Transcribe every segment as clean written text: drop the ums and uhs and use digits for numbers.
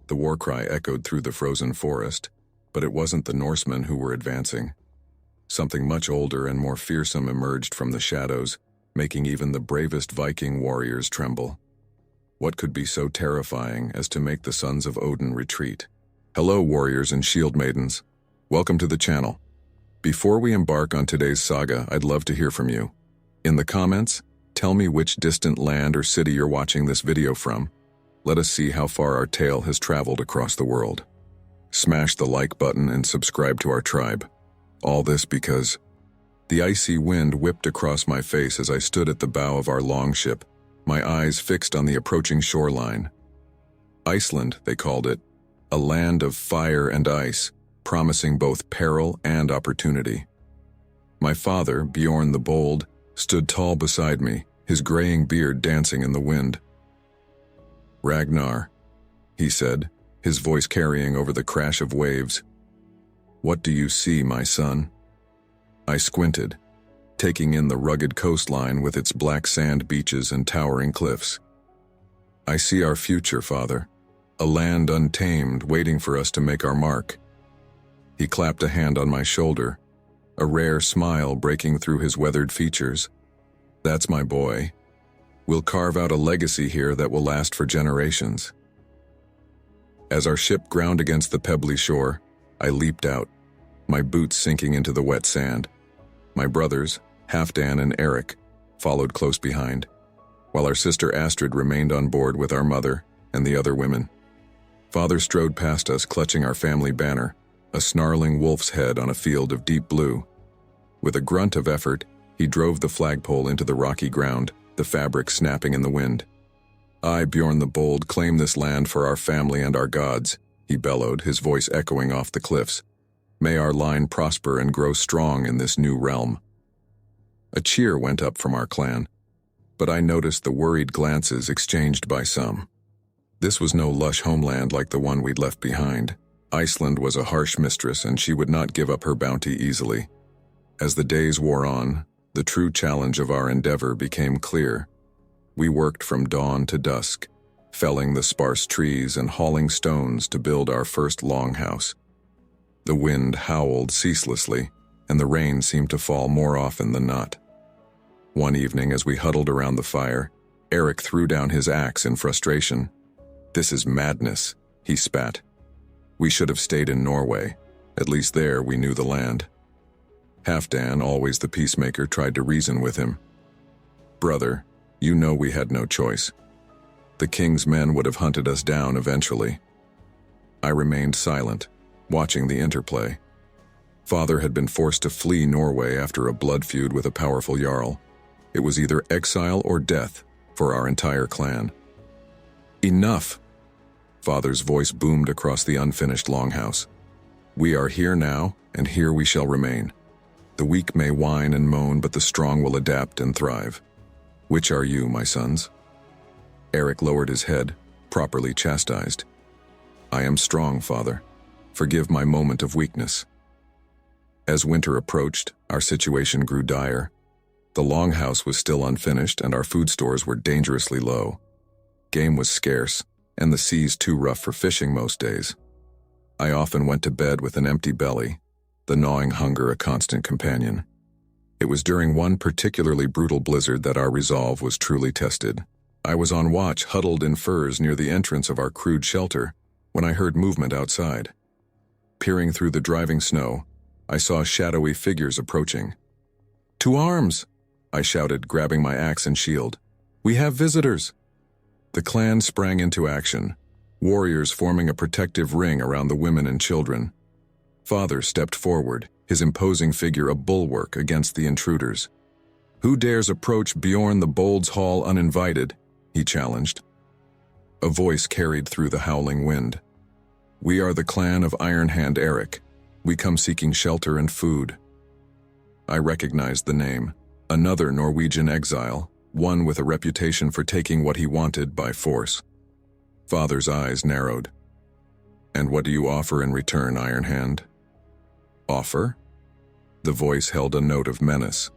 The war cry echoed through the frozen forest, but it wasn't the Norsemen who were advancing. Something much older and more fearsome emerged from the shadows, making even the bravest Viking warriors tremble. What could be so terrifying as to make the sons of Odin retreat? Hello, warriors and shield maidens. Welcome to the channel. Before we embark on today's saga, I'd love to hear from you. In the comments, tell me which distant land or city you're watching this video from. Let us see how far our tale has traveled across the world. Smash the like button and subscribe to our tribe. All this because the icy wind whipped across my face as I stood at the bow of our longship, my eyes fixed on the approaching shoreline. Iceland, they called it, a land of fire and ice, promising both peril and opportunity. My father, Bjorn the Bold, stood tall beside me, his graying beard dancing in the wind. "Ragnar," he said, his voice carrying over the crash of waves. "What do you see, my son?" I squinted, taking in the rugged coastline with its black sand beaches and towering cliffs. "I see our future, father, a land untamed waiting for us to make our mark." He clapped a hand on my shoulder, a rare smile breaking through his weathered features. "That's my boy. We'll carve out a legacy here that will last for generations." As our ship ground against the pebbly shore, I leaped out, my boots sinking into the wet sand. My brothers, Halfdan and Eric, followed close behind, while our sister Astrid remained on board with our mother and the other women. Father strode past us, clutching our family banner, a snarling wolf's head on a field of deep blue. With a grunt of effort, he drove the flagpole into the rocky ground, the fabric snapping in the wind. "I, Bjorn the Bold, claim this land for our family and our gods," he bellowed, his voice echoing off the cliffs. "May our line prosper and grow strong in this new realm." A cheer went up from our clan, but I noticed the worried glances exchanged by some. This was no lush homeland like the one we'd left behind. Iceland was a harsh mistress, and she would not give up her bounty easily. As the days wore on, the true challenge of our endeavor became clear. We worked from dawn to dusk, felling the sparse trees and hauling stones to build our first longhouse. The wind howled ceaselessly, and the rain seemed to fall more often than not. One evening, as we huddled around the fire, Eric threw down his axe in frustration. "This is madness," he spat. "We should have stayed in Norway. At least there we knew the land." Halfdan, always the peacemaker, tried to reason with him. "Brother, you know we had no choice. The king's men would have hunted us down eventually." I remained silent, watching the interplay. Father had been forced to flee Norway after a blood feud with a powerful jarl. It was either exile or death for our entire clan. "Enough!" Father's voice boomed across the unfinished longhouse. "We are here now, and here we shall remain. The weak may whine and moan, but the strong will adapt and thrive. Which are you, my sons?" Eric lowered his head, properly chastised. "I am strong, father. Forgive my moment of weakness." As winter approached, our situation grew dire. The longhouse was still unfinished, and our food stores were dangerously low. Game was scarce, and the seas too rough for fishing most days. I often went to bed with an empty belly, the gnawing hunger a constant companion. It was during one particularly brutal blizzard that our resolve was truly tested. I was on watch, huddled in furs near the entrance of our crude shelter, when I heard movement outside. Peering through the driving snow, I saw shadowy figures approaching. "To arms!" I shouted, grabbing my axe and shield. "We have visitors!" The clan sprang into action, warriors forming a protective ring around the women and children. Father stepped forward, his imposing figure a bulwark against the intruders. "Who dares approach Bjorn the Bold's hall uninvited?" he challenged. A voice carried through the howling wind. "We are the clan of Iron Hand Eric. We come seeking shelter and food." I recognized the name, another Norwegian exile, one with a reputation for taking what he wanted by force. Father's eyes narrowed. "And what do you offer in return, Iron Hand?" "Offer?" The voice held a note of menace.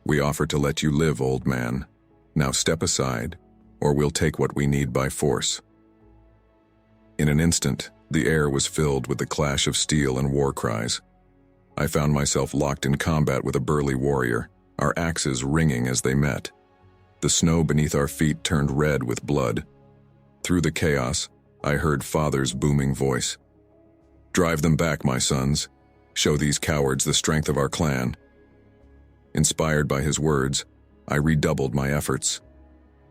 "We offer to let you live, old man. Now step aside, or we'll take what we need by force." In an instant, the air was filled with the clash of steel and war cries. I found myself locked in combat with a burly warrior, our axes ringing as they met. The snow beneath our feet turned red with blood. Through the chaos, I heard Father's booming voice. "Drive them back, my sons. Show these cowards the strength of our clan." Inspired by his words, I redoubled my efforts.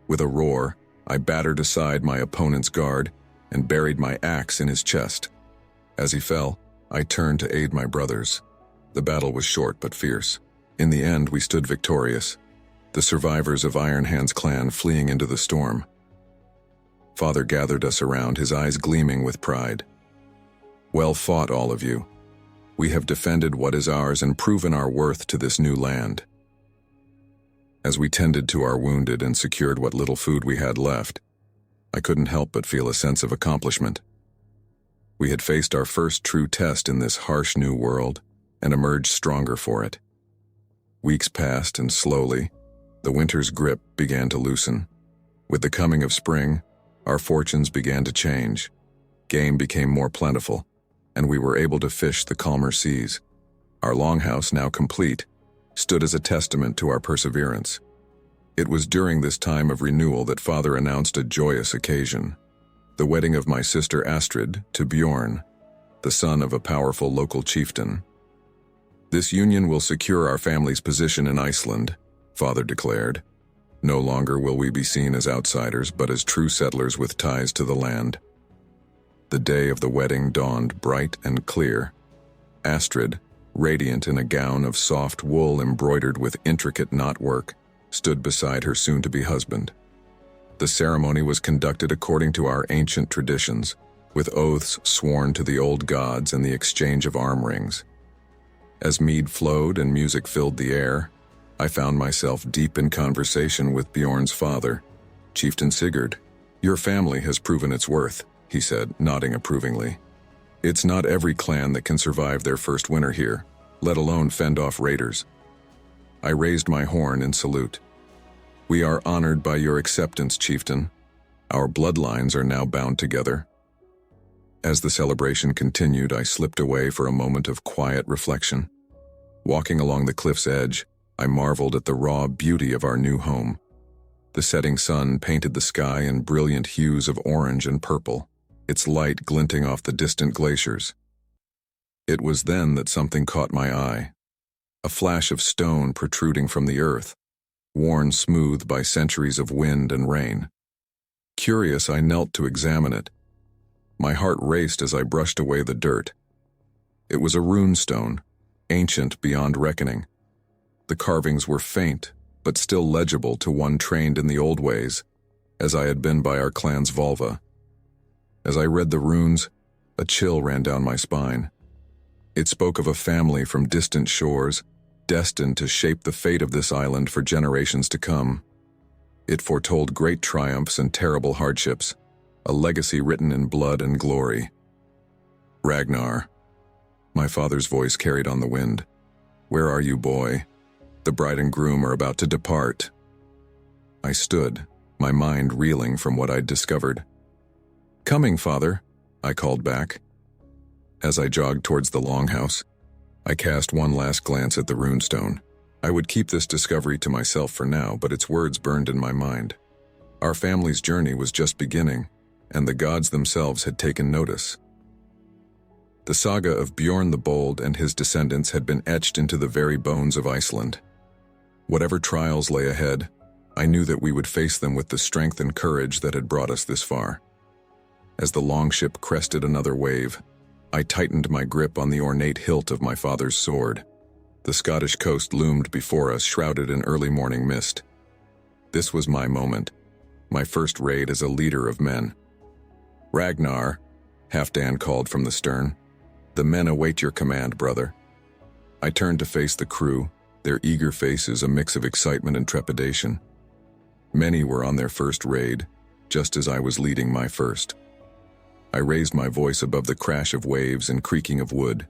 With a roar, I battered aside my opponent's guard and buried my axe in his chest. As he fell, I turned to aid my brothers. The battle was short but fierce. In the end, we stood victorious, the survivors of Iron Hand's clan fleeing into the storm. Father gathered us around, his eyes gleaming with pride. "Well fought, all of you. We have defended what is ours and proven our worth to this new land." As we tended to our wounded and secured what little food we had left, I couldn't help but feel a sense of accomplishment. We had faced our first true test in this harsh new world and emerged stronger for it. Weeks passed, and slowly, the winter's grip began to loosen. With the coming of spring, our fortunes began to change. Game became more plentiful, and we were able to fish the calmer seas. Our longhouse, now complete, stood as a testament to our perseverance. It was during this time of renewal that Father announced a joyous occasion: the wedding of my sister Astrid to Bjorn, the son of a powerful local chieftain. "This union will secure our family's position in Iceland," Father declared. "No longer will we be seen as outsiders, but as true settlers with ties to the land." The day of the wedding dawned bright and clear. Astrid, radiant in a gown of soft wool embroidered with intricate knotwork, stood beside her soon-to-be husband. The ceremony was conducted according to our ancient traditions, with oaths sworn to the old gods and the exchange of arm rings. As mead flowed and music filled the air, I found myself deep in conversation with Bjorn's father, Chieftain Sigurd. "Your family has proven its worth," he said, nodding approvingly. "It's not every clan that can survive their first winter here, let alone fend off raiders." I raised my horn in salute. "We are honored by your acceptance, chieftain. Our bloodlines are now bound together." As the celebration continued, I slipped away for a moment of quiet reflection. Walking along the cliff's edge, I marveled at the raw beauty of our new home. The setting sun painted the sky in brilliant hues of orange and purple, its light glinting off the distant glaciers. It was then that something caught my eye: a flash of stone protruding from the earth, worn smooth by centuries of wind and rain. Curious, I knelt to examine it. My heart raced as I brushed away the dirt. It was a rune stone, ancient beyond reckoning. The carvings were faint, but still legible to one trained in the old ways, as I had been by our clan's Volva. As I read the runes, a chill ran down my spine. It spoke of a family from distant shores, destined to shape the fate of this island for generations to come. It foretold great triumphs and terrible hardships, a legacy written in blood and glory. "Ragnar," my father's voice carried on the wind. "Where are you, boy? The bride and groom are about to depart." I stood, my mind reeling from what I'd discovered. "Coming, father," I called back. As I jogged towards the longhouse, I cast one last glance at the runestone. I would keep this discovery to myself for now, but its words burned in my mind. Our family's journey was just beginning, and the gods themselves had taken notice. The saga of Bjorn the Bold and his descendants had been etched into the very bones of Iceland. Whatever trials lay ahead, I knew that we would face them with the strength and courage that had brought us this far. As the longship crested another wave, I tightened my grip on the ornate hilt of my father's sword. The Scottish coast loomed before us, shrouded in early morning mist. This was my moment, my first raid as a leader of men. "Ragnar," Halfdan called from the stern. "The men await your command, brother." I turned to face the crew, their eager faces a mix of excitement and trepidation. Many were on their first raid, just as I was leading my first. I raised my voice above the crash of waves and creaking of wood.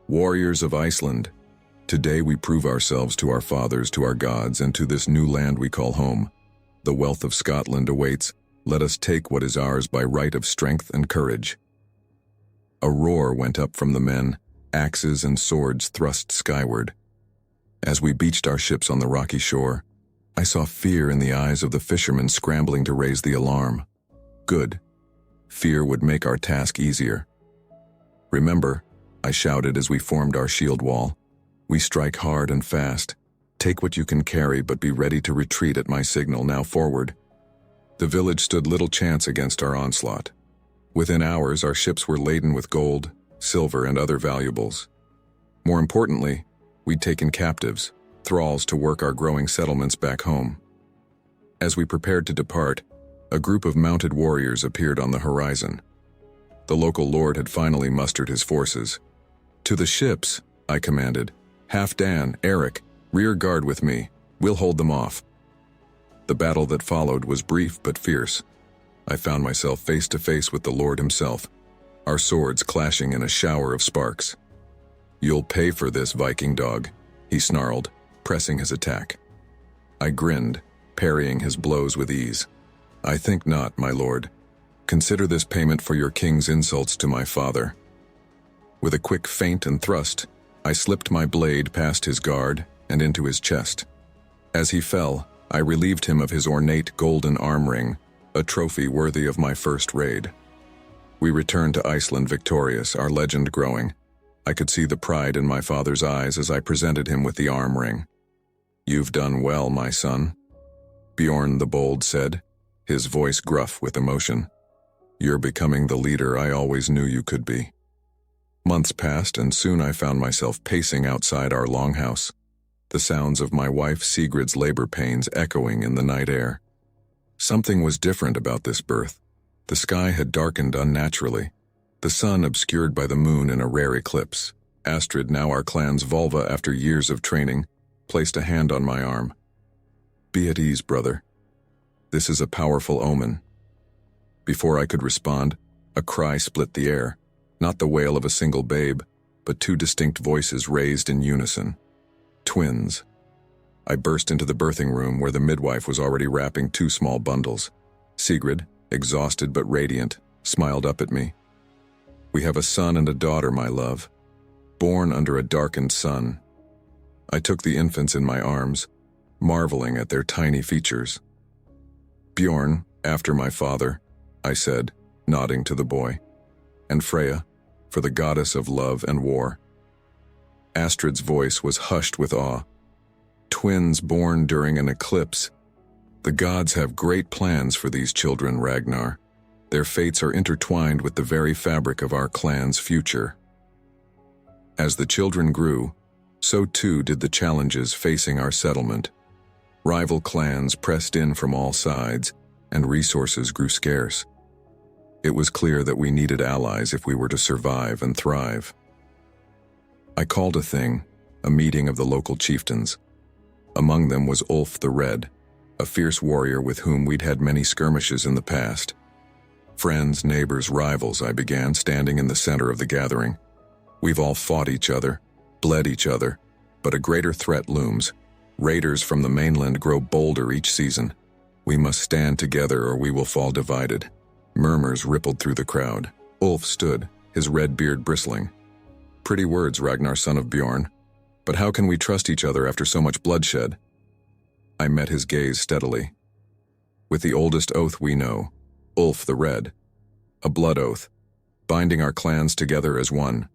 "Warriors of Iceland, today we prove ourselves to our fathers, to our gods, and to this new land we call home. The wealth of Scotland awaits, Let us take what is ours by right of strength and courage." A roar went up from the men, axes and swords thrust skyward. As we beached our ships on the rocky shore, I saw fear in the eyes of the fishermen scrambling to raise the alarm. Good. Fear would make our task easier. "Remember," I shouted as we formed our shield wall, "we strike hard and fast. Take what you can carry, but be ready to retreat at my signal. Now forward." The village stood little chance against our onslaught. Within hours, our ships were laden with gold, silver, and other valuables. More importantly, we'd taken captives, thralls to work our growing settlements back home. As we prepared to depart, a group of mounted warriors appeared on the horizon. The local lord had finally mustered his forces. "To the ships," I commanded. "Halfdan, Eric, rear guard with me. We'll hold them off." The battle that followed was brief but fierce. I found myself face to face with the Lord himself, our swords clashing in a shower of sparks. "You'll pay for this, Viking dog," he snarled, pressing his attack. I grinned, parrying his blows with ease. "I think not, my lord. Consider this payment for your king's insults to my father." With a quick feint and thrust, I slipped my blade past his guard and into his chest. As he fell, I relieved him of his ornate golden arm ring, a trophy worthy of my first raid. We returned to Iceland victorious, our legend growing. I could see the pride in my father's eyes as I presented him with the arm ring. "You've done well, my son," Bjorn the Bold said, his voice gruff with emotion. "You're becoming the leader I always knew you could be." Months passed, and soon I found myself pacing outside our longhouse, the sounds of my wife Sigrid's labor pains echoing in the night air. Something was different about this birth. The sky had darkened unnaturally, the sun obscured by the moon in a rare eclipse. Astrid, now our clan's vulva after years of training, placed a hand on my arm. "Be at ease, brother. This is a powerful omen." Before I could respond, a cry split the air, not the wail of a single babe, but two distinct voices raised in unison. Twins. I burst into the birthing room where the midwife was already wrapping two small bundles. Sigrid, exhausted but radiant, smiled up at me. "We have a son and a daughter, my love, born under a darkened sun." I took the infants in my arms, marveling at their tiny features. "Bjorn, after my father," I said, nodding to the boy, "and Freya, for the goddess of love and war." Astrid's voice was hushed with awe. "Twins born during an eclipse. The gods have great plans for these children, Ragnar. Their fates are intertwined with the very fabric of our clan's future." As the children grew, so too did the challenges facing our settlement. Rival clans pressed in from all sides, and resources grew scarce. It was clear that we needed allies if we were to survive and thrive. I called a meeting of the local chieftains. Among them was Ulf the Red, a fierce warrior with whom we'd had many skirmishes in the past. "Friends, neighbors, rivals," I began, standing in the center of the gathering. "We've all fought each other, bled each other, but a greater threat looms. Raiders from the mainland grow bolder each season. We must stand together or we will fall divided." Murmurs rippled through the crowd. Ulf stood, his red beard bristling. "Pretty words, Ragnar, son of Bjorn. But how can we trust each other after so much bloodshed?" I met his gaze steadily. "With the oldest oath we know, Ulf the Red. A blood oath, binding our clans together as one."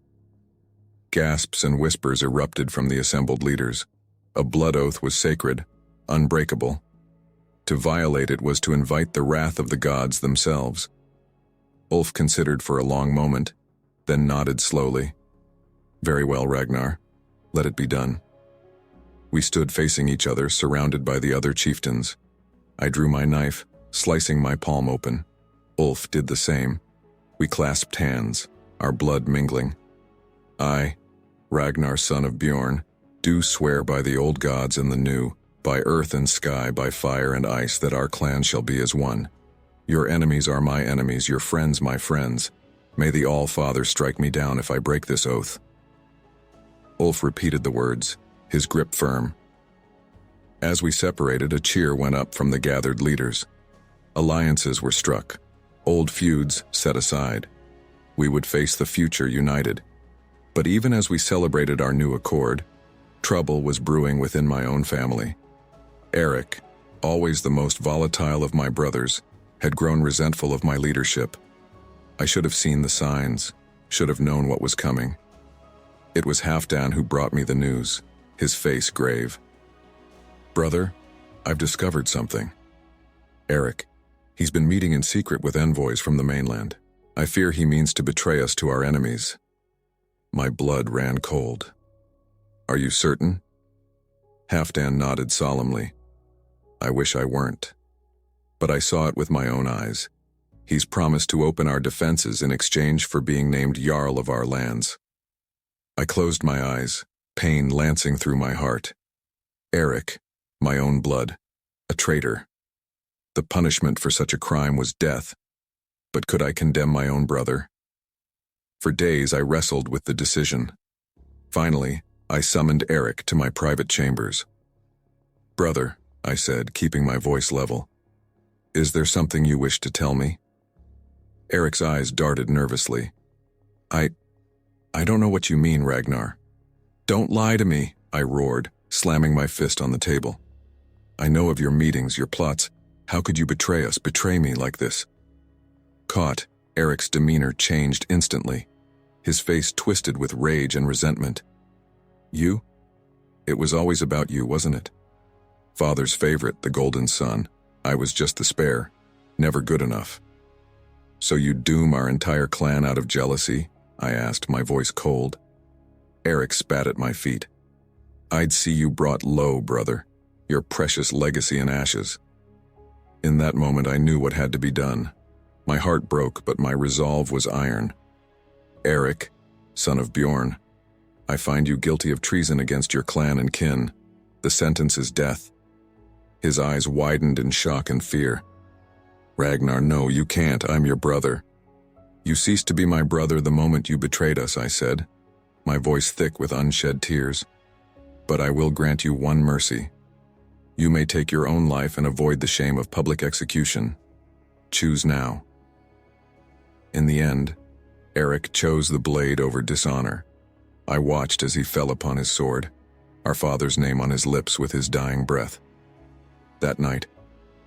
Gasps and whispers erupted from the assembled leaders. A blood oath was sacred, unbreakable. To violate it was to invite the wrath of the gods themselves. Ulf considered for a long moment, then nodded slowly. "Very well, Ragnar. Let it be done." We stood facing each other, surrounded by the other chieftains. I drew my knife, slicing my palm open. Ulf did the same. We clasped hands, our blood mingling. "I, Ragnar, son of Bjorn, do swear by the old gods and the new, by earth and sky, by fire and ice, that our clan shall be as one. Your enemies are my enemies, your friends my friends. May the All-Father strike me down if I break this oath." Ulf repeated the words, his grip firm. As we separated, a cheer went up from the gathered leaders. Alliances were struck, old feuds set aside. We would face the future united. But even as we celebrated our new accord, trouble was brewing within my own family. Eric, always the most volatile of my brothers, had grown resentful of my leadership. I should have seen the signs, should have known what was coming. It was Halfdan who brought me the news, his face grave. "Brother, I've discovered something." "Eric, he's been meeting in secret with envoys from the mainland. I fear he means to betray us to our enemies." My blood ran cold. "Are you certain?" Halfdan nodded solemnly. "I wish I weren't. But I saw it with my own eyes. He's promised to open our defenses in exchange for being named Jarl of our lands." I closed my eyes, pain lancing through my heart. Eric, my own blood, a traitor. The punishment for such a crime was death. But could I condemn my own brother? For days I wrestled with the decision. Finally, I summoned Eric to my private chambers. "Brother," I said, keeping my voice level, "is there something you wish to tell me?" Eric's eyes darted nervously. I don't know what you mean, Ragnar." "Don't lie to me," I roared, slamming my fist on the table. "I know of your meetings, your plots. How could you betray me like this?" Caught, Eric's demeanor changed instantly. His face twisted with rage and resentment. "You? It was always about you, wasn't it? Father's favorite, the golden son. I was just the spare, never good enough. So you'd doom our entire clan out of jealousy?" I asked, my voice cold. Eric spat at my feet. "I'd see you brought low, brother, your precious legacy in ashes." In that moment I knew what had to be done. My heart broke, but my resolve was iron. "Eric, son of Bjorn, I find you guilty of treason against your clan and kin. The sentence is death." His eyes widened in shock and fear. "Ragnar, no, you can't. I'm your brother." "You ceased to be my brother the moment you betrayed us," I said, my voice thick with unshed tears. "But I will grant you one mercy. You may take your own life and avoid the shame of public execution. Choose now." In the end, Eric chose the blade over dishonor. I watched as he fell upon his sword, our father's name on his lips with his dying breath. That night,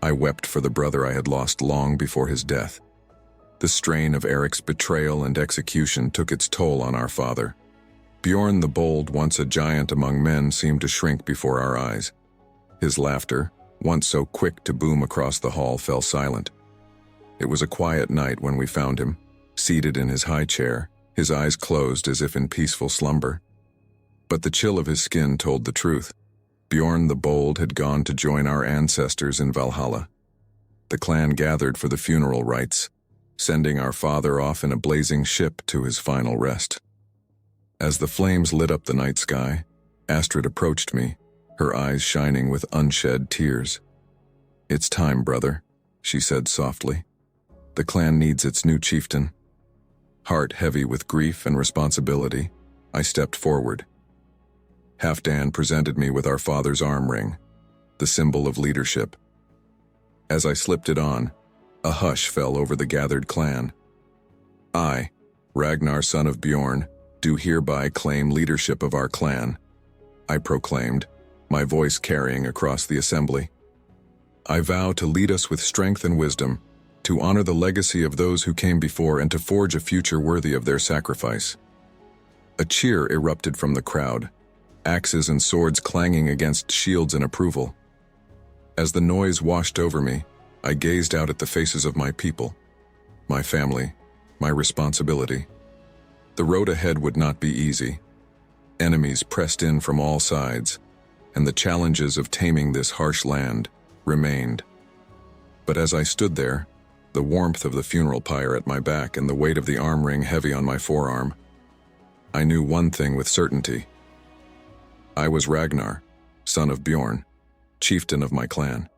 I wept for the brother I had lost long before his death. The strain of Eric's betrayal and execution took its toll on our father. Bjorn the Bold, once a giant among men, seemed to shrink before our eyes. His laughter, once so quick to boom across the hall, fell silent. It was a quiet night when we found him, seated in his high chair, his eyes closed as if in peaceful slumber. But the chill of his skin told the truth. Bjorn the Bold had gone to join our ancestors in Valhalla. The clan gathered for the funeral rites, sending our father off in a blazing ship to his final rest. As the flames lit up the night sky, Astrid approached me, her eyes shining with unshed tears. "It's time, brother," she said softly. "The clan needs its new chieftain." Heart heavy with grief and responsibility, I stepped forward. Halfdan presented me with our father's arm ring, the symbol of leadership. As I slipped it on, a hush fell over the gathered clan. "I, Ragnar, son of Bjorn, do hereby claim leadership of our clan," I proclaimed, my voice carrying across the assembly. "I vow to lead us with strength and wisdom, to honor the legacy of those who came before, and to forge a future worthy of their sacrifice." A cheer erupted from the crowd, axes and swords clanging against shields in approval. As the noise washed over me, I gazed out at the faces of my people, my family, my responsibility. The road ahead would not be easy. Enemies pressed in from all sides, and the challenges of taming this harsh land remained. But as I stood there, the warmth of the funeral pyre at my back and the weight of the arm ring heavy on my forearm, I knew one thing with certainty. I was Ragnar, son of Bjorn, chieftain of my clan.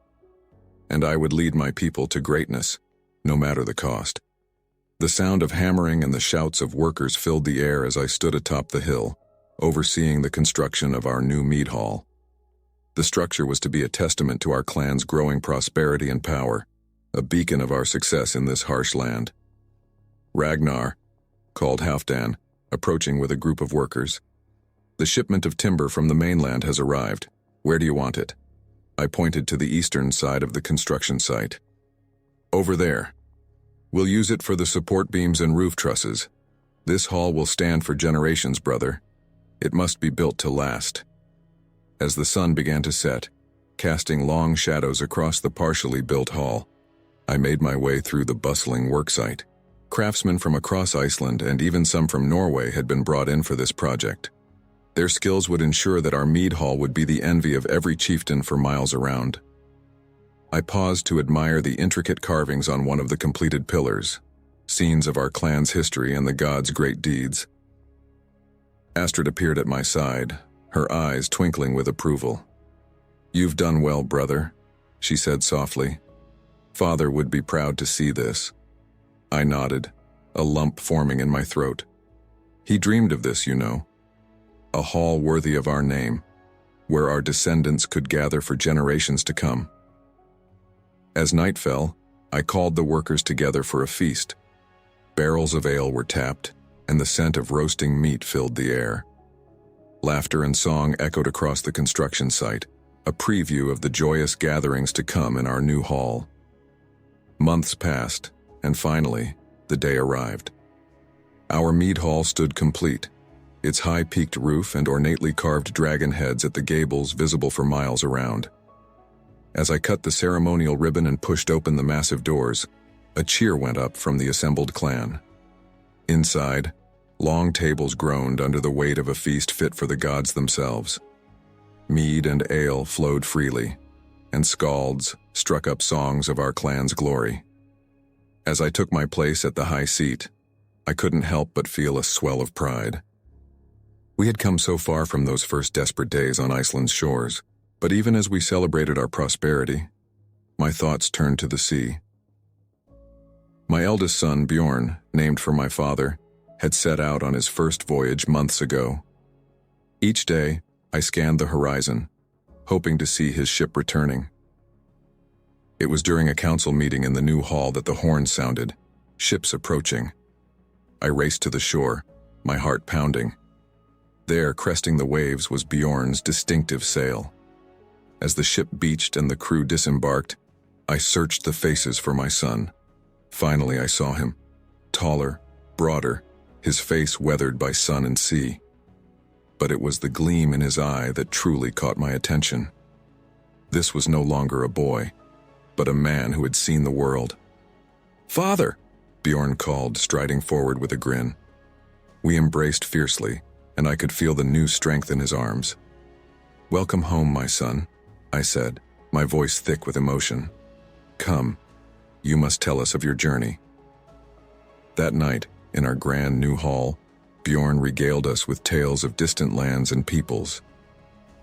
And I would lead my people to greatness, no matter the cost. The sound of hammering and the shouts of workers filled the air as I stood atop the hill, overseeing the construction of our new mead hall. The structure was to be a testament to our clan's growing prosperity and power, a beacon of our success in this harsh land. Ragnar, called Halfdan, approaching with a group of workers. The shipment of timber from the mainland has arrived. Where do you want it? I pointed to the eastern side of the construction site. Over there. We'll use it for the support beams and roof trusses. This hall will stand for generations, brother. It must be built to last. As the sun began to set, casting long shadows across the partially built hall, I made my way through the bustling worksite. Craftsmen from across Iceland and even some from Norway had been brought in for this project. Their skills would ensure that our mead hall would be the envy of every chieftain for miles around. I paused to admire the intricate carvings on one of the completed pillars, scenes of our clan's history and the gods' great deeds. Astrid appeared at my side, her eyes twinkling with approval. "You've done well, brother," she said softly. "Father would be proud to see this." I nodded, a lump forming in my throat. He dreamed of this, you know. A hall worthy of our name, where our descendants could gather for generations to come. As night fell, I called the workers together for a feast. Barrels of ale were tapped, and the scent of roasting meat filled the air. Laughter and song echoed across the construction site, a preview of the joyous gatherings to come in our new hall. Months passed, and finally, the day arrived. Our mead hall stood complete, its high-peaked roof and ornately carved dragon heads at the gables visible for miles around. As I cut the ceremonial ribbon and pushed open the massive doors, a cheer went up from the assembled clan. Inside, long tables groaned under the weight of a feast fit for the gods themselves. Mead and ale flowed freely, and skalds struck up songs of our clan's glory. As I took my place at the high seat, I couldn't help but feel a swell of pride. We had come so far from those first desperate days on Iceland's shores, but even as we celebrated our prosperity, my thoughts turned to the sea. My eldest son, Bjorn, named for my father, had set out on his first voyage months ago. Each day, I scanned the horizon, hoping to see his ship returning. It was during a council meeting in the new hall that the horn sounded, ships approaching. I raced to the shore, my heart pounding. There, cresting the waves, was Bjorn's distinctive sail. As the ship beached and the crew disembarked, I searched the faces for my son. Finally, I saw him, taller, broader, his face weathered by sun and sea. But it was the gleam in his eye that truly caught my attention. This was no longer a boy, but a man who had seen the world. "Father!" Bjorn called, striding forward with a grin. We embraced fiercely, and I could feel the new strength in his arms. "Welcome home, my son," I said, my voice thick with emotion. "Come, you must tell us of your journey." That night, in our grand new hall, Bjorn regaled us with tales of distant lands and peoples.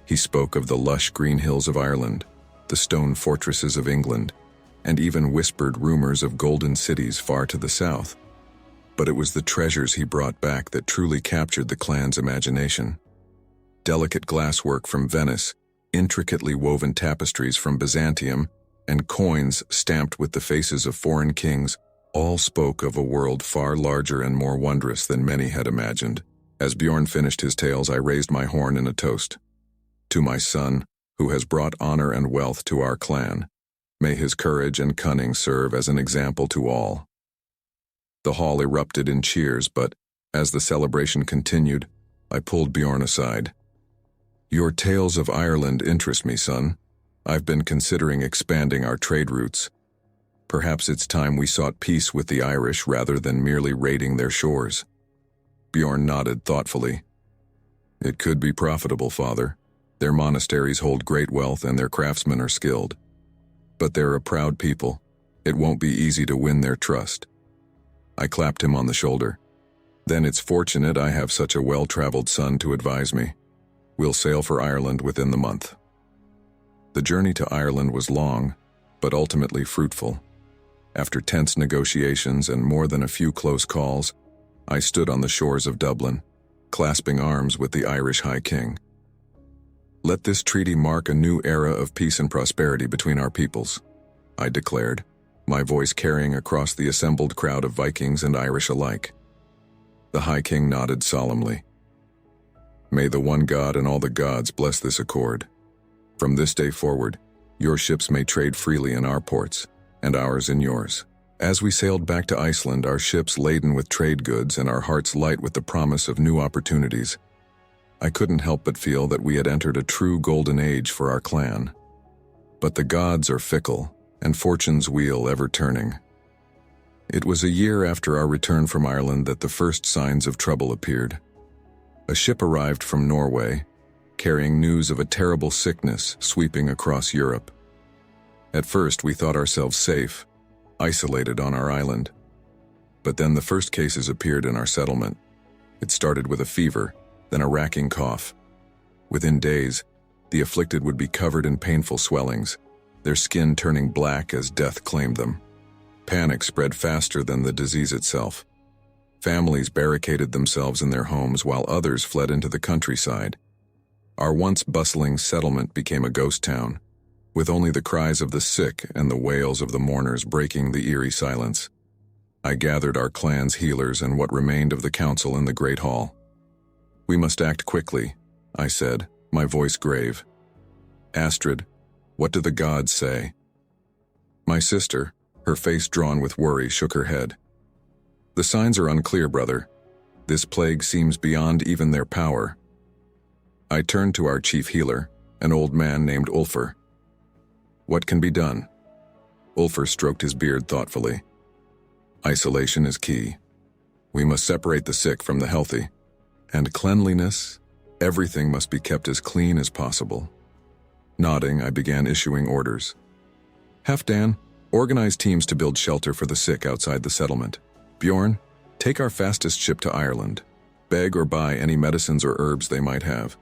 He spoke of the lush green hills of Ireland, the stone fortresses of England, and even whispered rumors of golden cities far to the south. But it was the treasures he brought back that truly captured the clan's imagination. Delicate glasswork from Venice, intricately woven tapestries from Byzantium, and coins stamped with the faces of foreign kings all spoke of a world far larger and more wondrous than many had imagined. As Bjorn finished his tales, I raised my horn in a toast. "To my son, who has brought honor and wealth to our clan, may his courage and cunning serve as an example to all." The hall erupted in cheers, but as the celebration continued, I pulled Bjorn aside. "Your tales of Ireland interest me, son. I've been considering expanding our trade routes. Perhaps it's time we sought peace with the Irish rather than merely raiding their shores." Bjorn nodded thoughtfully. "It could be profitable, father. Their monasteries hold great wealth and their craftsmen are skilled. But they're a proud people. It won't be easy to win their trust." I clapped him on the shoulder. "Then it's fortunate I have such a well-traveled son to advise me. We'll sail for Ireland within the month." The journey to Ireland was long, but ultimately fruitful. After tense negotiations and more than a few close calls, I stood on the shores of Dublin, clasping arms with the Irish High King. "Let this treaty mark a new era of peace and prosperity between our peoples," I declared, my voice carrying across the assembled crowd of Vikings and Irish alike. The High King nodded solemnly. May the one God and all the gods bless this accord. From this day forward, your ships may trade freely in our ports, and ours in yours. As we sailed back to Iceland, our ships laden with trade goods and our hearts light with the promise of new opportunities, I couldn't help but feel that we had entered a true golden age for our clan. But the gods are fickle, and fortune's wheel ever turning. It was a year after our return from Ireland that the first signs of trouble appeared. A ship arrived from Norway, carrying news of a terrible sickness sweeping across Europe. At first, we thought ourselves safe, isolated on our island. But then the first cases appeared in our settlement. It started with a fever, then a racking cough. Within days, the afflicted would be covered in painful swellings, their skin turning black as death claimed them. Panic spread faster than the disease itself. Families barricaded themselves in their homes while others fled into the countryside. Our once bustling settlement became a ghost town, with only the cries of the sick and the wails of the mourners breaking the eerie silence. I gathered our clan's healers and what remained of the council in the great hall. We must act quickly, I said, my voice grave. Astrid, what do the gods say? My sister, her face drawn with worry, shook her head. The signs are unclear, brother. This plague seems beyond even their power. I turned to our chief healer, an old man named Ulfr. What can be done? Ulfr stroked his beard thoughtfully. Isolation is key. We must separate the sick from the healthy. And cleanliness, everything must be kept as clean as possible. Nodding, I began issuing orders. Halfdan, organize teams to build shelter for the sick outside the settlement. Bjorn, take our fastest ship to Ireland. Beg or buy any medicines or herbs they might have.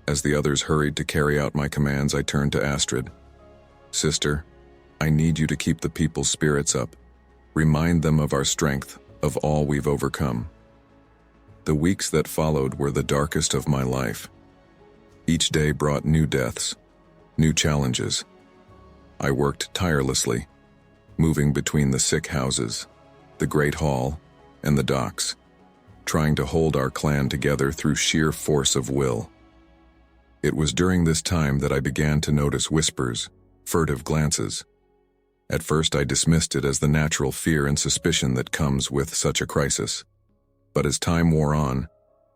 As the others hurried to carry out my commands, I turned to Astrid. Sister, I need you to keep the people's spirits up. Remind them of our strength, of all we've overcome. The weeks that followed were the darkest of my life. Each day brought new deaths, new challenges. I worked tirelessly, moving between the sick houses, the great hall, and the docks, trying to hold our clan together through sheer force of will. It was during this time that I began to notice whispers, furtive glances. At first I dismissed it as the natural fear and suspicion that comes with such a crisis. But as time wore on,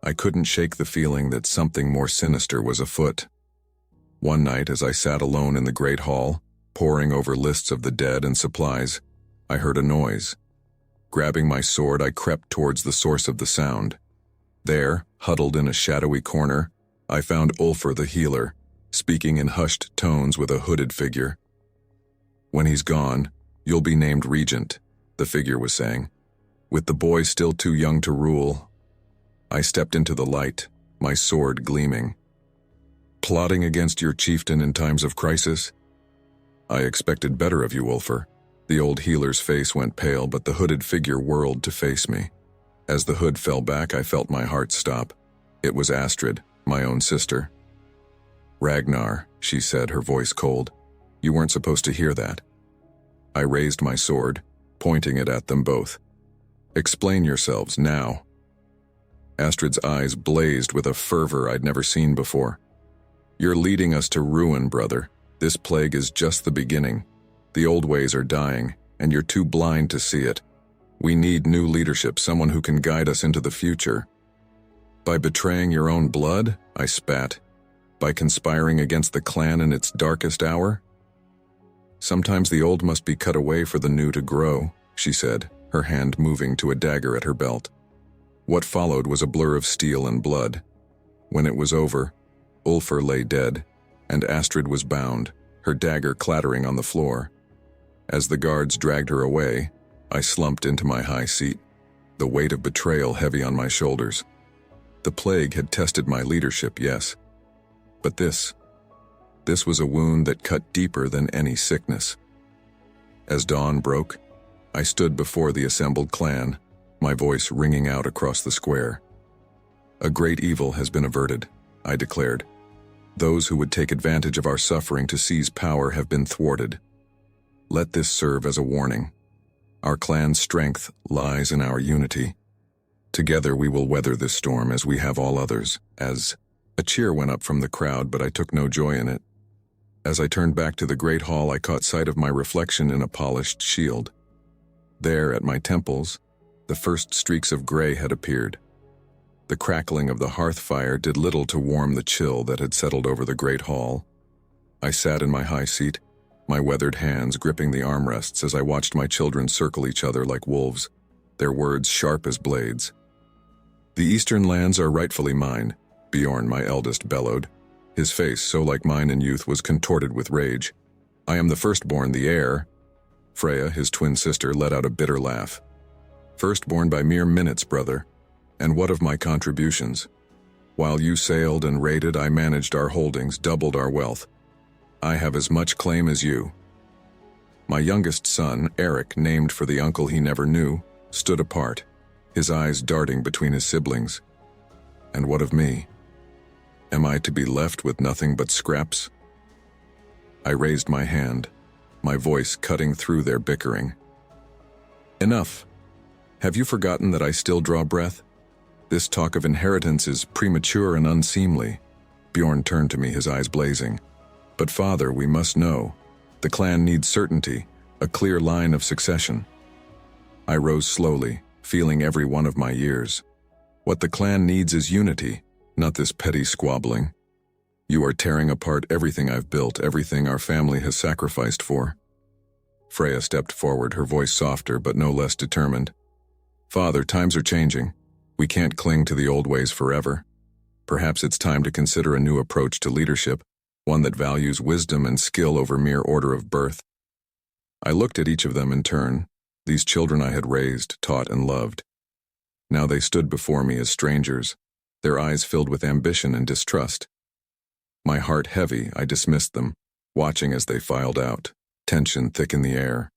I couldn't shake the feeling that something more sinister was afoot. One night, as I sat alone in the great hall, poring over lists of the dead and supplies, I heard a noise. Grabbing my sword, I crept towards the source of the sound. There, huddled in a shadowy corner, I found Ulfr the healer, speaking in hushed tones with a hooded figure. When he's gone, you'll be named regent, the figure was saying. With the boy still too young to rule, I stepped into the light, my sword gleaming. Plotting against your chieftain in times of crisis? I expected better of you, Ulfr. The old healer's face went pale, but the hooded figure whirled to face me. As the hood fell back, I felt my heart stop. It was Astrid, my own sister. Ragnar, she said, her voice cold. You weren't supposed to hear that. I raised my sword, pointing it at them both. Explain yourselves now. Astrid's eyes blazed with a fervor I'd never seen before. You're leading us to ruin, brother. This plague is just the beginning. The old ways are dying, and you're too blind to see it. We need new leadership, someone who can guide us into the future. By betraying your own blood? I spat. By conspiring against the clan in its darkest hour? Sometimes the old must be cut away for the new to grow, she said, her hand moving to a dagger at her belt. What followed was a blur of steel and blood. When it was over, Ulfr lay dead, and Astrid was bound, her dagger clattering on the floor. As the guards dragged her away, I slumped into my high seat, the weight of betrayal heavy on my shoulders. The plague had tested my leadership, yes. But this was a wound that cut deeper than any sickness. As dawn broke, I stood before the assembled clan, my voice ringing out across the square. A great evil has been averted, I declared. Those who would take advantage of our suffering to seize power have been thwarted. Let this serve as a warning. Our clan's strength lies in our unity. Together we will weather this storm as we have all others. As a cheer went up from the crowd, but I took no joy in it. As I turned back to the great hall, I caught sight of my reflection in a polished shield. There, at my temples, the first streaks of gray had appeared. The crackling of the hearth fire did little to warm the chill that had settled over the great hall. I sat in my high seat, my weathered hands gripping the armrests as I watched my children circle each other like wolves, their words sharp as blades. "The eastern lands are rightfully mine," Bjorn, my eldest, bellowed. His face, so like mine in youth, was contorted with rage. "I am the firstborn, the heir." Freya, his twin sister, let out a bitter laugh. "Firstborn by mere minutes, brother. And what of my contributions? While you sailed and raided, I managed our holdings, doubled our wealth. I have as much claim as you." My youngest son, Eric, named for the uncle he never knew, stood apart, his eyes darting between his siblings. "And what of me? Am I to be left with nothing but scraps?" I raised my hand, my voice cutting through their bickering. "Enough. Have you forgotten that I still draw breath? This talk of inheritance is premature and unseemly." Bjorn turned to me, his eyes blazing. "But father, we must know. The clan needs certainty, a clear line of succession." I rose slowly, feeling every one of my years. "What the clan needs is unity, not this petty squabbling. You are tearing apart everything I've built, everything our family has sacrificed for." Freya stepped forward, her voice softer but no less determined. "Father, times are changing. We can't cling to the old ways forever. Perhaps it's time to consider a new approach to leadership, one that values wisdom and skill over mere order of birth." I looked at each of them in turn, these children I had raised, taught, and loved. Now they stood before me as strangers, their eyes filled with ambition and distrust. My heart heavy, I dismissed them, watching as they filed out, tension thick in the air.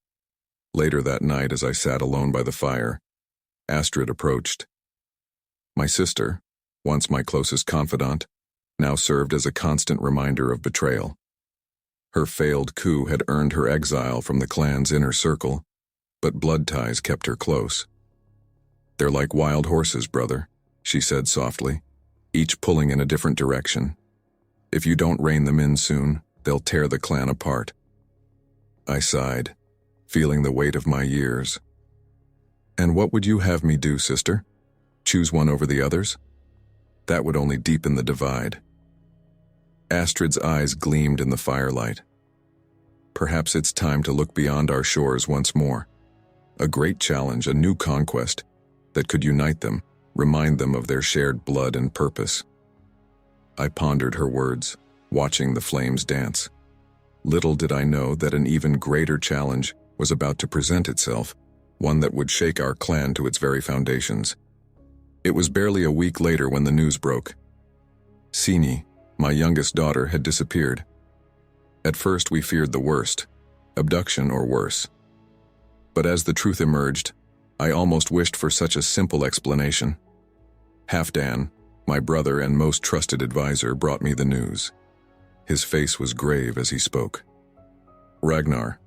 Later that night, as I sat alone by the fire, Astrid approached. My sister, once my closest confidant, now served as a constant reminder of betrayal. Her failed coup had earned her exile from the clan's inner circle, but blood ties kept her close. "They're like wild horses, brother," she said softly, "each pulling in a different direction. If you don't rein them in soon, they'll tear the clan apart." I sighed, feeling the weight of my years. "And what would you have me do, sister? Choose one over the others? That would only deepen the divide." Astrid's eyes gleamed in the firelight. "Perhaps it's time to look beyond our shores once more. A great challenge, a new conquest that could unite them, remind them of their shared blood and purpose." I pondered her words, watching the flames dance. Little did I know that an even greater challenge was about to present itself, one that would shake our clan to its very foundations. It was barely a week later when the news broke. Sini, my youngest daughter, had disappeared. At first we feared the worst, abduction or worse. But as the truth emerged, I almost wished for such a simple explanation. Halfdan, my brother and most trusted advisor, brought me the news. His face was grave as he spoke. "Ragnar,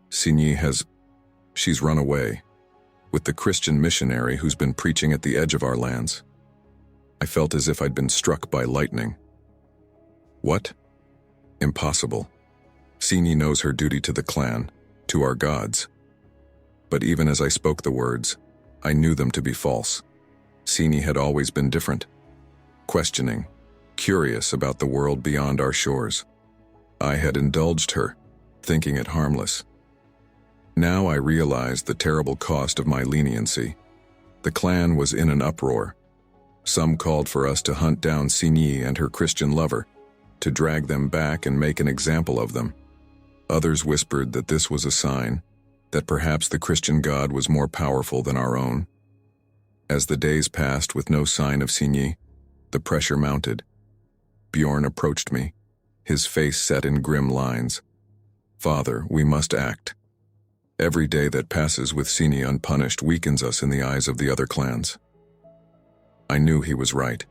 she's run away, with the Christian missionary who's been preaching at the edge of our lands." I felt as if I'd been struck by lightning. "What? Impossible. Sini knows her duty to the clan, to our gods." But even as I spoke the words, I knew them to be false. Sini had always been different. Questioning, curious about the world beyond our shores. I had indulged her, thinking it harmless. Now I realized the terrible cost of my leniency. The clan was in an uproar. Some called for us to hunt down Sini and her Christian lover, to drag them back and make an example of them. Others whispered that this was a sign, that perhaps the Christian God was more powerful than our own. As the days passed with no sign of Sini, the pressure mounted. Bjorn approached me, his face set in grim lines. "Father, we must act. Every day that passes with Sini unpunished weakens us in the eyes of the other clans." I knew he was right,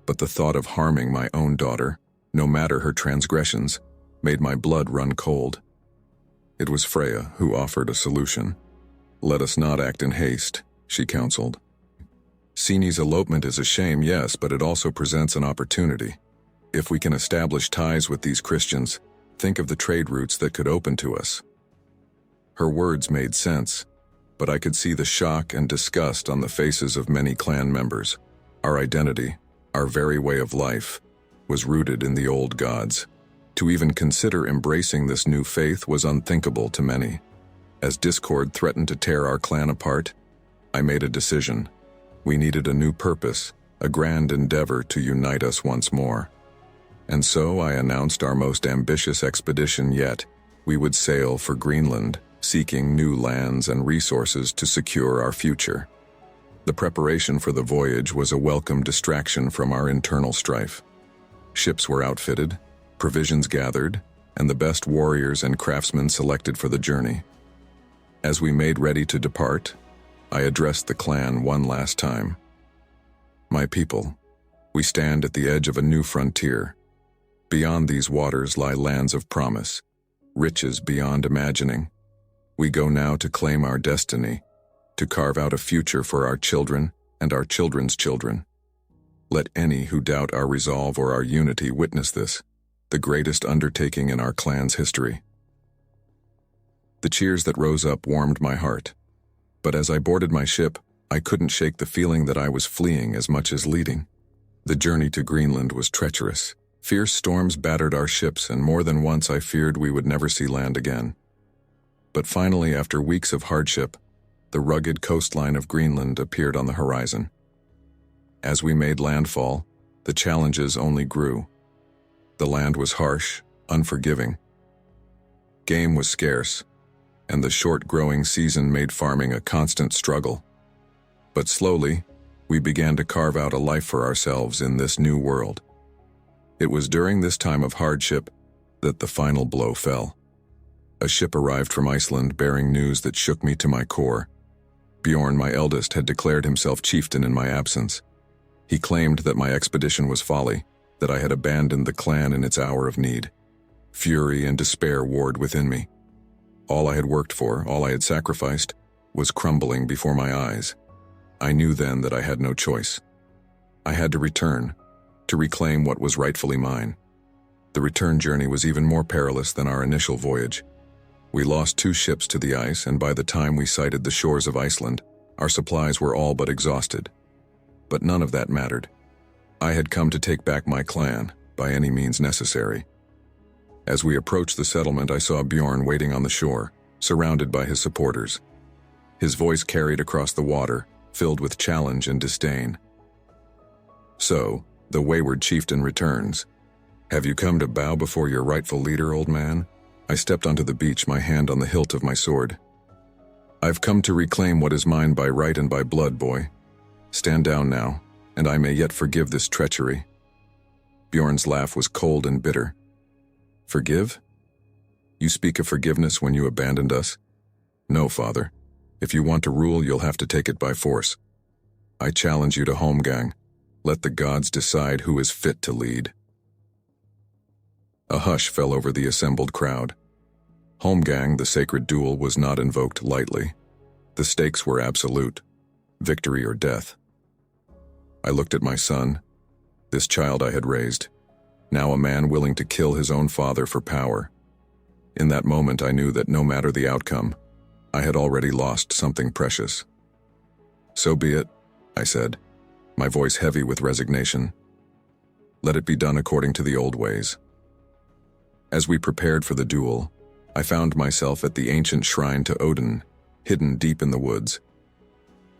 but the thought of harming my own daughter, no matter her transgressions, made my blood run cold. It was Freya who offered a solution. "Let us not act in haste," she counseled. "Sini's elopement is a shame, yes, but it also presents an opportunity. If we can establish ties with these Christians, think of the trade routes that could open to us." Her words made sense, but I could see the shock and disgust on the faces of many clan members. Our identity, our very way of life, was rooted in the old gods. To even consider embracing this new faith was unthinkable to many. As discord threatened to tear our clan apart, I made a decision. We needed a new purpose, a grand endeavor to unite us once more. And so I announced our most ambitious expedition yet. We would sail for Greenland, seeking new lands and resources to secure our future. The preparation for the voyage was a welcome distraction from our internal strife. Ships were outfitted, provisions gathered, and the best warriors and craftsmen selected for the journey. As we made ready to depart, I addressed the clan one last time. "My people, we stand at the edge of a new frontier. Beyond these waters lie lands of promise, riches beyond imagining. We go now to claim our destiny, to carve out a future for our children and our children's children. Let any who doubt our resolve or our unity witness this, the greatest undertaking in our clan's history." The cheers that rose up warmed my heart. But as I boarded my ship, I couldn't shake the feeling that I was fleeing as much as leading. The journey to Greenland was treacherous. Fierce storms battered our ships, and more than once I feared we would never see land again. But finally, after weeks of hardship, the rugged coastline of Greenland appeared on the horizon. As we made landfall, the challenges only grew. The land was harsh, unforgiving. Game was scarce, and the short growing season made farming a constant struggle. But slowly, we began to carve out a life for ourselves in this new world. It was during this time of hardship that the final blow fell. A ship arrived from Iceland bearing news that shook me to my core. Bjorn, my eldest, had declared himself chieftain in my absence. He claimed that my expedition was folly, that I had abandoned the clan in its hour of need. Fury and despair warred within me. All I had worked for, all I had sacrificed, was crumbling before my eyes. I knew then that I had no choice. I had to return, to reclaim what was rightfully mine. The return journey was even more perilous than our initial voyage. We lost 2 ships to the ice, and by the time we sighted the shores of Iceland, our supplies were all but exhausted. But none of that mattered. I had come to take back my clan, by any means necessary. As we approached the settlement, I saw Bjorn waiting on the shore, surrounded by his supporters. His voice carried across the water, filled with challenge and disdain. "So, the wayward chieftain returns. Have you come to bow before your rightful leader, old man?" I stepped onto the beach, my hand on the hilt of my sword. "I've come to reclaim what is mine by right and by blood, boy. Stand down now, and I may yet forgive this treachery." Bjorn's laugh was cold and bitter. "Forgive? You speak of forgiveness when you abandoned us? No, father. If you want to rule, you'll have to take it by force. I challenge you to holmgang. Let the gods decide who is fit to lead." A hush fell over the assembled crowd. Holmgang, the sacred duel, was not invoked lightly. The stakes were absolute, victory or death. I looked at my son, this child I had raised, now a man willing to kill his own father for power. In that moment I knew that no matter the outcome, I had already lost something precious. "So be it," I said, my voice heavy with resignation. "Let it be done according to the old ways." As we prepared for the duel, I found myself at the ancient shrine to Odin, hidden deep in the woods.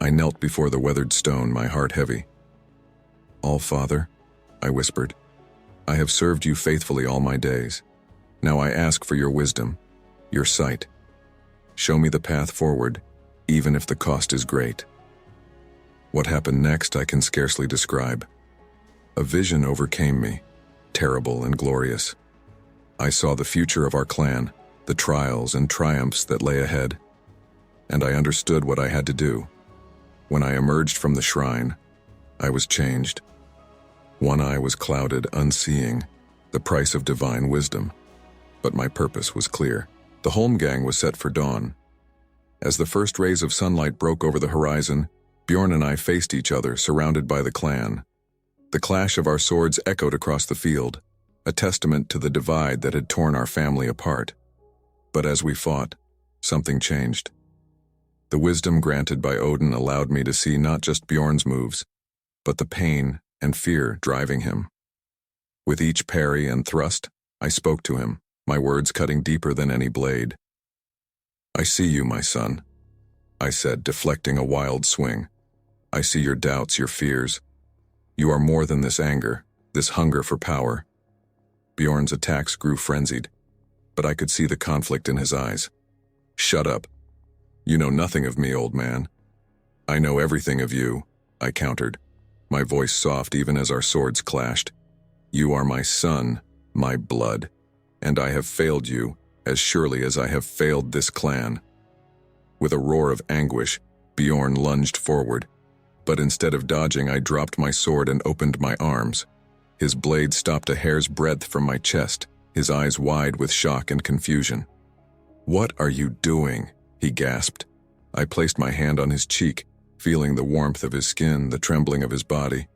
I knelt before the weathered stone, my heart heavy. "All-Father," I whispered, "I have served you faithfully all my days. Now I ask for your wisdom, your sight. Show me the path forward, even if the cost is great." What happened next I can scarcely describe. A vision overcame me, terrible and glorious. I saw the future of our clan, the trials and triumphs that lay ahead, and I understood what I had to do. When I emerged from the shrine, I was changed. One eye was clouded, unseeing, the price of divine wisdom, but my purpose was clear. The Holmgang was set for dawn. As the first rays of sunlight broke over the horizon, Bjorn and I faced each other, surrounded by the clan. The clash of our swords echoed across the field, a testament to the divide that had torn our family apart. But as we fought, something changed. The wisdom granted by Odin allowed me to see not just Bjorn's moves, but the pain and fear driving him. With each parry and thrust, I spoke to him, my words cutting deeper than any blade. "I see you, my son," I said, deflecting a wild swing. "I see your doubts, your fears. You are more than this anger, this hunger for power." Bjorn's attacks grew frenzied, but I could see the conflict in his eyes. "Shut up. You know nothing of me, old man." "I know everything of you," I countered, my voice soft even as our swords clashed. "You are my son, my blood, and I have failed you as surely as I have failed this clan." With a roar of anguish, Bjorn lunged forward, but instead of dodging, I dropped my sword and opened my arms. His blade stopped a hair's breadth from my chest, his eyes wide with shock and confusion. "What are you doing?" he gasped. I placed my hand on his cheek, feeling the warmth of his skin, the trembling of his body.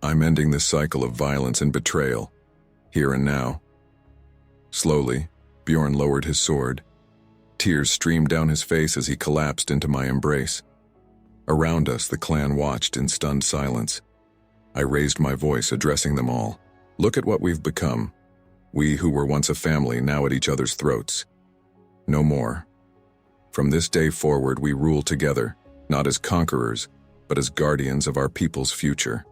"I'm ending this cycle of violence and betrayal, here and now." Slowly, Bjorn lowered his sword. Tears streamed down his face as he collapsed into my embrace. Around us, the clan watched in stunned silence. I raised my voice, addressing them all. "Look at what we've become. We who were once a family, now at each other's throats. No more. From this day forward, we rule together, not as conquerors, but as guardians of our people's future."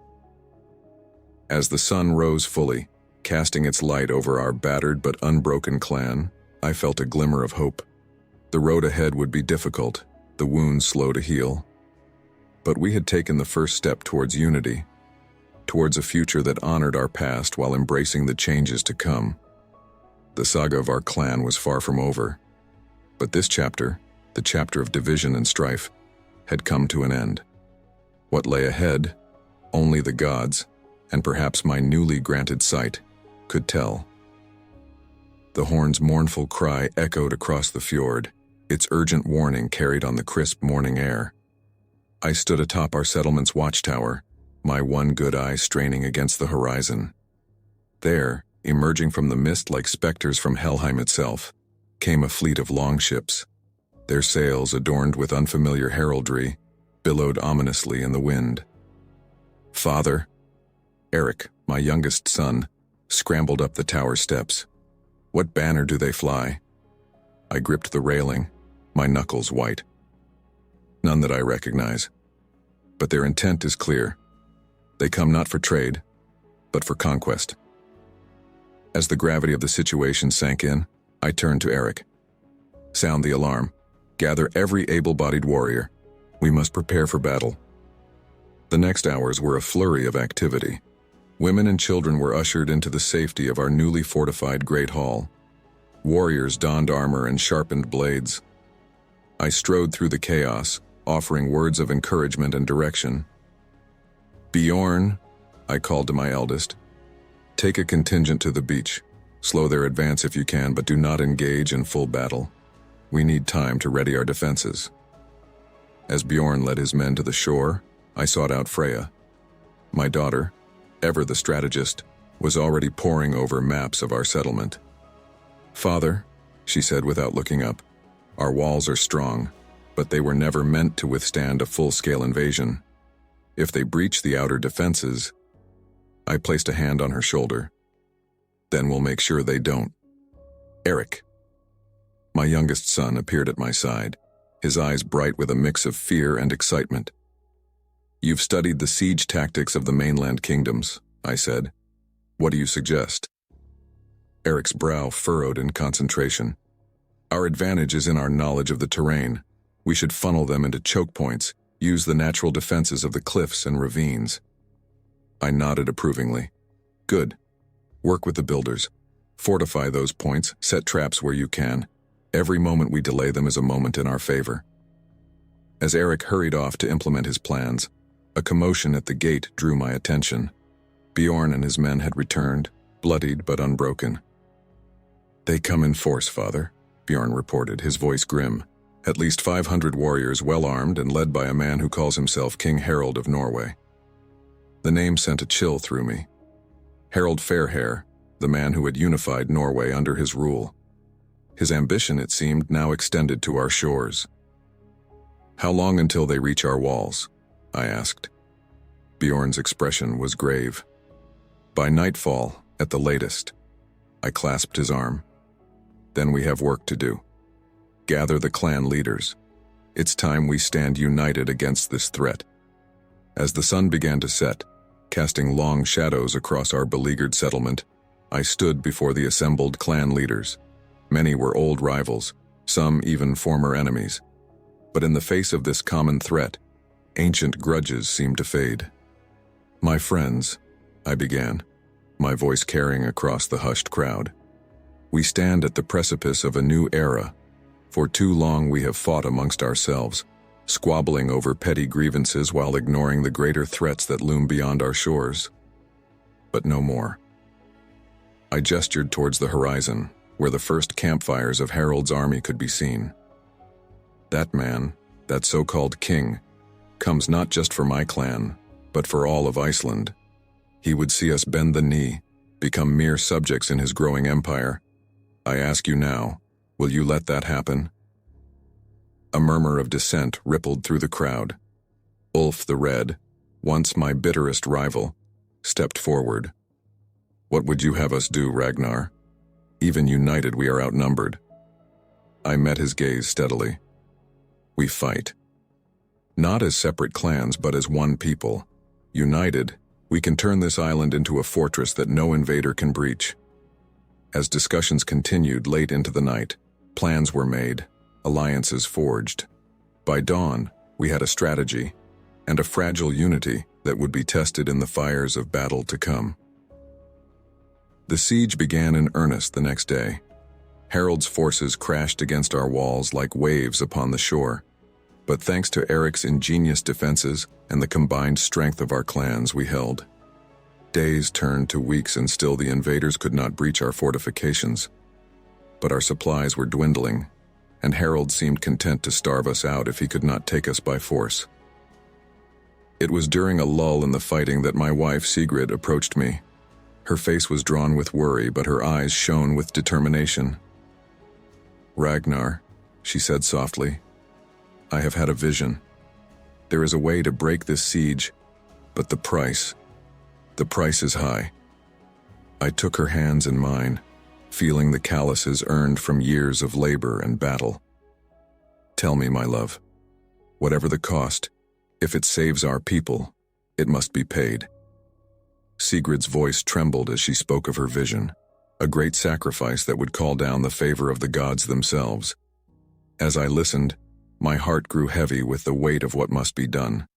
As the sun rose fully, casting its light over our battered but unbroken clan, I felt a glimmer of hope. The road ahead would be difficult, the wounds slow to heal. But we had taken the first step towards unity, towards a future that honored our past while embracing the changes to come. The saga of our clan was far from over, but this chapter, the chapter of division and strife, had come to an end. What lay ahead, only the gods, and perhaps my newly granted sight, could tell. The horn's mournful cry echoed across the fjord, its urgent warning carried on the crisp morning air. I stood atop our settlement's watchtower, my one good eye straining against the horizon. There, emerging from the mist like specters from Helheim itself, came a fleet of longships. Their sails, adorned with unfamiliar heraldry, billowed ominously in the wind. "Father," Eric, my youngest son, scrambled up the tower steps. "What banner do they fly?" I gripped the railing, my knuckles white. "None that I recognize. But their intent is clear. They come not for trade, but for conquest." As the gravity of the situation sank in, I turned to Eric. "Sound the alarm. Gather every able-bodied warrior. We must prepare for battle." The next hours were a flurry of activity. Women and children were ushered into the safety of our newly fortified Great Hall. Warriors donned armor and sharpened blades. I strode through the chaos, offering words of encouragement and direction. "Bjorn," I called to my eldest, "take a contingent to the beach. Slow their advance if you can, but do not engage in full battle. We need time to ready our defenses." As Bjorn led his men to the shore, I sought out Freya. My daughter, ever the strategist, was already poring over maps of our settlement. "Father," she said without looking up, "our walls are strong, but they were never meant to withstand a full-scale invasion. If they breach the outer defenses..." I placed a hand on her shoulder. "Then we'll make sure they don't." Eric, my youngest son, appeared at my side, his eyes bright with a mix of fear and excitement. "You've studied the siege tactics of the mainland kingdoms," I said. "What do you suggest?" Eric's brow furrowed in concentration. "Our advantage is in our knowledge of the terrain. We should funnel them into choke points, use the natural defenses of the cliffs and ravines." I nodded approvingly. "Good. Work with the builders. Fortify those points, set traps where you can. Every moment we delay them is a moment in our favor." As Eric hurried off to implement his plans, a commotion at the gate drew my attention. Bjorn and his men had returned, bloodied but unbroken. "They come in force, father," Bjorn reported, his voice grim. At least 500 warriors well armed and led by a man who calls himself King Harald of Norway. The name sent a chill through me. Harald Fairhair, the man who had unified Norway under his rule. His ambition, it seemed, now extended to our shores. How long until they reach our walls? I asked. Bjorn's expression was grave. By nightfall, at the latest. I clasped his arm. Then we have work to do. Gather the clan leaders. It's time we stand united against this threat. As the sun began to set, casting long shadows across our beleaguered settlement, I stood before the assembled clan leaders. Many were old rivals, some even former enemies. But in the face of this common threat, ancient grudges seemed to fade. My friends, I began, my voice carrying across the hushed crowd. We stand at the precipice of a new era. For too long we have fought amongst ourselves, squabbling over petty grievances while ignoring the greater threats that loom beyond our shores. But no more. I gestured towards the horizon, where the first campfires of Harald's army could be seen. That man, that so-called king, comes not just for my clan, but for all of Iceland. He would see us bend the knee, become mere subjects in his growing empire. I ask you now, will you let that happen? A murmur of dissent rippled through the crowd. Ulf the Red, once my bitterest rival, stepped forward. What would you have us do, Ragnar? Even united, we are outnumbered. I met his gaze steadily. We fight. Not as separate clans, but as one people. United, we can turn this island into a fortress that no invader can breach. As discussions continued late into the night, plans were made, alliances forged. By dawn, we had a strategy, and a fragile unity that would be tested in the fires of battle to come. The siege began in earnest the next day. Harald's forces crashed against our walls like waves upon the shore. But thanks to Eric's ingenious defenses and the combined strength of our clans, we held. Days turned to weeks and still the invaders could not breach our fortifications. But our supplies were dwindling, and Harald seemed content to starve us out if he could not take us by force. It was during a lull in the fighting that my wife Sigrid approached me. Her face was drawn with worry, but her eyes shone with determination. Ragnar, she said softly, I have had a vision. There is a way to break this siege, but the price is high. I took her hands in mine, feeling the calluses earned from years of labor and battle. Tell me, my love, whatever the cost, if it saves our people, it must be paid. Sigrid's voice trembled as she spoke of her vision, a great sacrifice that would call down the favor of the gods themselves. As I listened, my heart grew heavy with the weight of what must be done.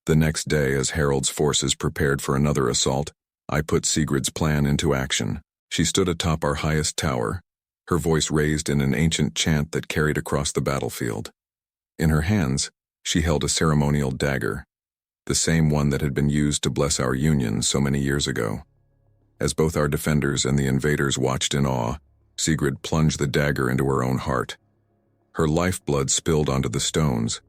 The next day, as Harald's forces prepared for another assault, I put Sigrid's plan into action. She stood atop our highest tower, her voice raised in an ancient chant that carried across the battlefield. In her hands, she held a ceremonial dagger, the same one that had been used to bless our union so many years ago. As both our defenders and the invaders watched in awe, Sigrid plunged the dagger into her own heart. Her lifeblood spilled onto the stones,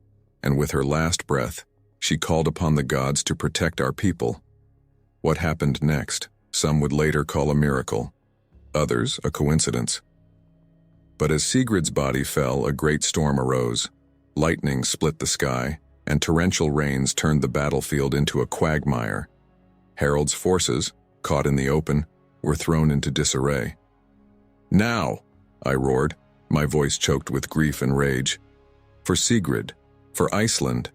and with her last breath, she called upon the gods to protect our people. What happened next, some would later call a miracle, others a coincidence. But as Sigrid's body fell, a great storm arose. Lightning split the sky, and torrential rains turned the battlefield into a quagmire. Harald's forces, caught in the open, were thrown into disarray. Now, I roared, my voice choked with grief and rage. For Sigrid, for Iceland.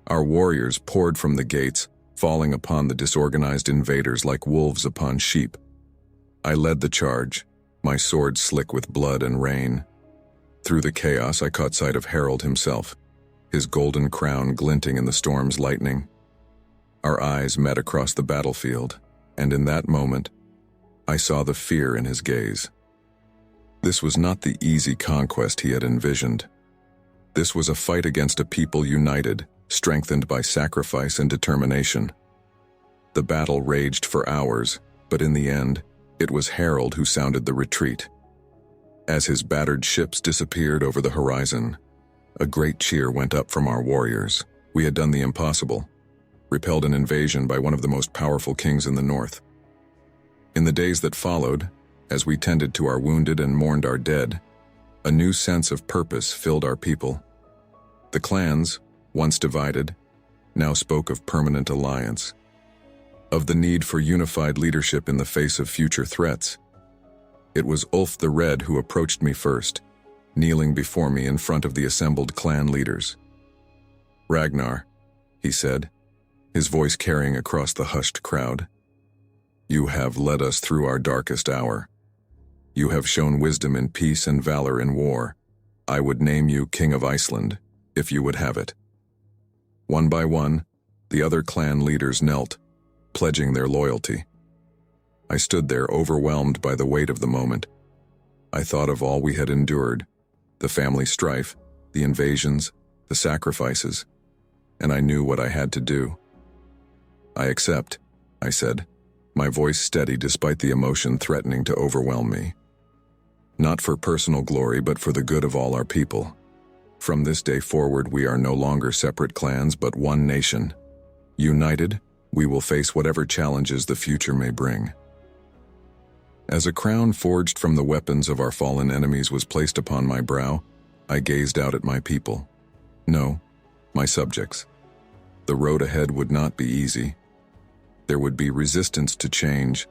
Our warriors poured from the gates, falling upon the disorganized invaders like wolves upon sheep. I led the charge, my sword slick with blood and rain. Through the chaos, I caught sight of Harald himself, his golden crown glinting in the storm's lightning. Our eyes met across the battlefield, and in that moment, I saw the fear in his gaze. This was not the easy conquest he had envisioned. This was a fight against a people united, strengthened by sacrifice and determination. The battle raged for hours, but in the end, it was Harald who sounded the retreat. As his battered ships disappeared over the horizon, a great cheer went up from our warriors. We had done the impossible, repelled an invasion by one of the most powerful kings in the north. In the days that followed, as we tended to our wounded and mourned our dead, a new sense of purpose filled our people. The clans, once divided, now spoke of permanent alliance, of the need for unified leadership in the face of future threats. It was Ulf the Red who approached me first, kneeling before me in front of the assembled clan leaders. "Ragnar," he said, his voice carrying across the hushed crowd, "you have led us through our darkest hour. You have shown wisdom in peace and valor in war. I would name you King of Iceland, if you would have it." One by one, the other clan leaders knelt, pledging their loyalty. I stood there overwhelmed by the weight of the moment. I thought of all we had endured, the family strife, the invasions, the sacrifices, and I knew what I had to do. "I accept," I said, my voice steady despite the emotion threatening to overwhelm me. "Not for personal glory, but for the good of all our people. From this day forward, we are no longer separate clans, but one nation. United, we will face whatever challenges the future may bring." As a crown forged from the weapons of our fallen enemies was placed upon my brow, I gazed out at my people. No, my subjects. The road ahead would not be easy. There would be resistance to change,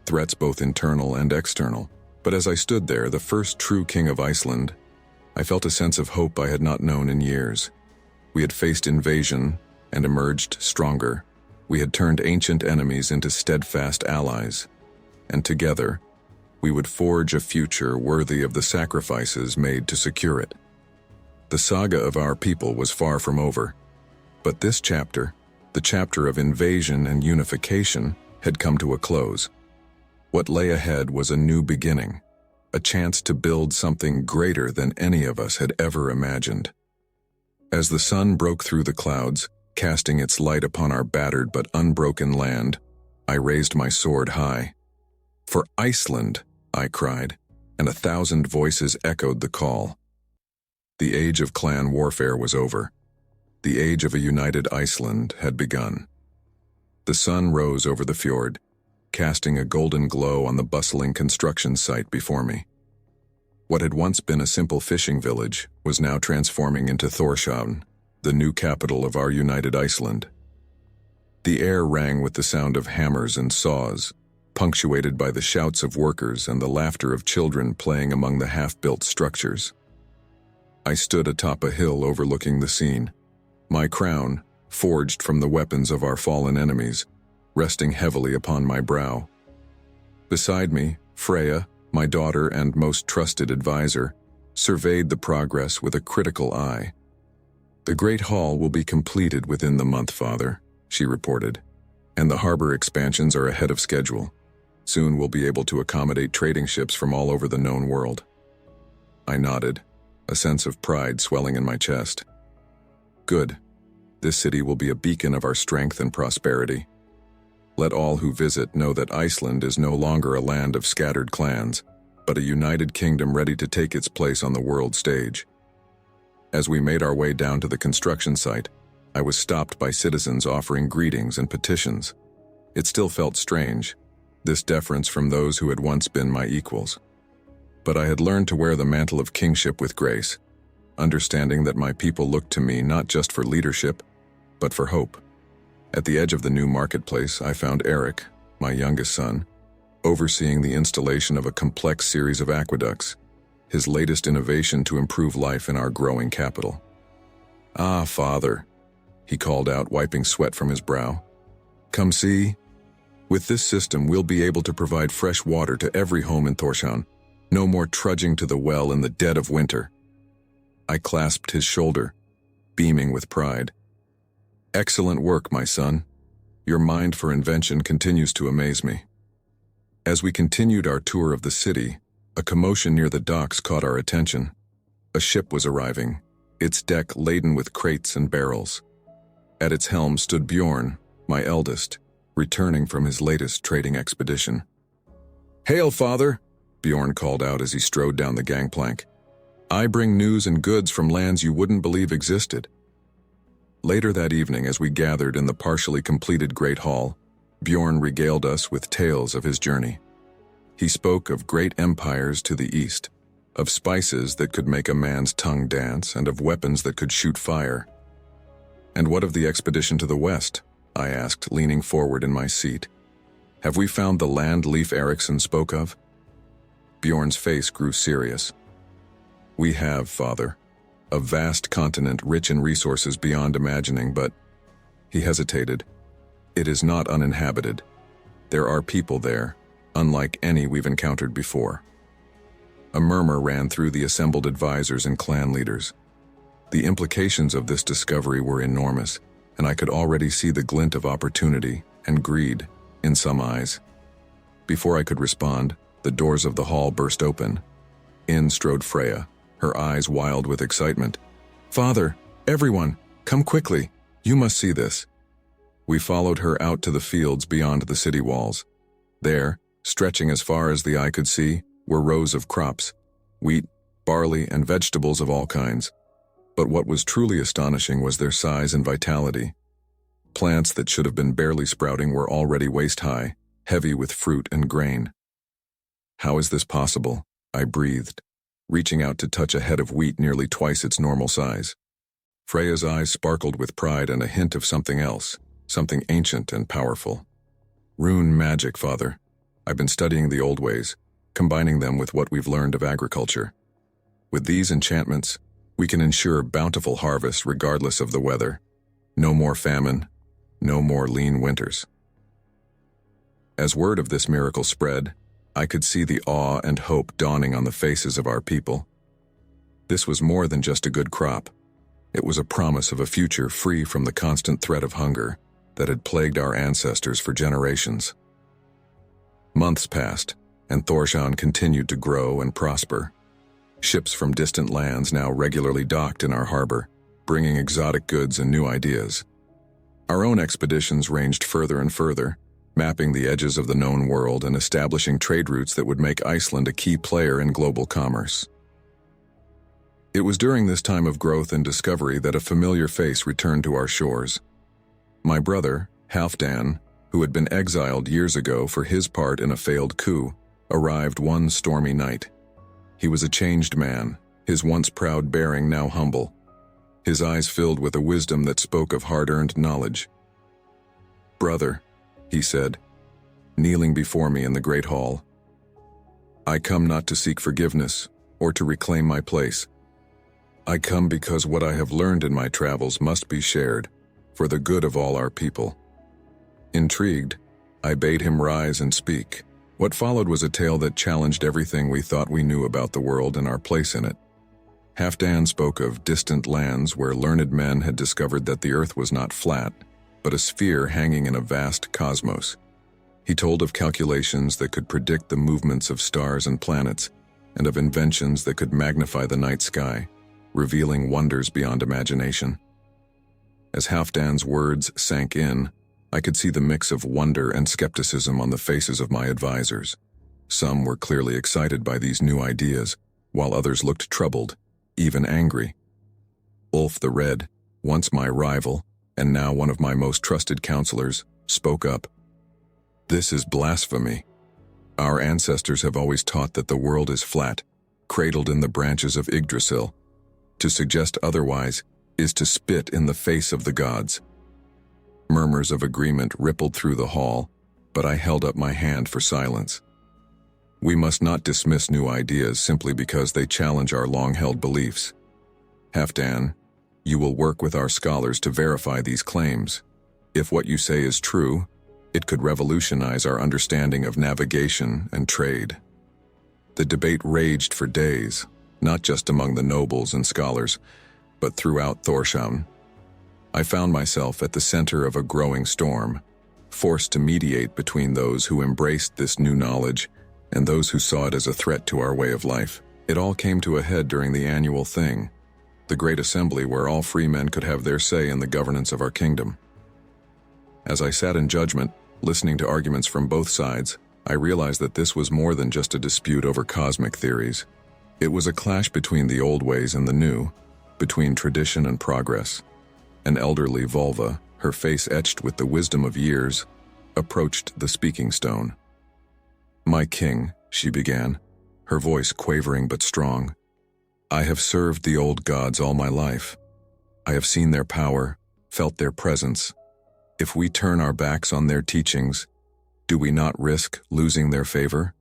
threats both internal and external. But as I stood there, the first true king of Iceland, I felt a sense of hope I had not known in years. We had faced invasion and emerged stronger. We had turned ancient enemies into steadfast allies. And together, we would forge a future worthy of the sacrifices made to secure it. The saga of our people was far from over, but this chapter, the chapter of invasion and unification, had come to a close. What lay ahead was a new beginning, a chance to build something greater than any of us had ever imagined. As the sun broke through the clouds, casting its light upon our battered but unbroken land, I raised my sword high. "For Iceland!" I cried, and 1,000 voices echoed the call. The age of clan warfare was over. The age of a united Iceland had begun. The sun rose over the fjord, casting a golden glow on the bustling construction site before me. What had once been a simple fishing village was now transforming into Tórshavn, the new capital of our united Iceland. The air rang with the sound of hammers and saws, punctuated by the shouts of workers and the laughter of children playing among the half-built structures. I stood atop a hill overlooking the scene, my crown, forged from the weapons of our fallen enemies, resting heavily upon my brow. Beside me, Freya, my daughter and most trusted advisor, surveyed the progress with a critical eye. "The Great Hall will be completed within the month, Father," she reported, "and the harbor expansions are ahead of schedule. Soon we'll be able to accommodate trading ships from all over the known world." I nodded, a sense of pride swelling in my chest. "Good. This city will be a beacon of our strength and prosperity. Let all who visit know that Iceland is no longer a land of scattered clans, but a united kingdom ready to take its place on the world stage." As we made our way down to the construction site, I was stopped by citizens offering greetings and petitions. It still felt strange, this deference from those who had once been my equals. But I had learned to wear the mantle of kingship with grace, understanding that my people looked to me not just for leadership, but for hope. At the edge of the new marketplace, I found Eric, my youngest son, overseeing the installation of a complex series of aqueducts, his latest innovation to improve life in our growing capital. "Ah, Father," he called out, wiping sweat from his brow. "Come see. With this system, we'll be able to provide fresh water to every home in Tórshavn. No more trudging to the well in the dead of winter." I clasped his shoulder, beaming with pride. "Excellent work, my son. Your mind for invention continues to amaze me." As we continued our tour of the city, a commotion near the docks caught our attention. A ship was arriving, its deck laden with crates and barrels. At its helm stood Bjorn, my eldest, returning from his latest trading expedition. "Hail, Father!" Bjorn called out as he strode down the gangplank. "I bring news and goods from lands you wouldn't believe existed." Later that evening, as we gathered in the partially completed Great Hall, Bjorn regaled us with tales of his journey. He spoke of great empires to the east, of spices that could make a man's tongue dance, and of weapons that could shoot fire. "And what of the expedition to the west?" I asked, leaning forward in my seat. "Have we found the land Leif Erikson spoke of?" Bjorn's face grew serious. "We have, father. A vast continent rich in resources beyond imagining, but..." He hesitated. "It is not uninhabited. There are people there, unlike any we've encountered before." A murmur ran through the assembled advisors and clan leaders. The implications of this discovery were enormous, and I could already see the glint of opportunity and greed in some eyes. Before I could respond, the doors of the hall burst open. In strode Freya, her eyes wild with excitement. "Father, everyone, come quickly. You must see this." We followed her out to the fields beyond the city walls. There, stretching as far as the eye could see, were rows of crops, wheat, barley, and vegetables of all kinds. But what was truly astonishing was their size and vitality. Plants that should have been barely sprouting were already waist-high, heavy with fruit and grain. "How is this possible?" I breathed, reaching out to touch a head of wheat nearly twice its normal size. Freya's eyes sparkled with pride and a hint of something else, something ancient and powerful. "Rune magic, father. I've been studying the old ways, combining them with what we've learned of agriculture. With these enchantments, we can ensure bountiful harvests regardless of the weather. No more famine, no more lean winters." As word of this miracle spread, I could see the awe and hope dawning on the faces of our people. This was more than just a good crop. It was a promise of a future free from the constant threat of hunger that had plagued our ancestors for generations. Months passed, and Thorshavn continued to grow and prosper. Ships from distant lands now regularly docked in our harbor, bringing exotic goods and new ideas. Our own expeditions ranged further and further, mapping the edges of the known world and establishing trade routes that would make Iceland a key player in global commerce. It was during this time of growth and discovery that a familiar face returned to our shores. My brother, Halfdan, who had been exiled years ago for his part in a failed coup, arrived one stormy night. He was a changed man, his once proud bearing now humble, his eyes filled with a wisdom that spoke of hard-earned knowledge. "Brother," he said, kneeling before me in the great hall, "I come not to seek forgiveness or to reclaim my place. I come because what I have learned in my travels must be shared for the good of all our people." Intrigued, I bade him rise and speak. What followed was a tale that challenged everything we thought we knew about the world and our place in it. Halfdan spoke of distant lands where learned men had discovered that the earth was not flat, but a sphere hanging in a vast cosmos. He told of calculations that could predict the movements of stars and planets, and of inventions that could magnify the night sky, revealing wonders beyond imagination. As Halfdan's words sank in, I could see the mix of wonder and skepticism on the faces of my advisors. Some were clearly excited by these new ideas, while others looked troubled, even angry. Ulf the Red, once my rival, and now one of my most trusted counselors, spoke up. "This is blasphemy. Our ancestors have always taught that the world is flat, cradled in the branches of Yggdrasil. To suggest otherwise is to spit in the face of the gods." Murmurs of agreement rippled through the hall, but I held up my hand for silence. We must not dismiss new ideas simply because they challenge our long-held beliefs. Halfdan, you will work with our scholars to verify these claims. If what you say is true, it could revolutionize our understanding of navigation and trade. The debate raged for days, not just among the nobles and scholars, but throughout Thorshavn. I found myself at the center of a growing storm, forced to mediate between those who embraced this new knowledge and those who saw it as a threat to our way of life. It all came to a head during the annual thing, the great assembly where all free men could have their say in the governance of our kingdom. As I sat in judgment, listening to arguments from both sides, I realized that this was more than just a dispute over cosmic theories. It was a clash between the old ways and the new, between tradition and progress. An elderly vulva, her face etched with the wisdom of years, approached the speaking stone. "My king," she began, her voice quavering but strong, "I have served the old gods all my life. I have seen their power, felt their presence. If we turn our backs on their teachings, do we not risk losing their favor?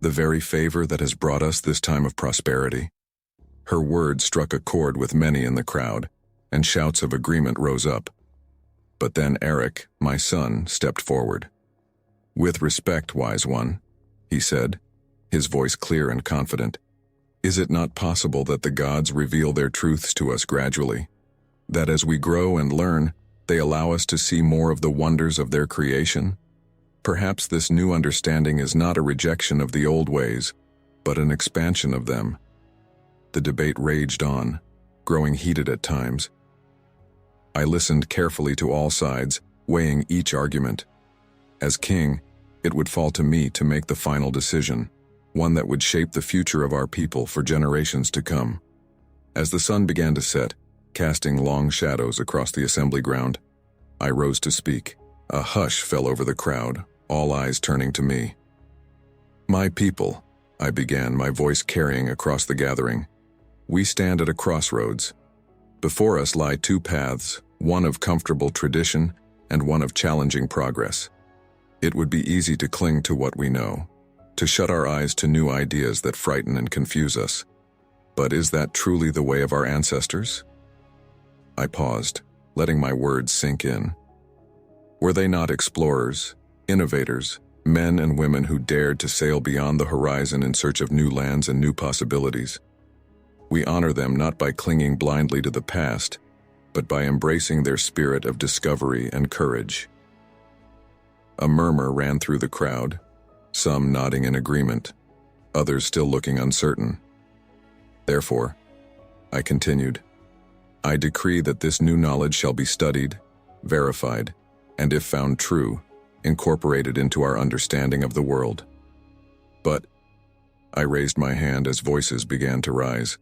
The very favor that has brought us this time of prosperity?" Her words struck a chord with many in the crowd, and shouts of agreement rose up. But then Eric, my son, stepped forward. "With respect, wise one," he said, his voice clear and confident, "is it not possible that the gods reveal their truths to us gradually? That as we grow and learn, they allow us to see more of the wonders of their creation? Perhaps this new understanding is not a rejection of the old ways, but an expansion of them." The debate raged on, growing heated at times. I listened carefully to all sides, weighing each argument. As king, it would fall to me to make the final decision, one that would shape the future of our people for generations to come. As the sun began to set, casting long shadows across the assembly ground, I rose to speak. A hush fell over the crowd, all eyes turning to me. "My people," I began, my voice carrying across the gathering, "we stand at a crossroads. Before us lie two paths, one of comfortable tradition and one of challenging progress. It would be easy to cling to what we know, to shut our eyes to new ideas that frighten and confuse us. But is that truly the way of our ancestors?" I paused, letting my words sink in. Were they not explorers, innovators, men and women who dared to sail beyond the horizon in search of new lands and new possibilities? We honor them not by clinging blindly to the past, but by embracing their spirit of discovery and courage. A murmur ran through the crowd, some nodding in agreement, others still looking uncertain. "Therefore," I continued, "I decree that this new knowledge shall be studied, verified, and if found true, incorporated into our understanding of the world. But," I raised my hand as voices began to rise,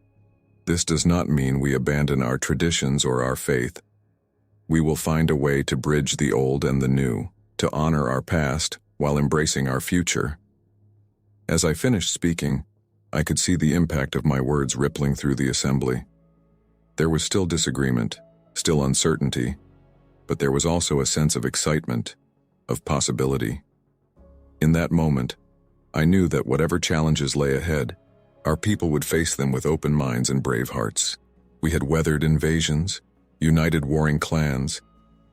"this does not mean we abandon our traditions or our faith. We will find a way to bridge the old and the new, to honor our past while embracing our future." As I finished speaking, I could see the impact of my words rippling through the assembly. There was still disagreement, still uncertainty, but there was also a sense of excitement, of possibility. In that moment, I knew that whatever challenges lay ahead, our people would face them with open minds and brave hearts. We had weathered invasions, united warring clans,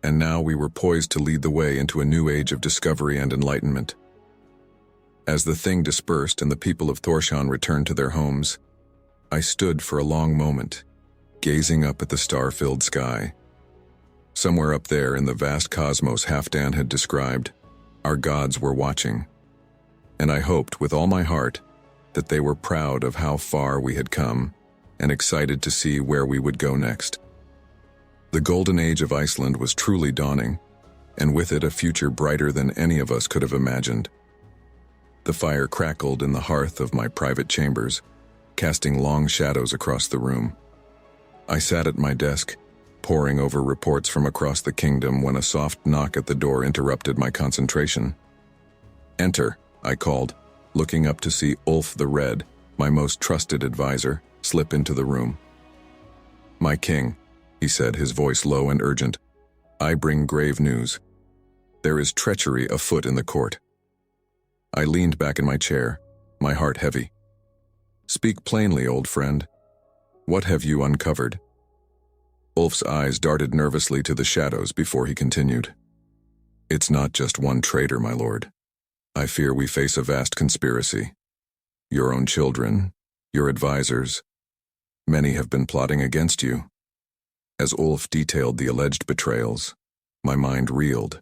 and now we were poised to lead the way into a new age of discovery and enlightenment. As the thing dispersed and the people of Thorshan returned to their homes, I stood for a long moment, gazing up at the star-filled sky. Somewhere up there in the vast cosmos Halfdan had described, our gods were watching. And I hoped with all my heart that they were proud of how far we had come and excited to see where we would go next. The golden age of Iceland was truly dawning, and with it a future brighter than any of us could have imagined. The fire crackled in the hearth of my private chambers, casting long shadows across the room. I sat at my desk, poring over reports from across the kingdom when a soft knock at the door interrupted my concentration. "Enter," I called, looking up to see Ulf the Red, my most trusted advisor, slip into the room. "My king," he said, his voice low and urgent, "I bring grave news. There is treachery afoot in the court." I leaned back in my chair, my heart heavy. "Speak plainly, old friend. What have you uncovered?" Ulf's eyes darted nervously to the shadows before he continued. "It's not just one traitor, my lord. I fear we face a vast conspiracy. Your own children, your advisors, many have been plotting against you." As Ulf detailed the alleged betrayals, my mind reeled.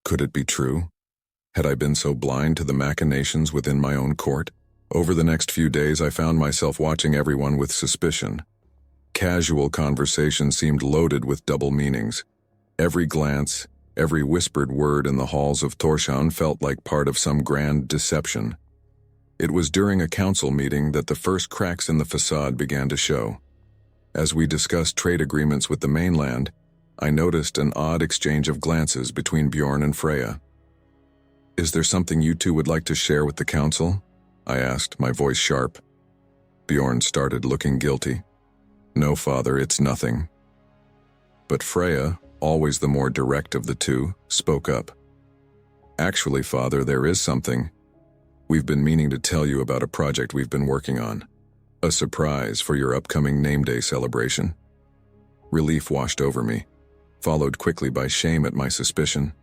Could it be true? Had I been so blind to the machinations within my own court? Over the next few days I found myself watching everyone with suspicion. Casual conversation seemed loaded with double meanings. Every glance, Every whispered word in the halls of Tórshavn felt like part of some grand deception. It was during a council meeting that the first cracks in the facade began to show. As we discussed trade agreements with the mainland, I noticed an odd exchange of glances between Bjorn and Freya. "Is there something you two would like to share with the council?" I asked, my voice sharp. Bjorn started looking guilty. "No, father, it's nothing." But Freya, always the more direct of the two, spoke up. "Actually, father, there is something. We've been meaning to tell you about a project we've been working on. A surprise for your upcoming name day celebration." Relief washed over me, followed quickly by shame at my suspicion.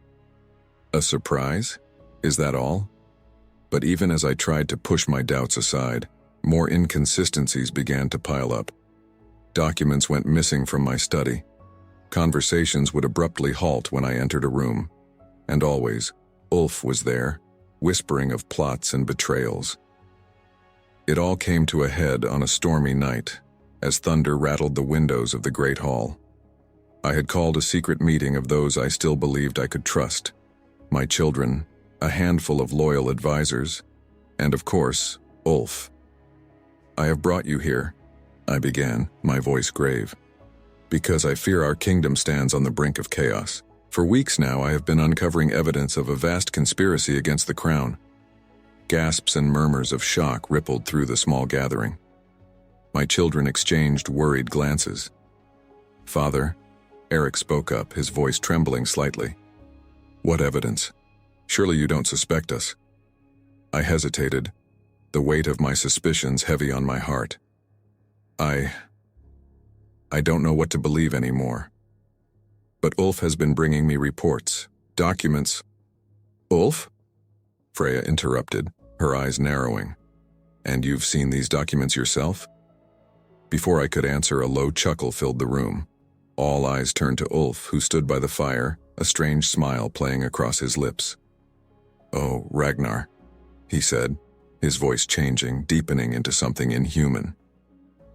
A surprise? Is that all? But even as I tried to push my doubts aside, more inconsistencies began to pile up. Documents went missing from my study. Conversations would abruptly halt when I entered a room. And always, Ulf was there, whispering of plots and betrayals. It all came to a head on a stormy night, as thunder rattled the windows of the Great Hall. I had called a secret meeting of those I still believed I could trust. My children, a handful of loyal advisors, and of course, Ulf. "I have brought you here," I began, my voice grave, "because I fear our kingdom stands on the brink of chaos. For weeks now I have been uncovering evidence of a vast conspiracy against the crown." Gasps and murmurs of shock rippled through the small gathering. My children exchanged worried glances. "Father," Eric spoke up, his voice trembling slightly. "What evidence? Surely you don't suspect us." I hesitated, the weight of my suspicions heavy on my heart. I don't know what to believe anymore. But Ulf has been bringing me reports, documents." "Ulf?" Freya interrupted, her eyes narrowing. "And you've seen these documents yourself?" Before I could answer, a low chuckle filled the room. All eyes turned to Ulf, who stood by the fire, a strange smile playing across his lips. "Oh, Ragnar," he said, his voice changing, deepening into something inhuman.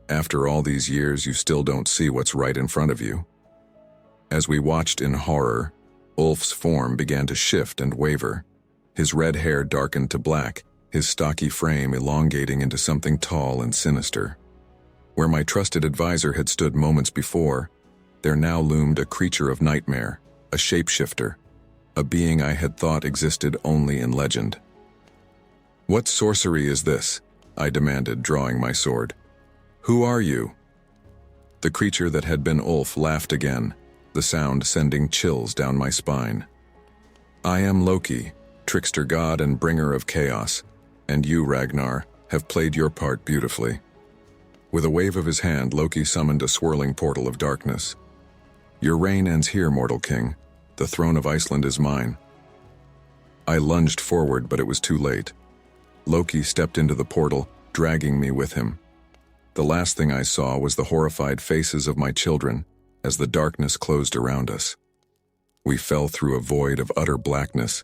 "After all these years, you still don't see what's right in front of you." As we watched in horror, Ulf's form began to shift and waver. His red hair darkened to black, his stocky frame elongating into something tall and sinister. Where my trusted advisor had stood moments before, there now loomed a creature of nightmare, a shapeshifter, a being I had thought existed only in legend. "What sorcery is this?" I demanded, drawing my sword. "Who are you?" The creature that had been Ulf laughed again, the sound sending chills down my spine. "I am Loki, trickster god and bringer of chaos, and you, Ragnar, have played your part beautifully." With a wave of his hand, Loki summoned a swirling portal of darkness. "Your reign ends here, mortal king. The throne of Iceland is mine." I lunged forward, but it was too late. Loki stepped into the portal, dragging me with him. The last thing I saw was the horrified faces of my children as the darkness closed around us. We fell through a void of utter blackness,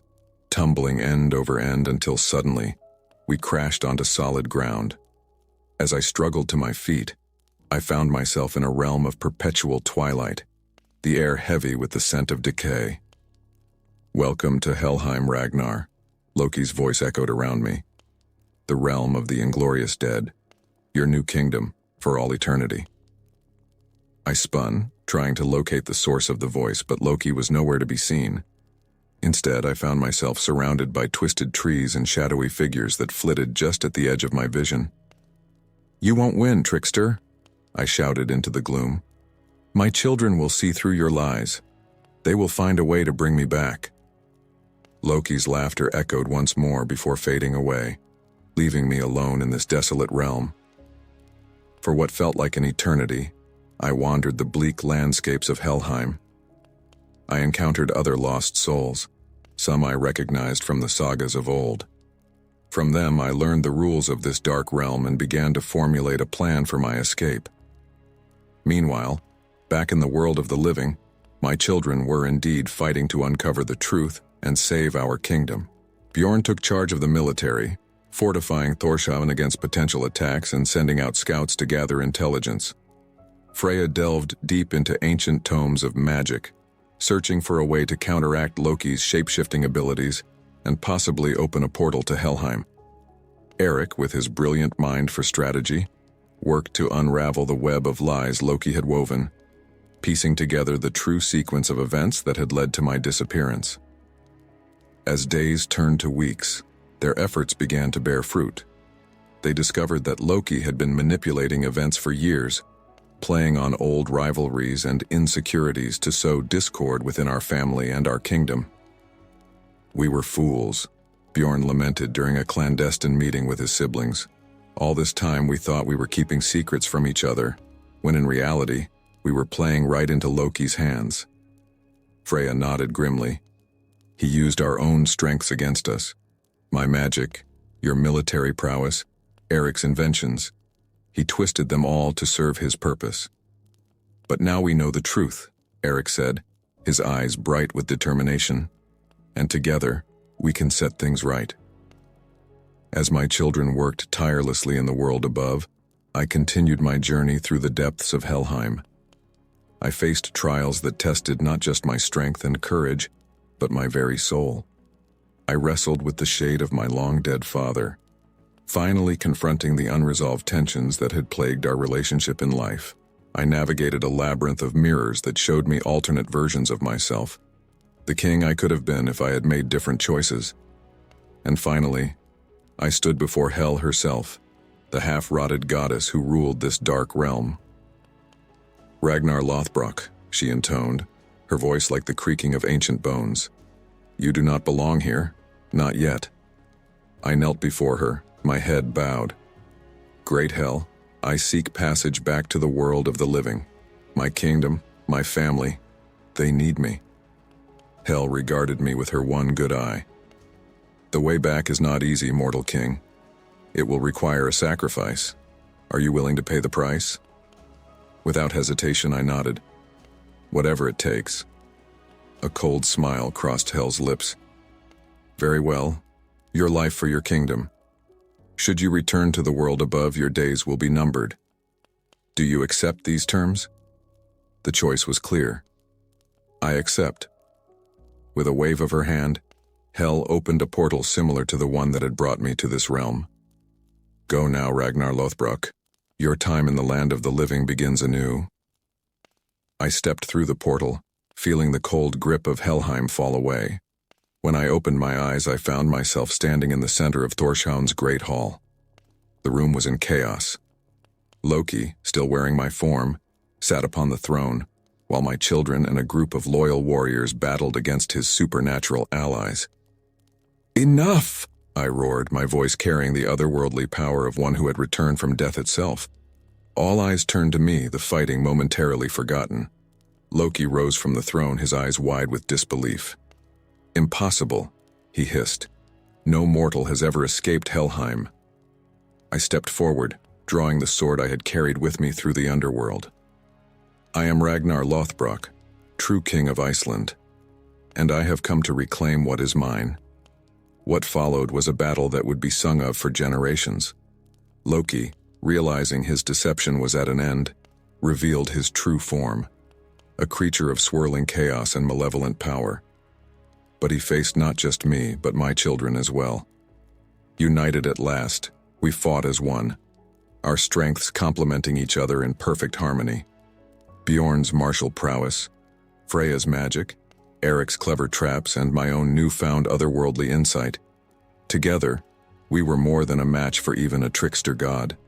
tumbling end over end until suddenly, we crashed onto solid ground. As I struggled to my feet, I found myself in a realm of perpetual twilight, the air heavy with the scent of decay. "Welcome to Helheim, Ragnar," Loki's voice echoed around me. "The realm of the inglorious dead, your new kingdom for all eternity." I spun, trying to locate the source of the voice, but Loki was nowhere to be seen. Instead, I found myself surrounded by twisted trees and shadowy figures that flitted just at the edge of my vision. "You won't win, trickster," I shouted into the gloom. "My children will see through your lies. They will find a way to bring me back." Loki's laughter echoed once more before fading away, leaving me alone in this desolate realm. For what felt like an eternity, I wandered the bleak landscapes of Helheim. I encountered other lost souls, some I recognized from the sagas of old. From them, I learned the rules of this dark realm and began to formulate a plan for my escape. Meanwhile, back in the world of the living, my children were indeed fighting to uncover the truth and save our kingdom. Bjorn took charge of the military, fortifying Tórshavn against potential attacks and sending out scouts to gather intelligence. Freya delved deep into ancient tomes of magic, searching for a way to counteract Loki's shape-shifting abilities and possibly open a portal to Helheim. Eric, with his brilliant mind for strategy, worked to unravel the web of lies Loki had woven, piecing together the true sequence of events that had led to my disappearance. As days turned to weeks, their efforts began to bear fruit. They discovered that Loki had been manipulating events for years, playing on old rivalries and insecurities to sow discord within our family and our kingdom. "We were fools," Bjorn lamented during a clandestine meeting with his siblings. "All this time we thought we were keeping secrets from each other, when in reality, we were playing right into Loki's hands." Freya nodded grimly. "He used our own strengths against us. My magic, your military prowess, Eric's inventions. He twisted them all to serve his purpose." "But now we know the truth," Eric said, his eyes bright with determination. "And together, we can set things right." As my children worked tirelessly in the world above, I continued my journey through the depths of Helheim. I faced trials that tested not just my strength and courage, but my very soul. I wrestled with the shade of my long-dead father, finally confronting the unresolved tensions that had plagued our relationship in life. I navigated a labyrinth of mirrors that showed me alternate versions of myself, the king I could have been if I had made different choices. And finally, I stood before Hel herself, the half-rotted goddess who ruled this dark realm. "Ragnar Lothbrok," she intoned, her voice like the creaking of ancient bones. "You do not belong here, not yet." I knelt before her, my head bowed. "Great Hel, I seek passage back to the world of the living. My kingdom, my family, they need me." Hel regarded me with her one good eye. "The way back is not easy, mortal king. It will require a sacrifice. Are you willing to pay the price?" Without hesitation, I nodded. "Whatever it takes." A cold smile crossed Hel's lips. "Very well. Your life for your kingdom. Should you return to the world above, your days will be numbered. Do you accept these terms?" The choice was clear. "I accept." With a wave of her hand, Hel opened a portal similar to the one that had brought me to this realm. "Go now, Ragnar Lothbrok. Your time in the land of the living begins anew." I stepped through the portal, feeling the cold grip of Helheim fall away. When I opened my eyes, I found myself standing in the center of Thorshavn's great hall. The room was in chaos. Loki, still wearing my form, sat upon the throne, while my children and a group of loyal warriors battled against his supernatural allies. "Enough!" I roared, my voice carrying the otherworldly power of one who had returned from death itself. All eyes turned to me, the fighting momentarily forgotten. Loki rose from the throne, his eyes wide with disbelief. "Impossible," he hissed. "No mortal has ever escaped Helheim." I stepped forward, drawing the sword I had carried with me through the underworld. "I am Ragnar Lothbrok, true king of Iceland, and I have come to reclaim what is mine." What followed was a battle that would be sung of for generations. Loki, realizing his deception was at an end, revealed his true form, a creature of swirling chaos and malevolent power. But he faced not just me, but my children as well. United at last, we fought as one, our strengths complementing each other in perfect harmony. Bjorn's martial prowess, Freya's magic, Eric's clever traps, and my own newfound otherworldly insight. Together, we were more than a match for even a trickster god.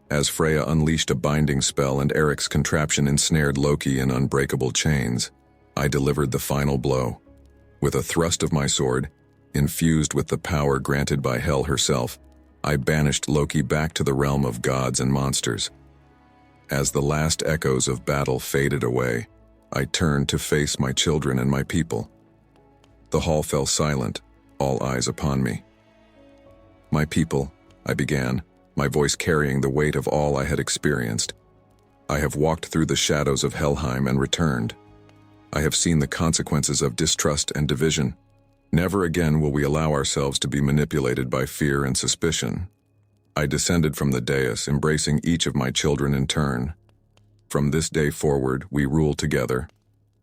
As Freya unleashed a binding spell and Eric's contraption ensnared Loki in unbreakable chains, I delivered the final blow. With a thrust of my sword, infused with the power granted by Hel herself, I banished Loki back to the realm of gods and monsters. As the last echoes of battle faded away, I turned to face my children and my people. The hall fell silent, all eyes upon me. "My people," I began, my voice carrying the weight of all I had experienced. "I have walked through the shadows of Helheim and returned. I have seen the consequences of distrust and division. Never again will we allow ourselves to be manipulated by fear and suspicion." I descended from the dais, embracing each of my children in turn. "From this day forward, we rule together.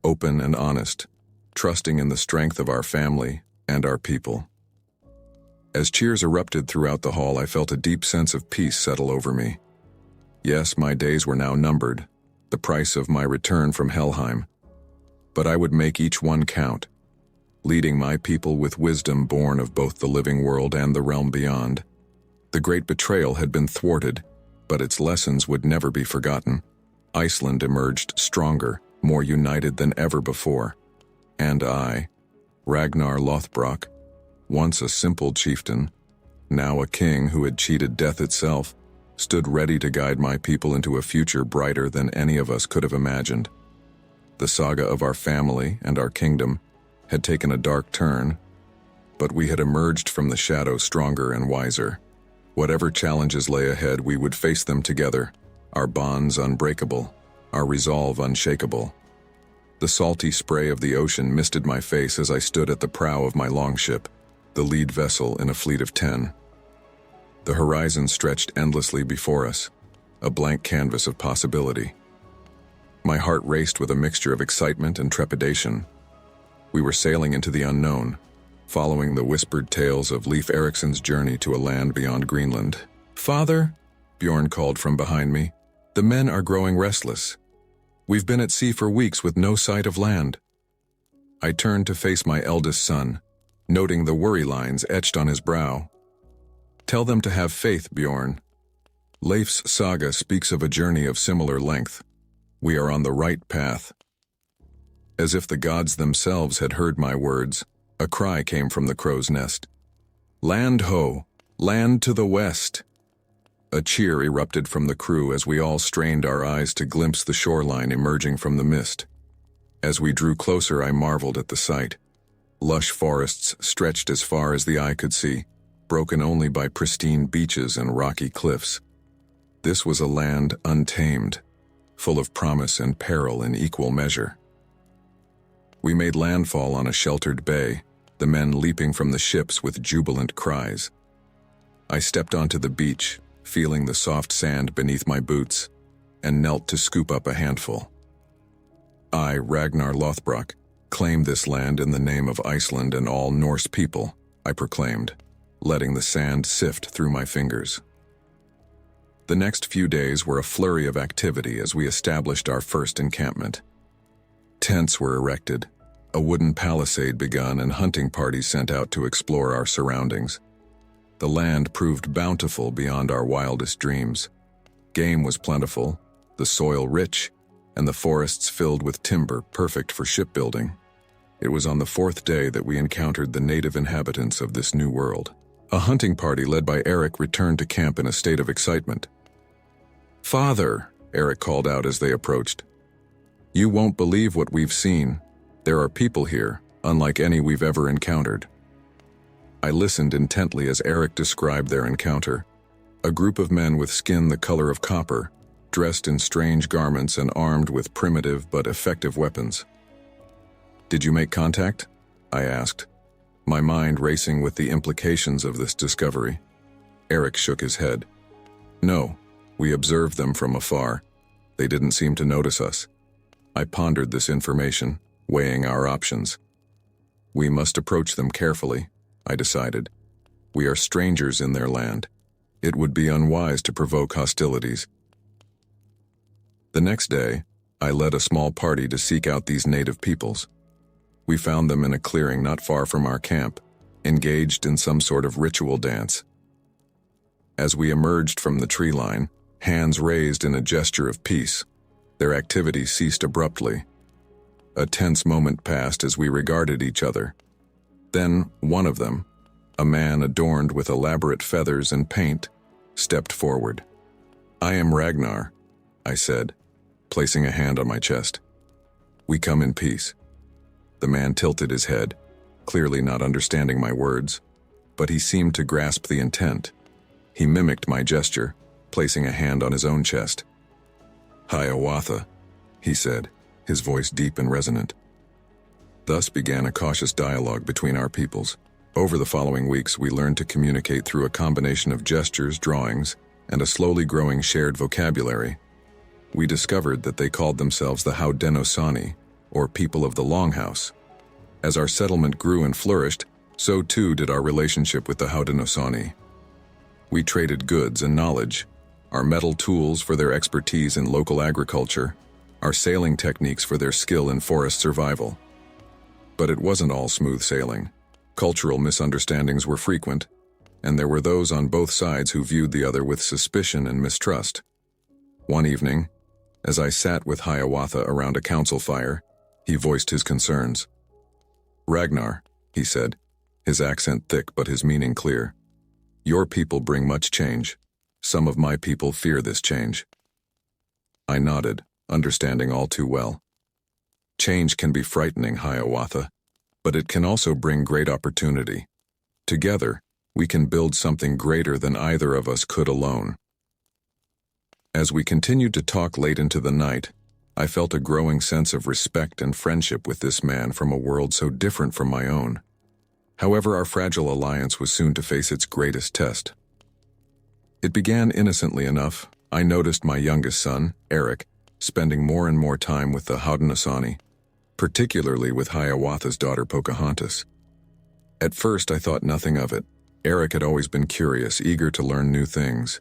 open and honest, trusting in the strength of our family and our people. As cheers erupted throughout the hall, I felt a deep sense of peace settle over me. Yes, my days were now numbered, the price of my return from Helheim. But I would make each one count, leading my people with wisdom born of both the living world and the realm beyond. The great betrayal had been thwarted, but its lessons would never be forgotten. Iceland emerged stronger, more united than ever before. And I, Ragnar Lothbrok, once a simple chieftain, now a king who had cheated death itself, stood ready to guide my people into a future brighter than any of us could have imagined. The saga of our family and our kingdom had taken a dark turn, but we had emerged from the shadow stronger and wiser. Whatever challenges lay ahead, we would face them together, our bonds unbreakable, our resolve unshakable. The salty spray of the ocean misted my face as I stood at the prow of my longship, the lead vessel in a fleet of 10. The horizon stretched endlessly before us, a blank canvas of possibility. My heart raced with a mixture of excitement and trepidation. We were sailing into the unknown, following the whispered tales of Leif Erikson's journey to a land beyond Greenland. "Father," Bjorn called from behind me, "the men are growing restless. We've been at sea for weeks with no sight of land." I turned to face my eldest son, noting the worry lines etched on his brow. "Tell them to have faith, Bjorn. Leif's saga speaks of a journey of similar length. We are on the right path." As if the gods themselves had heard my words, a cry came from the crow's nest. "Land ho! Land to the west!" A cheer erupted from the crew as we all strained our eyes to glimpse the shoreline emerging from the mist. As we drew closer, I marveled at the sight. Lush forests stretched as far as the eye could see, broken only by pristine beaches and rocky cliffs. This was a land untamed, full of promise and peril in equal measure. We made landfall on a sheltered bay, the men leaping from the ships with jubilant cries. I stepped onto the beach, feeling the soft sand beneath my boots, and knelt to scoop up a handful. I, Ragnar Lothbrok, claim this land in the name of Iceland and all Norse people, I proclaimed, letting the sand sift through my fingers. The next few days were a flurry of activity as we established our first encampment. Tents were erected, a wooden palisade begun, and hunting parties sent out to explore our surroundings. The land proved bountiful beyond our wildest dreams. Game was plentiful, the soil rich, and the forests filled with timber perfect for shipbuilding. It was on the 4th day that we encountered the native inhabitants of this new world. A hunting party led by Eric returned to camp in a state of excitement. "Father," Eric called out as they approached, "you won't believe what we've seen. There are people here, unlike any we've ever encountered." I listened intently as Eric described their encounter. A group of men with skin the color of copper, dressed in strange garments and armed with primitive but effective weapons. "Did you make contact?" I asked, my mind racing with the implications of this discovery. Eric shook his head. "No, we observed them from afar. They didn't seem to notice us." I pondered this information, weighing our options. We must approach them carefully, I decided. We are strangers in their land. It would be unwise to provoke hostilities. The next day, I led a small party to seek out these native peoples. We found them in a clearing not far from our camp, engaged in some sort of ritual dance. As we emerged from the tree line, hands raised in a gesture of peace, their activity ceased abruptly. A tense moment passed as we regarded each other. Then one of them, a man adorned with elaborate feathers and paint, stepped forward. "I am Ragnar," I said, placing a hand on my chest. "We come in peace." The man tilted his head, clearly not understanding my words, but he seemed to grasp the intent. He mimicked my gesture, placing a hand on his own chest. "Hiawatha," he said, his voice deep and resonant. Thus began a cautious dialogue between our peoples. Over the following weeks, we learned to communicate through a combination of gestures, drawings, and a slowly growing shared vocabulary. We discovered that they called themselves the Haudenosaunee, or people of the Longhouse. As our settlement grew and flourished, so too did our relationship with the Haudenosaunee. We traded goods and knowledge, our metal tools for their expertise in local agriculture, our sailing techniques for their skill in forest survival. But it wasn't all smooth sailing. Cultural misunderstandings were frequent, and there were those on both sides who viewed the other with suspicion and mistrust. One evening, as I sat with Hiawatha around a council fire, he voiced his concerns. "Ragnar," he said, his accent thick but his meaning clear, "your people bring much change. Some of my people fear this change." I nodded, understanding all too well. Change can be frightening, Hiawatha, but it can also bring great opportunity. Together, we can build something greater than either of us could alone. As we continued to talk late into the night, I felt a growing sense of respect and friendship with this man from a world so different from my own. However, our fragile alliance was soon to face its greatest test. It began innocently enough. I noticed my youngest son, Eric, spending more and more time with the Haudenosaunee, particularly with Hiawatha's daughter Pocahontas. At first I thought nothing of it. Eric had always been curious, eager to learn new things.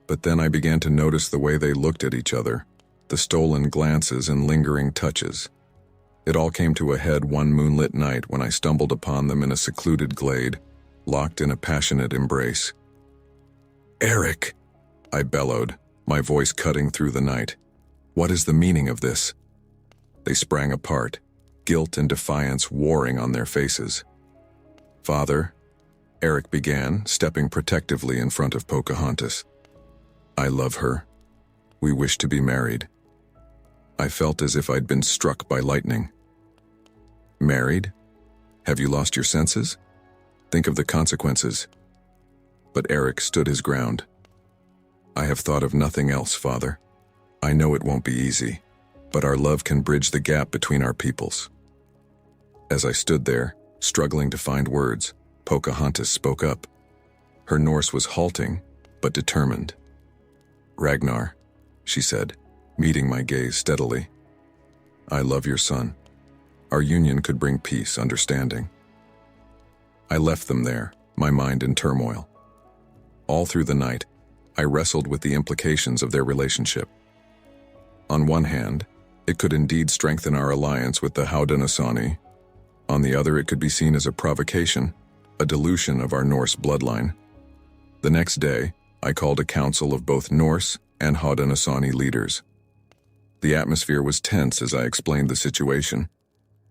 But then I began to notice the way they looked at each other, the stolen glances and lingering touches. It all came to a head one moonlit night when I stumbled upon them in a secluded glade, locked in a passionate embrace. "Eric!" I bellowed, my voice cutting through the night. "What is the meaning of this?" They sprang apart, guilt and defiance warring on their faces. "Father," Eric began, stepping protectively in front of Pocahontas. "I love her. We wish to be married." I felt as if I'd been struck by lightning. "Married? Have you lost your senses? Think of the consequences." But Eric stood his ground. "I have thought of nothing else, Father. I know it won't be easy, but our love can bridge the gap between our peoples." As I stood there, struggling to find words, Pocahontas spoke up. Her Norse was halting, but determined. "Ragnar," she said, meeting my gaze steadily. "I love your son. Our union could bring peace, understanding." I left them there, my mind in turmoil. All through the night, I wrestled with the implications of their relationship. On one hand, it could indeed strengthen our alliance with the Haudenosaunee. On the other, it could be seen as a provocation, a dilution of our Norse bloodline. The next day, I called a council of both Norse and Haudenosaunee leaders. The atmosphere was tense as I explained the situation.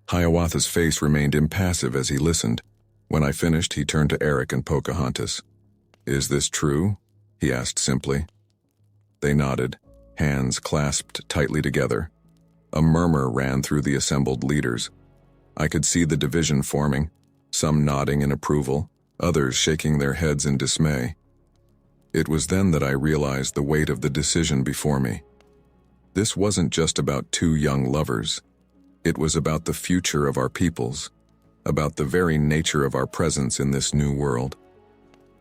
Hiawatha's face remained impassive as he listened. When I finished, he turned to Eric and Pocahontas. "Is this true?" he asked simply. They nodded, hands clasped tightly together. A murmur ran through the assembled leaders. I could see the division forming, some nodding in approval, others shaking their heads in dismay. It was then that I realized the weight of the decision before me. This wasn't just about two young lovers. It was about the future of our peoples, about the very nature of our presence in this new world.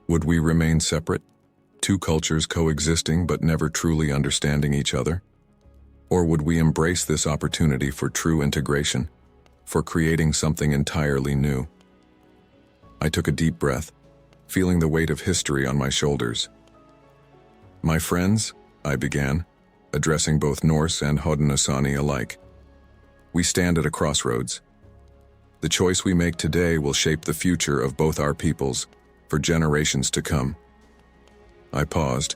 Would we remain separate, two cultures coexisting but never truly understanding each other? Or would we embrace this opportunity for true integration, for creating something entirely new? I took a deep breath, feeling the weight of history on my shoulders. "My friends," I began, addressing both Norse and Haudenosaunee alike, "we stand at a crossroads. The choice we make today will shape the future of both our peoples for generations to come." I paused,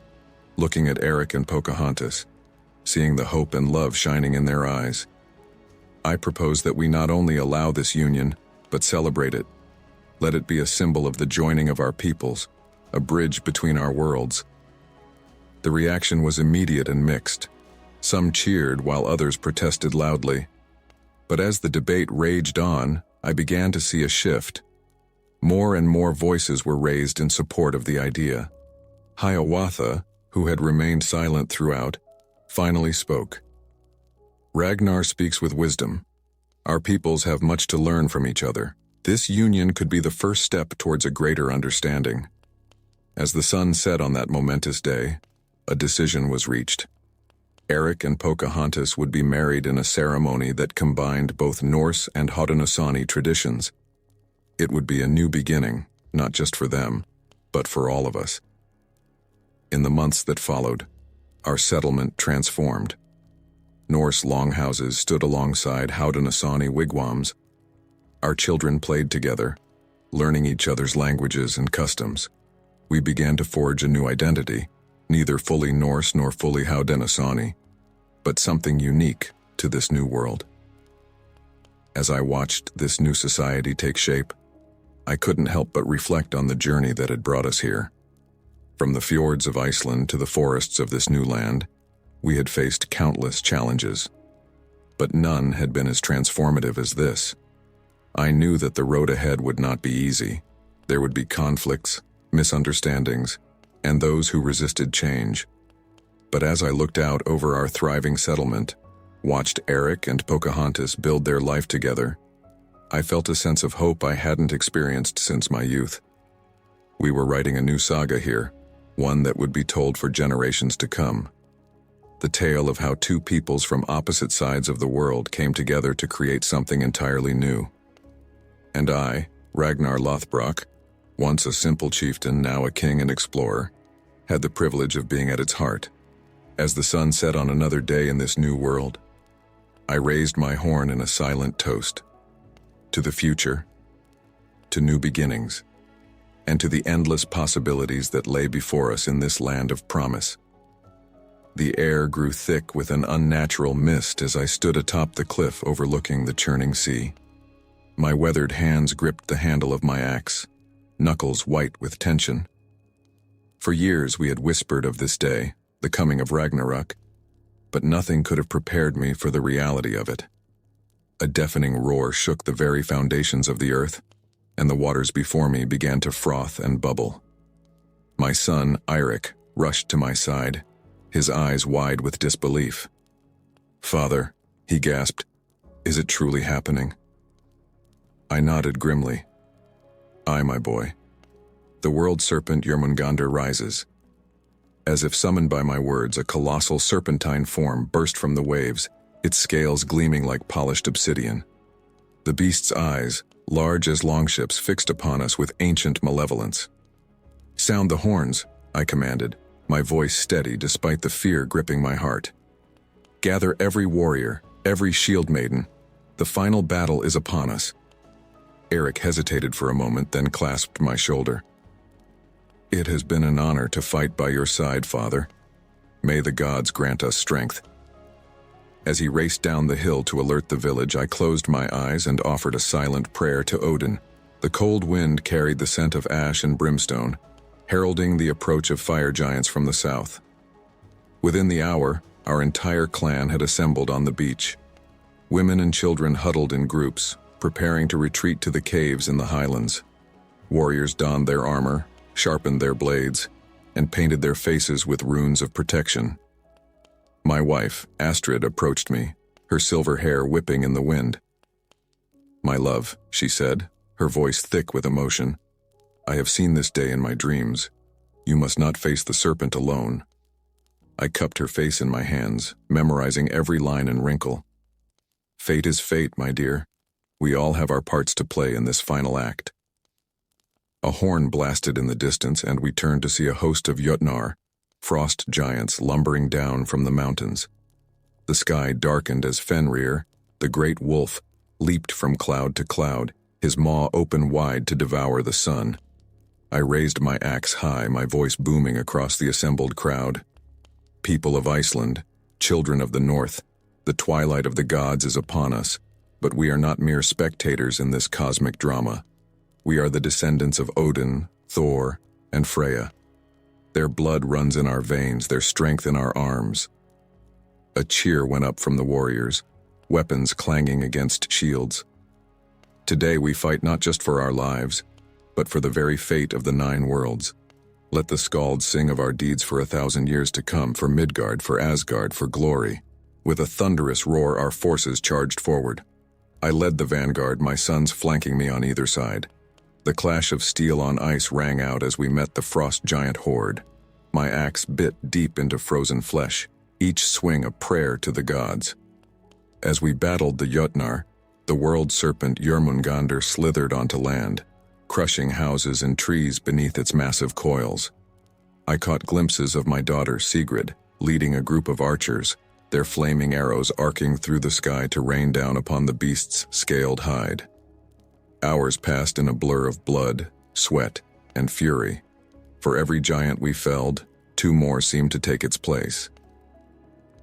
looking at Eric and Pocahontas, seeing the hope and love shining in their eyes. I propose that we not only allow this union, but celebrate it. Let it be a symbol of the joining of our peoples, a bridge between our worlds. The reaction was immediate and mixed. Some cheered while others protested loudly. But as the debate raged on, I began to see a shift. More and more voices were raised in support of the idea. Hiawatha, who had remained silent throughout, finally spoke. "Ragnar speaks with wisdom. Our peoples have much to learn from each other. This union could be the first step towards a greater understanding." As the sun set on that momentous day, a decision was reached. Eric and Pocahontas would be married in a ceremony that combined both Norse and Haudenosaunee traditions. It would be a new beginning, not just for them, but for all of us. In the months that followed, our settlement transformed. Norse longhouses stood alongside Haudenosaunee wigwams. Our children played together, learning each other's languages and customs. We began to forge a new identity, neither fully Norse nor fully Haudenosaunee, but something unique to this new world. As I watched this new society take shape, I couldn't help but reflect on the journey that had brought us here. From the fjords of Iceland to the forests of this new land, we had faced countless challenges, but none had been as transformative as this. I knew that the road ahead would not be easy. There would be conflicts, misunderstandings, and those who resisted change. But as I looked out over our thriving settlement, watched Eric and Pocahontas build their life together, I felt a sense of hope I hadn't experienced since my youth. We were writing a new saga here, one that would be told for generations to come. The tale of how two peoples from opposite sides of the world came together to create something entirely new. And I, Ragnar Lothbrok, once a simple chieftain, now a king and explorer, had the privilege of being at its heart. As the sun set on another day in this new world, I raised my horn in a silent toast. To the future, to new beginnings, and to the endless possibilities that lay before us in this land of promise. The air grew thick with an unnatural mist as I stood atop the cliff overlooking the churning sea. My weathered hands gripped the handle of my axe, knuckles white with tension. For years we had whispered of this day, the coming of Ragnarok, but nothing could have prepared me for the reality of it. A deafening roar shook the very foundations of the earth, and the waters before me began to froth and bubble. My son, Eirik, rushed to my side, his eyes wide with disbelief. "Father," he gasped, "is it truly happening?" I nodded grimly. "Aye, my boy. The world serpent Jörmungandr rises." As if summoned by my words, a colossal serpentine form burst from the waves, its scales gleaming like polished obsidian. The beast's eyes, large as longships, fixed upon us with ancient malevolence. "Sound the horns," I commanded, my voice steady despite the fear gripping my heart. "Gather every warrior, every shield maiden. The final battle is upon us." Eric hesitated for a moment, then clasped my shoulder. "It has been an honor to fight by your side, Father. May the gods grant us strength." As he raced down the hill to alert the village, I closed my eyes and offered a silent prayer to Odin. The cold wind carried the scent of ash and brimstone, heralding the approach of fire giants from the south. Within the hour, our entire clan had assembled on the beach. Women and children huddled in groups, preparing to retreat to the caves in the highlands. Warriors donned their armor, sharpened their blades, and painted their faces with runes of protection. My wife, Astrid, approached me, her silver hair whipping in the wind. "My love," she said, her voice thick with emotion, "I have seen this day in my dreams. You must not face the serpent alone." I cupped her face in my hands, memorizing every line and wrinkle. "Fate is fate, my dear. We all have our parts to play in this final act." A horn blasted in the distance, and we turned to see a host of Jötnar, frost giants lumbering down from the mountains. The sky darkened as Fenrir, the great wolf, leaped from cloud to cloud, his maw open wide to devour the sun. I raised my axe high, my voice booming across the assembled crowd. "People of Iceland, children of the north, the twilight of the gods is upon us, but we are not mere spectators in this cosmic drama. We are the descendants of Odin, Thor, and Freya. Their blood runs in our veins, their strength in our arms." A cheer went up from the warriors, weapons clanging against shields. "Today we fight not just for our lives, but for the very fate of the 9 worlds. Let the skalds sing of our deeds for 1,000 years to come, for Midgard, for Asgard, for glory." With a thunderous roar, our forces charged forward. I led the vanguard, my sons flanking me on either side. The clash of steel on ice rang out as we met the frost giant horde. My axe bit deep into frozen flesh, each swing a prayer to the gods. As we battled the Jötnar, the world serpent Jörmungandr slithered onto land, crushing houses and trees beneath its massive coils. I caught glimpses of my daughter Sigrid, leading a group of archers, their flaming arrows arcing through the sky to rain down upon the beast's scaled hide. Hours passed in a blur of blood, sweat, and fury. For every giant we felled, 2 more seemed to take its place.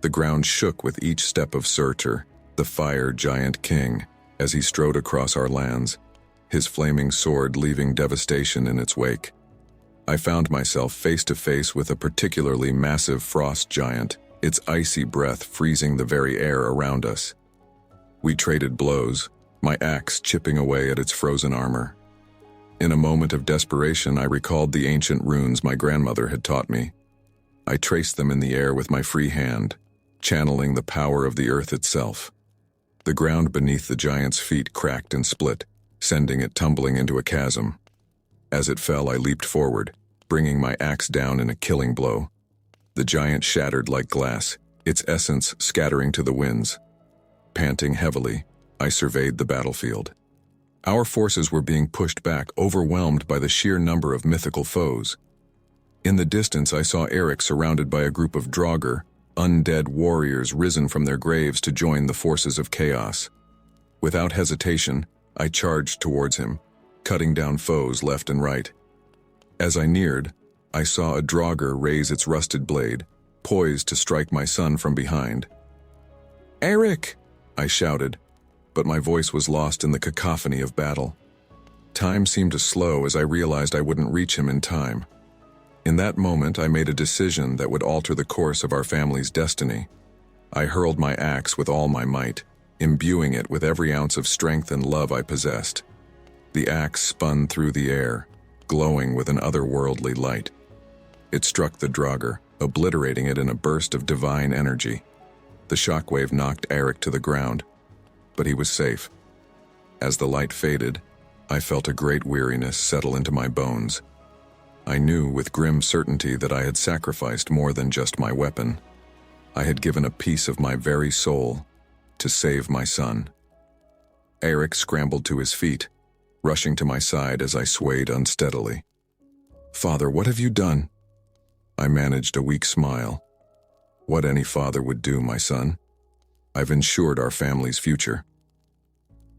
The ground shook with each step of Surtur, the fire giant king, as he strode across our lands, his flaming sword leaving devastation in its wake. I found myself face to face with a particularly massive frost giant, its icy breath freezing the very air around us. We traded blows, my axe chipping away at its frozen armor. In a moment of desperation, I recalled the ancient runes my grandmother had taught me. I traced them in the air with my free hand, channeling the power of the earth itself. The ground beneath the giant's feet cracked and split, sending it tumbling into a chasm. As it fell, I leaped forward, bringing my axe down in a killing blow. The giant shattered like glass, its essence scattering to the winds. Panting heavily, I surveyed the battlefield. Our forces were being pushed back, overwhelmed by the sheer number of mythical foes. In the distance, I saw Eric surrounded by a group of Draugr, undead warriors risen from their graves to join the forces of chaos. Without hesitation, I charged towards him, cutting down foes left and right. As I neared, I saw a Draugr raise its rusted blade, poised to strike my son from behind. "Eric!" I shouted, but my voice was lost in the cacophony of battle. Time seemed to slow as I realized I wouldn't reach him in time. In that moment, I made a decision that would alter the course of our family's destiny. I hurled my axe with all my might, imbuing it with every ounce of strength and love I possessed. The axe spun through the air, glowing with an otherworldly light. It struck the Draugr, obliterating it in a burst of divine energy. The shockwave knocked Eric to the ground, but he was safe. As the light faded, I felt a great weariness settle into my bones. I knew with grim certainty that I had sacrificed more than just my weapon. I had given a piece of my very soul to save my son. Eric scrambled to his feet, rushing to my side as I swayed unsteadily. "Father, what have you done?" I managed a weak smile. "What any father would do, my son. I've ensured our family's future."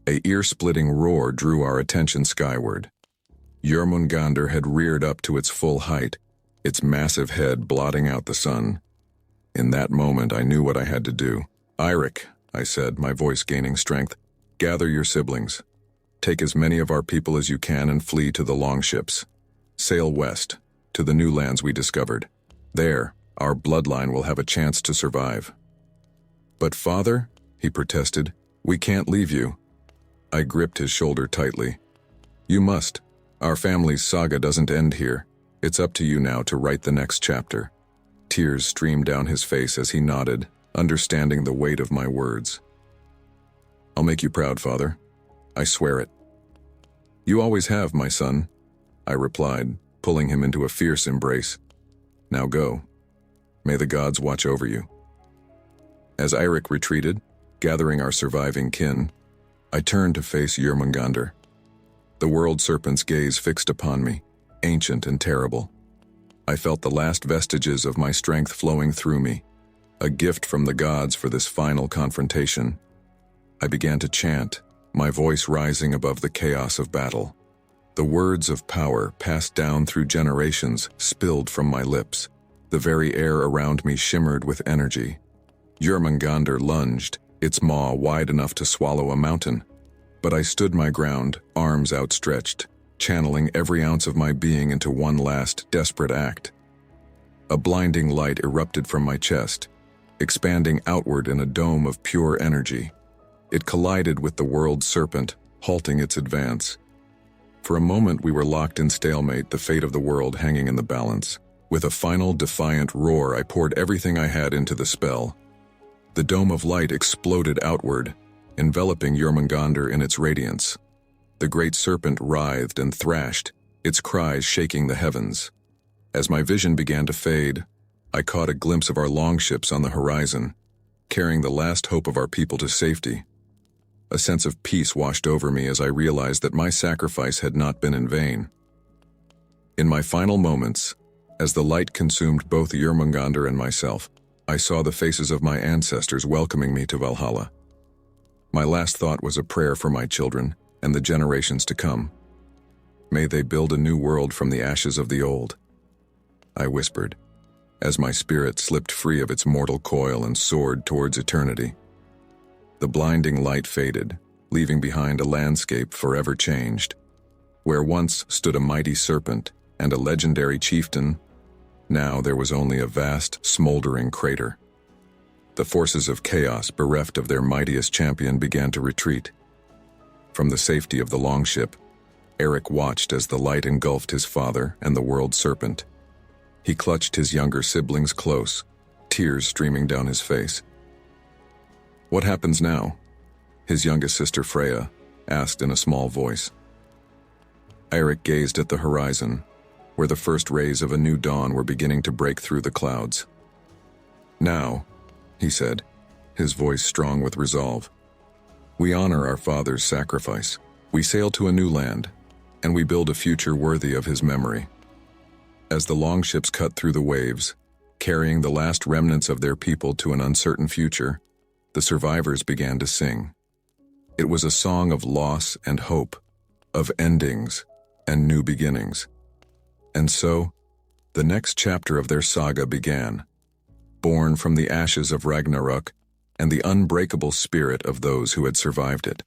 A ear-splitting roar drew our attention skyward. Jörmungandr had reared up to its full height, its massive head blotting out the sun. In that moment, I knew what I had to do. "Eirik," I said, my voice gaining strength, "gather your siblings. Take as many of our people as you can and flee to the longships. Sail west, to the new lands we discovered. There, our bloodline will have a chance to survive." "But father," he protested, "we can't leave you." I gripped his shoulder tightly. "You must. Our family's saga doesn't end here. It's up to you now to write the next chapter." Tears streamed down his face as he nodded, understanding the weight of my words. "I'll make you proud, father. I swear it." "You always have, my son," I replied, pulling him into a fierce embrace. "Now go. May the gods watch over you." As Eirik retreated, gathering our surviving kin, I turned to face Jörmungandr. The world serpent's gaze fixed upon me, ancient and terrible. I felt the last vestiges of my strength flowing through me, a gift from the gods for this final confrontation. I began to chant, my voice rising above the chaos of battle. The words of power passed down through generations spilled from my lips. The very air around me shimmered with energy. Jörmungandr lunged, its maw wide enough to swallow a mountain. But I stood my ground, arms outstretched, channeling every ounce of my being into one last, desperate act. A blinding light erupted from my chest, expanding outward in a dome of pure energy. It collided with the world serpent, halting its advance. For a moment we were locked in stalemate, the fate of the world hanging in the balance. With a final defiant roar, I poured everything I had into the spell. The dome of light exploded outward, enveloping Jörmungandr in its radiance. The great serpent writhed and thrashed, its cries shaking the heavens. As my vision began to fade, I caught a glimpse of our longships on the horizon, carrying the last hope of our people to safety. A sense of peace washed over me as I realized that my sacrifice had not been in vain. In my final moments, as the light consumed both Jörmungandr and myself, I saw the faces of my ancestors welcoming me to Valhalla. My last thought was a prayer for my children and the generations to come. May they build a new world from the ashes of the old, I whispered, as my spirit slipped free of its mortal coil and soared towards eternity. The blinding light faded, leaving behind a landscape forever changed. Where once stood a mighty serpent and a legendary chieftain, now there was only a vast, smoldering crater. The forces of chaos, bereft of their mightiest champion, began to retreat. From the safety of the longship, Eric watched as the light engulfed his father and the world serpent. He clutched his younger siblings close, tears streaming down his face. "What happens now?" his youngest sister Freya asked in a small voice. Eric gazed at the horizon, where the first rays of a new dawn were beginning to break through the clouds. "Now," he said, his voice strong with resolve, "we honor our father's sacrifice. We sail to a new land, and we build a future worthy of his memory." As the longships cut through the waves, carrying the last remnants of their people to an uncertain future, the survivors began to sing. It was a song of loss and hope, of endings and new beginnings. And so, the next chapter of their saga began, born from the ashes of Ragnarok and the unbreakable spirit of those who had survived it.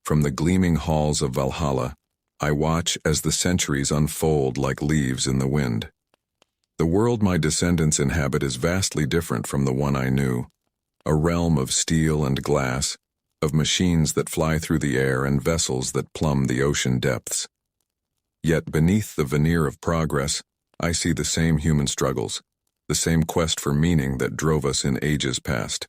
From the gleaming halls of Valhalla, I watch as the centuries unfold like leaves in the wind. The world my descendants inhabit is vastly different from the one I knew, a realm of steel and glass, of machines that fly through the air and vessels that plumb the ocean depths. Yet beneath the veneer of progress, I see the same human struggles, the same quest for meaning that drove us in ages past.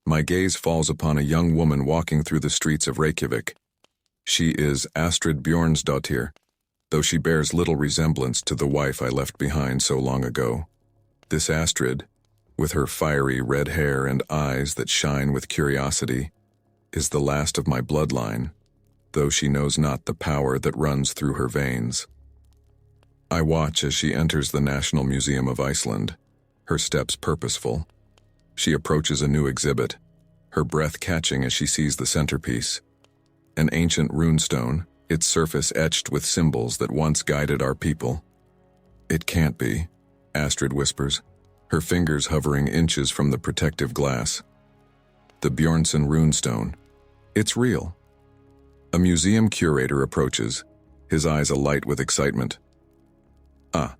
My gaze falls upon a young woman walking through the streets of Reykjavik. She is Astrid Bjornsdottir, though she bears little resemblance to the wife I left behind so long ago. This Astrid, with her fiery red hair and eyes that shine with curiosity, is the last of my bloodline, though she knows not the power that runs through her veins. I watch as she enters the National Museum of Iceland, her steps purposeful. She approaches a new exhibit, her breath catching as she sees the centerpiece. An ancient runestone, its surface etched with symbols that once guided our people. "It can't be," Astrid whispers, her fingers hovering inches from the protective glass. "The Bjornsson runestone. It's real." A museum curator approaches, his eyes alight with excitement. "Ah,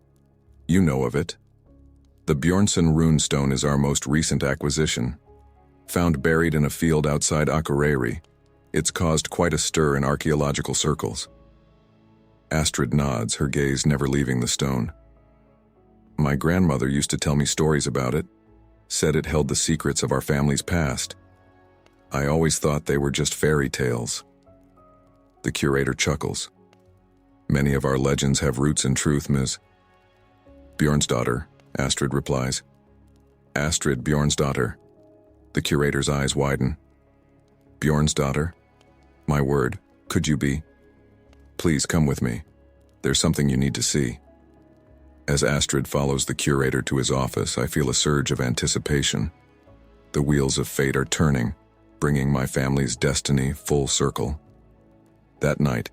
you know of it. The Bjornsson runestone is our most recent acquisition. Found buried in a field outside Akureyri, it's caused quite a stir in archaeological circles." Astrid nods, her gaze never leaving the stone. "My grandmother used to tell me stories about it, said it held the secrets of our family's past. I always thought they were just fairy tales." The curator chuckles. "Many of our legends have roots in truth, Ms. Bjornsdottir," Astrid replies. "Astrid Bjornsdottir." The curator's eyes widen. "Bjornsdottir? My word, could you be? Please come with me. There's something you need to see." As Astrid follows the curator to his office, I feel a surge of anticipation. The wheels of fate are turning, bringing my family's destiny full circle. That night,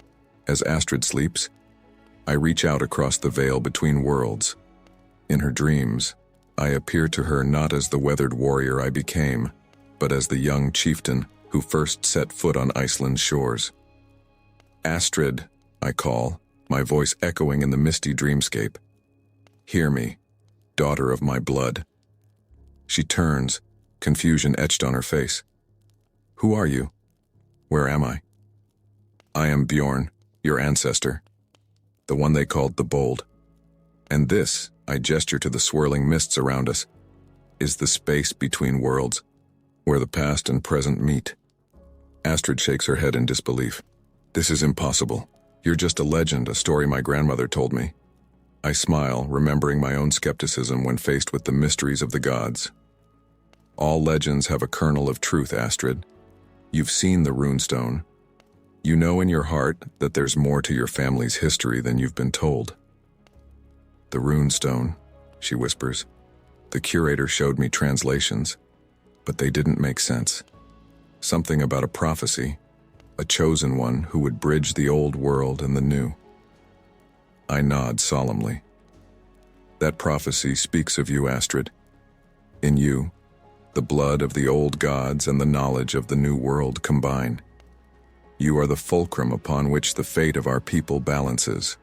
as Astrid sleeps, I reach out across the veil between worlds. In her dreams, I appear to her not as the weathered warrior I became, but as the young chieftain who first set foot on Iceland's shores. "Astrid," I call, my voice echoing in the misty dreamscape. "Hear me, daughter of my blood." She turns, confusion etched on her face. "Who are you? Where am I?" "I am Bjorn, your ancestor, the one they called the Bold. And this," I gesture to the swirling mists around us, "is the space between worlds, where the past and present meet." Astrid shakes her head in disbelief. "This is impossible. You're just a legend, a story my grandmother told me." I smile, remembering my own skepticism when faced with the mysteries of the gods. All legends have a kernel of truth, Astrid. You've seen the runestone. You know in your heart that there's more to your family's history than you've been told. The runestone, she whispers. The curator showed me translations, but they didn't make sense. Something about a prophecy, a chosen one who would bridge the old world and the new. I nod solemnly. That prophecy speaks of you, Astrid. In you, the blood of the old gods and the knowledge of the new world combine. You are the fulcrum upon which the fate of our people balances.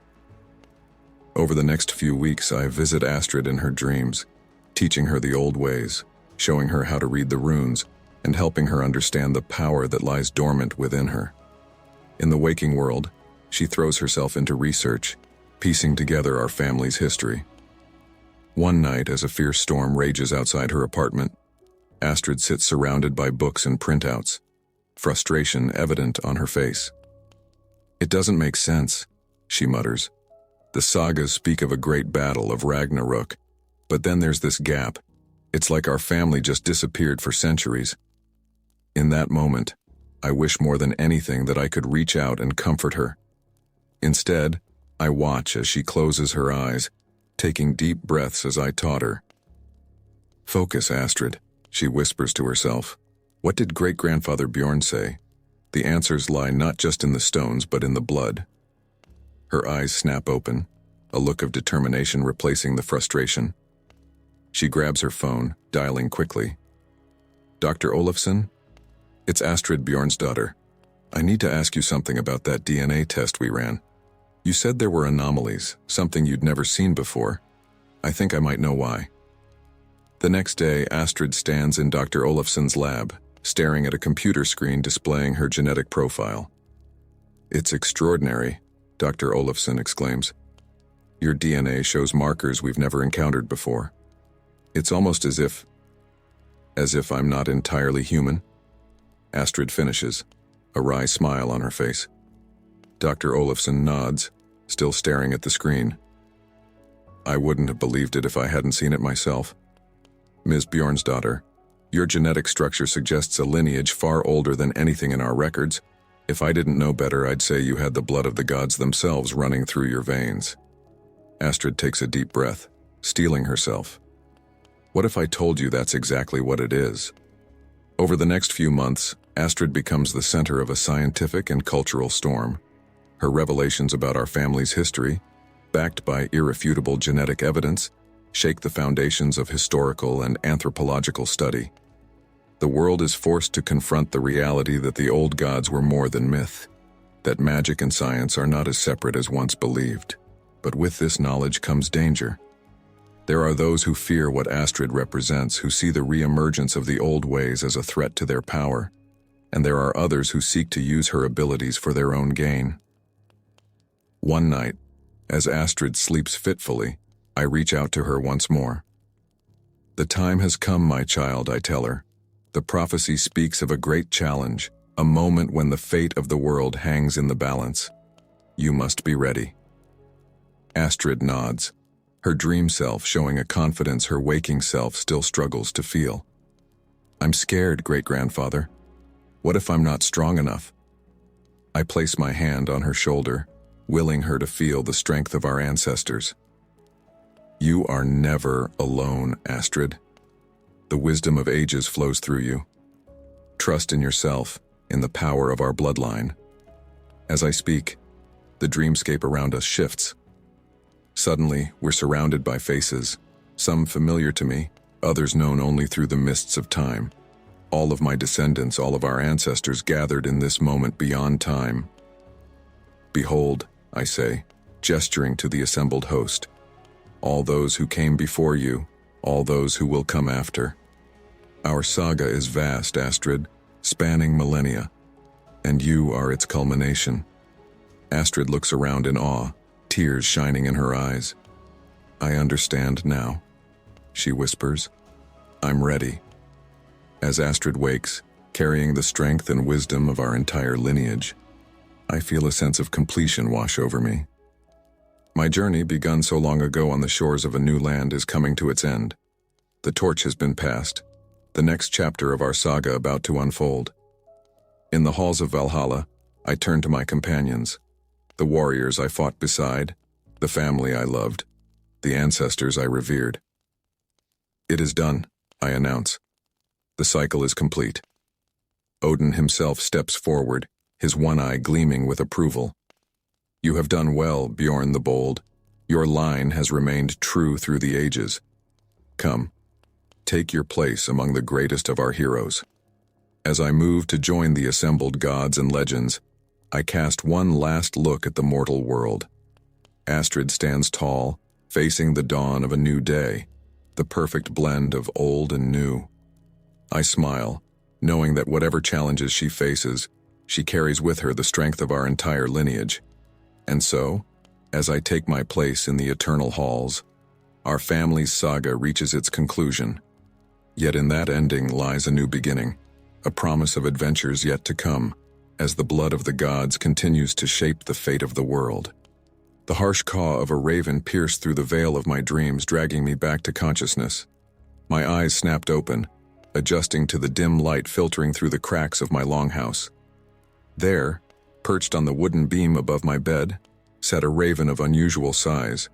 Over the next few weeks, I visit Astrid in her dreams, teaching her the old ways, showing her how to read the runes, and helping her understand the power that lies dormant within her. In the waking world, she throws herself into research, piecing together our family's history. One night, as a fierce storm rages outside her apartment, Astrid sits surrounded by books and printouts, frustration evident on her face. "It doesn't make sense," she mutters. "The sagas speak of a great battle of Ragnarok, but then there's this gap. It's like our family just disappeared for centuries." In that moment, I wish more than anything that I could reach out and comfort her. Instead, I watch as she closes her eyes, taking deep breaths as I taught her. "Focus, Astrid," she whispers to herself. "What did great-grandfather Bjorn say? The answers lie not just in the stones, but in the blood." Her eyes snap open, a look of determination replacing the frustration. She grabs her phone, dialing quickly. "Dr. Olafsson? It's Astrid, Bjorn's daughter. I need to ask you something about that DNA test we ran. You said there were anomalies, something you'd never seen before. I think I might know why." The next day, Astrid stands in Dr. Olafsson's lab, staring at a computer screen displaying her genetic profile. "It's extraordinary," Dr. Olafsson exclaims. "Your DNA shows markers we've never encountered before. It's almost as if I'm not entirely human." Astrid finishes, a wry smile on her face. Dr. Olafsson nods, still staring at the screen. "I wouldn't have believed it if I hadn't seen it myself. Ms. Bjorn's daughter, your genetic structure suggests a lineage far older than anything in our records. If I didn't know better, I'd say you had the blood of the gods themselves running through your veins." Astrid takes a deep breath, steeling herself. "What if I told you that's exactly what it is?" Over the next few months, Astrid becomes the center of a scientific and cultural storm. Her revelations about our family's history, backed by irrefutable genetic evidence, shake the foundations of historical and anthropological study. The world is forced to confront the reality that the old gods were more than myth, that magic and science are not as separate as once believed. But with this knowledge comes danger. There are those who fear what Astrid represents, who see the re-emergence of the old ways as a threat to their power, and there are others who seek to use her abilities for their own gain. One night, as Astrid sleeps fitfully, I reach out to her once more. "The time has come, my child," I tell her. "The prophecy speaks of a great challenge, a moment when the fate of the world hangs in the balance. You must be ready." Astrid nods, her dream self showing a confidence her waking self still struggles to feel. "I'm scared, great-grandfather. What if I'm not strong enough?" I place my hand on her shoulder, willing her to feel the strength of our ancestors. "You are never alone, Astrid. The wisdom of ages flows through you. Trust in yourself, in the power of our bloodline." As I speak, the dreamscape around us shifts. Suddenly, we're surrounded by faces, some familiar to me, others known only through the mists of time. All of my descendants, all of our ancestors gathered in this moment beyond time. "Behold," I say, gesturing to the assembled host. "All those who came before you, all those who will come after. Our saga is vast, Astrid, spanning millennia, and you are its culmination." Astrid looks around in awe, tears shining in her eyes. "I understand now," she whispers. "I'm ready." As Astrid wakes, carrying the strength and wisdom of our entire lineage, I feel a sense of completion wash over me. My journey, begun so long ago on the shores of a new land, is coming to its end. The torch has been passed, the next chapter of our saga about to unfold. In the halls of Valhalla, I turn to my companions, the warriors I fought beside, the family I loved, the ancestors I revered. It is done, I announce. The cycle is complete. Odin himself steps forward, his one eye gleaming with approval. You have done well, Bjorn the Bold. Your line has remained true through the ages. Come, take your place among the greatest of our heroes. As I move to join the assembled gods and legends, I cast one last look at the mortal world. Astrid stands tall, facing the dawn of a new day, the perfect blend of old and new. I smile, knowing that whatever challenges she faces, she carries with her the strength of our entire lineage. And so, as I take my place in the eternal halls, our family's saga reaches its conclusion. Yet in that ending lies a new beginning, a promise of adventures yet to come, as the blood of the gods continues to shape the fate of the world. The harsh caw of a raven pierced through the veil of my dreams, dragging me back to consciousness. My eyes snapped open, adjusting to the dim light filtering through the cracks of my longhouse. There, perched on the wooden beam above my bed, sat a raven of unusual size,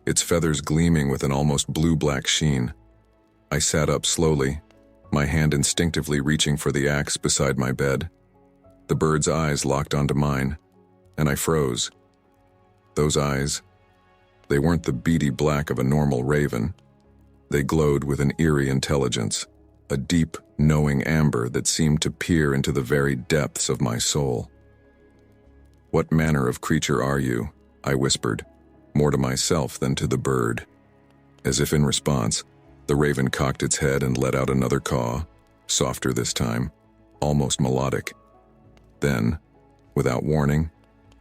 its feathers gleaming with an almost blue-black sheen. I sat up slowly, my hand instinctively reaching for the axe beside my bed. The bird's eyes locked onto mine, and I froze. Those eyes, they weren't the beady black of a normal raven. They glowed with an eerie intelligence, a deep, knowing amber that seemed to peer into the very depths of my soul. "What manner of creature are you?" I whispered, more to myself than to the bird. As if in response, the raven cocked its head and let out another caw, softer this time, almost melodic. Then, without warning,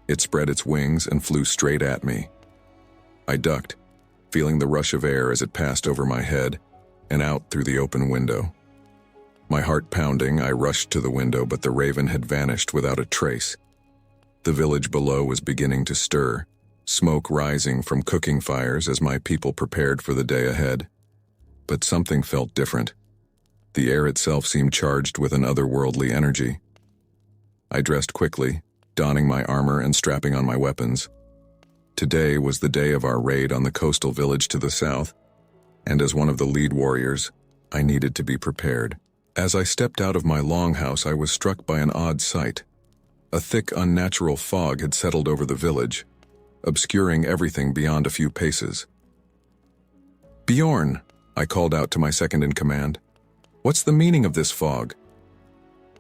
it spread its wings and flew straight at me. I ducked, feeling the rush of air as it passed over my head and out through the open window. My heart pounding, I rushed to the window, but the raven had vanished without a trace. The village below was beginning to stir, smoke rising from cooking fires as my people prepared for the day ahead. But something felt different. The air itself seemed charged with an otherworldly energy. I dressed quickly, donning my armor and strapping on my weapons. Today was the day of our raid on the coastal village to the south, and as one of the lead warriors, I needed to be prepared. As I stepped out of my longhouse, I was struck by an odd sight. A thick, unnatural fog had settled over the village, obscuring everything beyond a few paces. "Bjorn," I called out to my second-in-command. "What's the meaning of this fog?"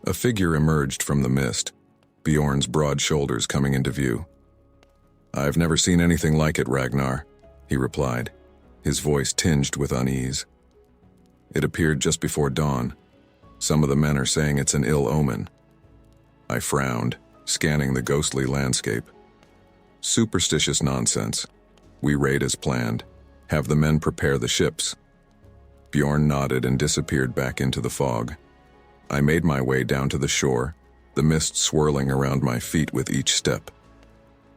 A figure emerged from the mist, Bjorn's broad shoulders coming into view. "I've never seen anything like it, Ragnar," he replied, his voice tinged with unease. "It appeared just before dawn. Some of the men are saying it's an ill omen." I frowned, scanning the ghostly landscape. "Superstitious nonsense. We raid as planned. Have the men prepare the ships." Bjorn nodded and disappeared back into the fog. I made my way down to the shore, the mist swirling around my feet with each step.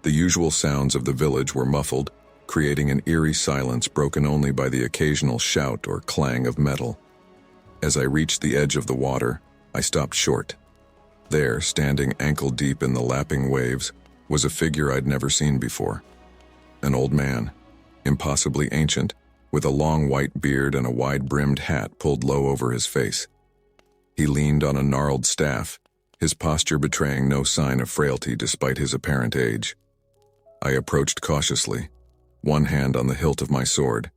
The usual sounds of the village were muffled, creating an eerie silence broken only by the occasional shout or clang of metal. As I reached the edge of the water, I stopped short. There, standing ankle-deep in the lapping waves, was a figure I'd never seen before. An old man, impossibly ancient, with a long white beard and a wide-brimmed hat pulled low over his face. He leaned on a gnarled staff, his posture betraying no sign of frailty despite his apparent age. I approached cautiously, one hand on the hilt of my sword.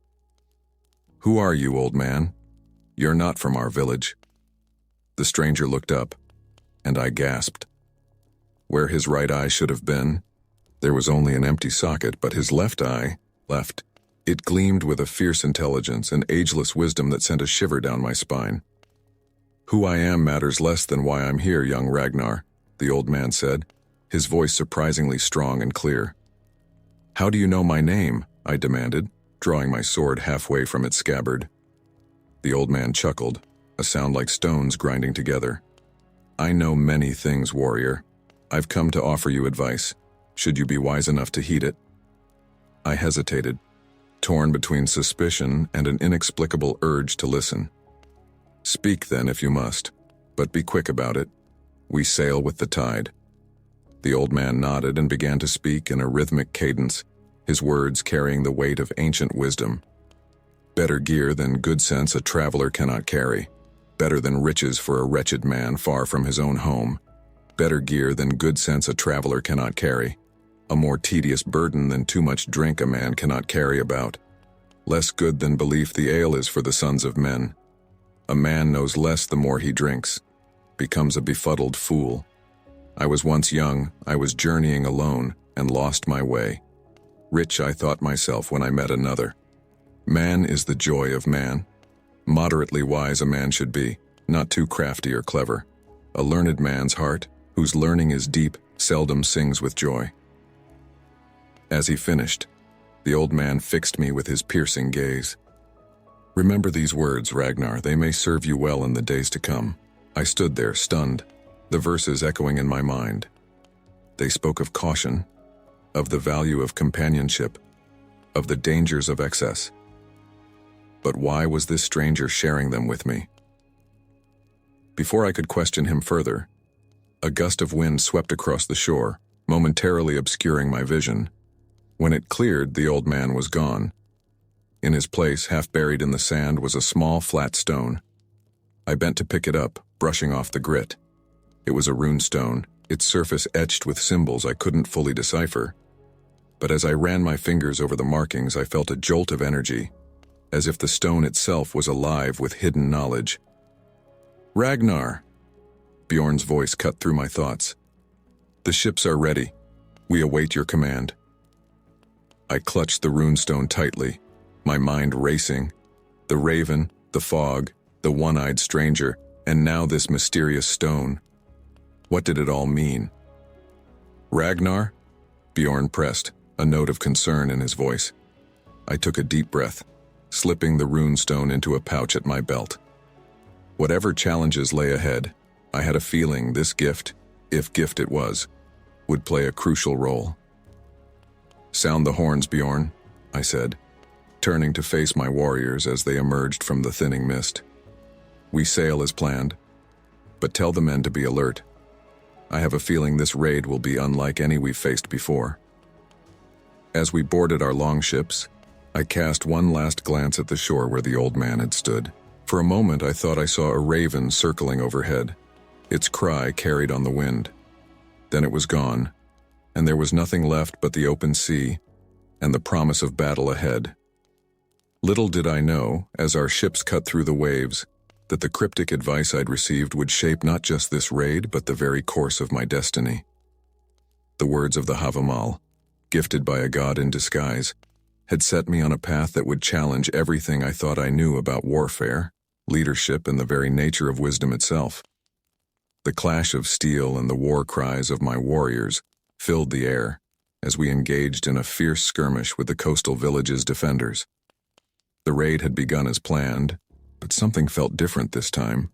"Who are you, old man? You're not from our village." The stranger looked up, and I gasped. Where his right eye should have been, there was only an empty socket, but his left eye, it gleamed with a fierce intelligence and ageless wisdom that sent a shiver down my spine. "Who I am matters less than why I'm here, young Ragnar," the old man said, his voice surprisingly strong and clear. "How do you know my name?" I demanded, drawing my sword halfway from its scabbard. The old man chuckled, a sound like stones grinding together. "I know many things, warrior. I've come to offer you advice, should you be wise enough to heed it." I hesitated, torn between suspicion and an inexplicable urge to listen. "Speak then if you must, but be quick about it. We sail with the tide." The old man nodded and began to speak in a rhythmic cadence, his words carrying the weight of ancient wisdom. "Better gear than good sense a traveler cannot carry. Better than riches for a wretched man far from his own home. Better gear than good sense a traveler cannot carry. A more tedious burden than too much drink a man cannot carry about. Less good than belief the ale is for the sons of men. A man knows less the more he drinks, becomes a befuddled fool. I was once young, I was journeying alone, and lost my way. Rich I thought myself when I met another. Man is the joy of man. Moderately wise a man should be, not too crafty or clever. A learned man's heart, whose learning is deep, seldom sings with joy." As he finished, the old man fixed me with his piercing gaze. "Remember these words, Ragnar, they may serve you well in the days to come." I stood there, stunned, the verses echoing in my mind. They spoke of caution, of the value of companionship, of the dangers of excess. But why was this stranger sharing them with me? Before I could question him further, a gust of wind swept across the shore, momentarily obscuring my vision. When it cleared, the old man was gone. In his place, half buried in the sand, was a small, flat stone. I bent to pick it up, brushing off the grit. It was a rune stone, its surface etched with symbols I couldn't fully decipher. But as I ran my fingers over the markings, I felt a jolt of energy, as if the stone itself was alive with hidden knowledge. "Ragnar!" Bjorn's voice cut through my thoughts. "The ships are ready. We await your command." I clutched the runestone tightly, my mind racing. The raven, the fog, the one-eyed stranger, and now this mysterious stone. What did it all mean? "Ragnar?" Bjorn pressed, a note of concern in his voice. I took a deep breath, slipping the runestone into a pouch at my belt. Whatever challenges lay ahead, I had a feeling this gift, if gift it was, would play a crucial role. "Sound the horns, Bjorn," I said, turning to face my warriors as they emerged from the thinning mist. "We sail as planned, but tell the men to be alert. I have a feeling this raid will be unlike any we've faced before." As we boarded our longships, I cast one last glance at the shore where the old man had stood. For a moment I thought I saw a raven circling overhead, its cry carried on the wind. Then it was gone, and there was nothing left but the open sea and the promise of battle ahead. Little did I know, as our ships cut through the waves, that the cryptic advice I'd received would shape not just this raid but the very course of my destiny. The words of the Havamal, gifted by a god in disguise, had set me on a path that would challenge everything I thought I knew about warfare, leadership, and the very nature of wisdom itself. The clash of steel and the war cries of my warriors filled the air as we engaged in a fierce skirmish with the coastal village's defenders. The raid had begun as planned, but something felt different this time.